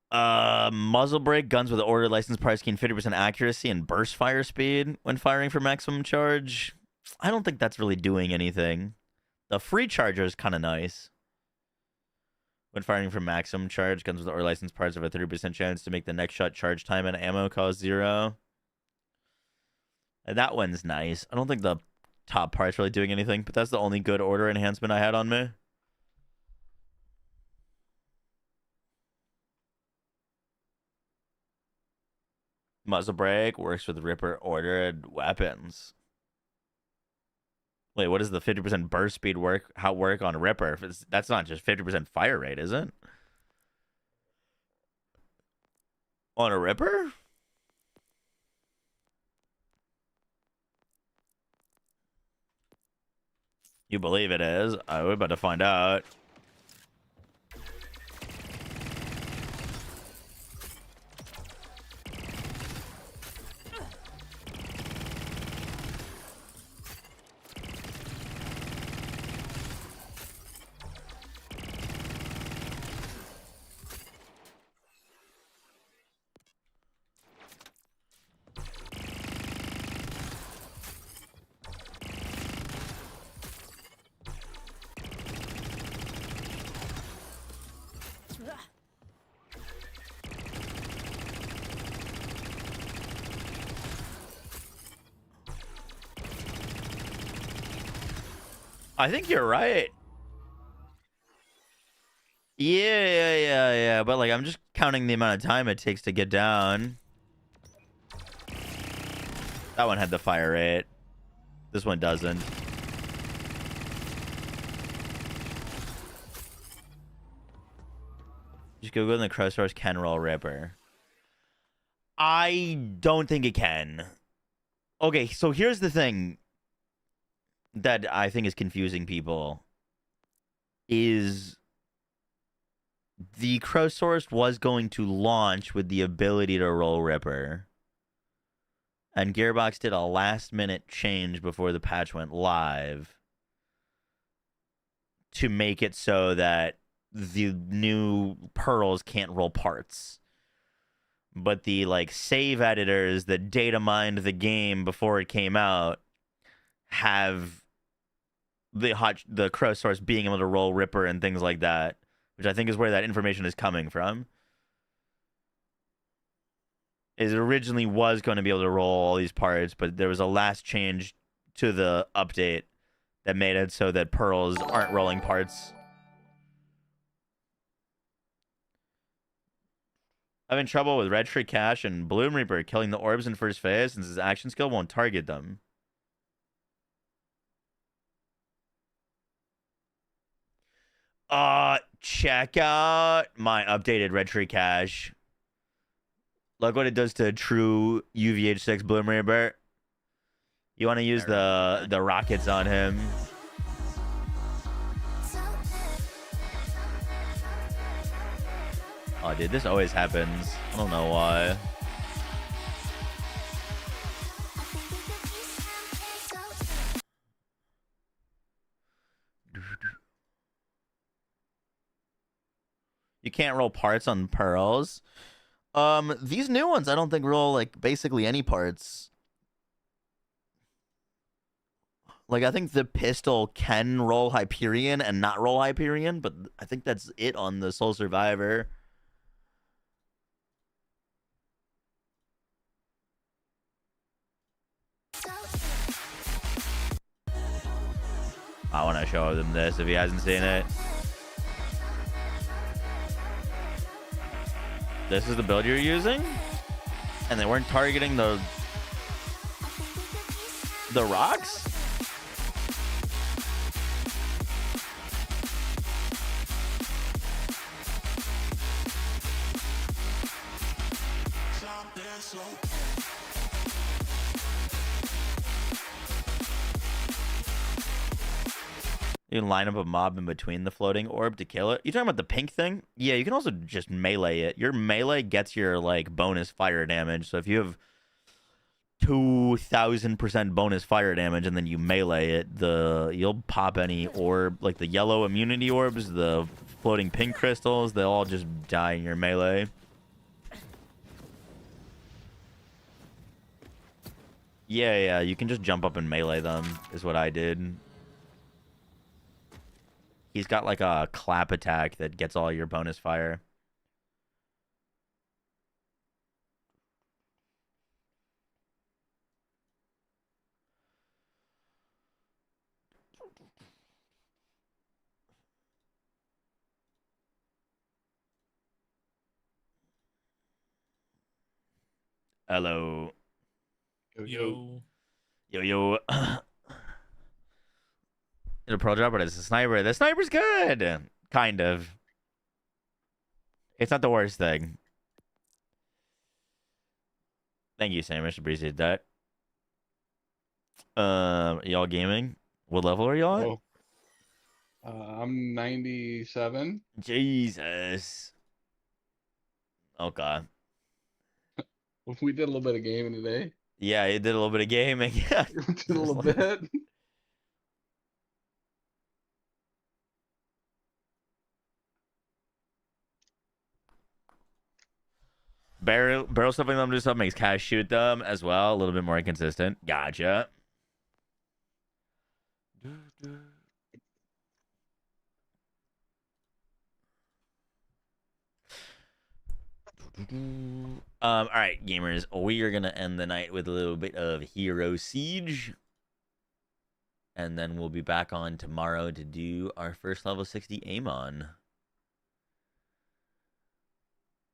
Muzzle brake, guns with order license price gain 50% accuracy and burst fire speed when firing for maximum charge. I don't think that's really doing anything. The free charger is kind of nice. When firing for maximum charge, guns with order license parts have a 30% chance to make the next shot charge time and ammo cost 0. And that one's nice. I don't think the top part's really doing anything, but that's the only good order enhancement I had on me. Muzzle brake works with Ripper ordered weapons. Wait, what does the 50% burst speed work on Ripper? That's not just 50% fire rate, is it? On a Ripper? You believe it is? We're about to find out. I think you're right. Yeah. But, like, I'm just counting the amount of time it takes to get down. That one had the fire rate. This one doesn't. Just Google and the crow source can roll Ripper. I don't think it can. Okay, so here's the thing that I think is confusing people. Is the crow source was going to launch with the ability to roll Ripper. And Gearbox did a last minute change before the patch went live to make it so that the new pearls can't roll parts. But the, like, save editors that data mined the game before it came out have the crow source being able to roll Ripper and things like that, which I think is where that information is coming from. Is originally was going to be able to roll all these parts, but there was a last change to the update that made it so that pearls aren't rolling parts. Having trouble with Red Tree Cash and Bloom Reaper killing the orbs in first phase since his action skill won't target them. Check out my updated Red Tree Cache. Look what it does to true UVH6 Bloom Reaper. You want to use the rockets on him. Oh, dude, this always happens. I don't know why. You can't roll parts on pearls. These new ones, I don't think roll like basically any parts. Like, I think the pistol can roll Hyperion and not roll Hyperion, but I think that's it on the Soul Survivor. I want to show him this if he hasn't seen it. This is the build you're using? And they weren't targeting the rocks? You can line up a mob in between the floating orb to kill it. You talking about the pink thing? Yeah, you can also just melee it. Your melee gets your like bonus fire damage. So if you have 2,000% bonus fire damage and then you melee it, you'll pop any orb, like the yellow immunity orbs, the floating pink crystals, they'll all just die in your melee. Yeah, you can just jump up and melee them, is what I did. He's got like a clap attack that gets all your bonus fire. Hello. Yo. Yo. A pro job, but it's a sniper. The sniper's good. Kind of. It's not the worst thing. Thank you, Sam. I appreciate that. Y'all gaming? What level are y'all at? Oh. I'm 97. Jesus. Okay. We did a little bit of gaming today. Yeah, you did a little bit of gaming. Yeah. We did a little bit. Barrel stuffing them to stuff makes Cash shoot them as well. A little bit more inconsistent. Gotcha. All right, gamers. We are gonna end the night with a little bit of Hero Siege. And then we'll be back on tomorrow to do our first level 60 Amon.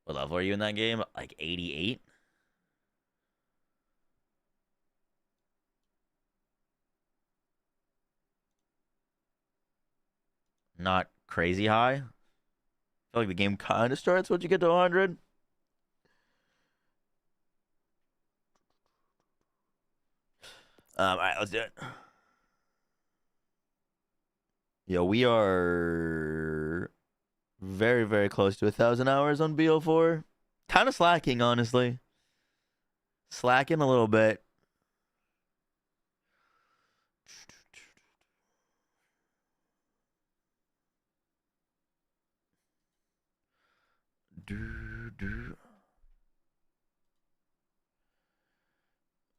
What level are you in that game? Like 88? Not crazy high. I feel like the game kind of starts once you get to 100. All right, let's do it. Yo, we are very, very close to 1,000 hours on BO4. Kind of slacking, honestly. Slacking a little bit.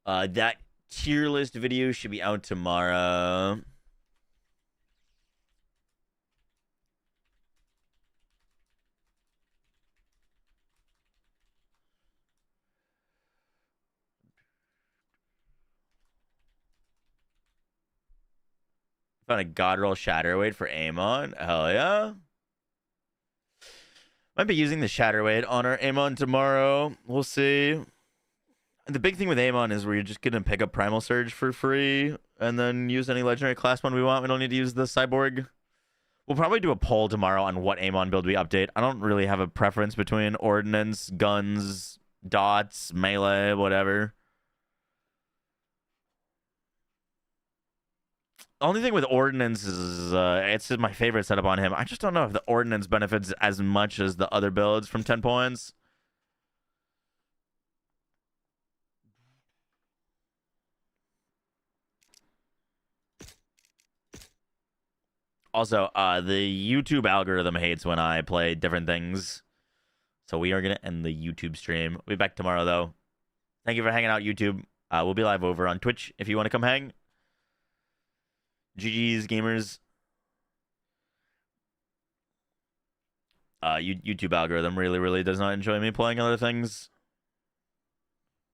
That tier list video should be out tomorrow. Found a God Roll Shatterweight for Amon. Hell yeah. Might be using the Shatterweight on our Amon tomorrow. We'll see. And the big thing with Amon is we're just going to pick up Primal Surge for free and then use any legendary class one we want. We don't need to use the Cyborg. We'll probably do a poll tomorrow on what Amon build we update. I don't really have a preference between Ordnance, Guns, Dots, Melee, whatever. only thing with Ordnance is it's my favorite setup on him. I just don't know if the Ordnance benefits as much as the other builds from 10 points. Also, the YouTube algorithm hates when I play different things. So we are going to end the YouTube stream. We'll be back tomorrow, though. Thank you for hanging out, YouTube. We'll be live over on Twitch if you want to come hang. GG's, gamers. YouTube algorithm really, really does not enjoy me playing other things.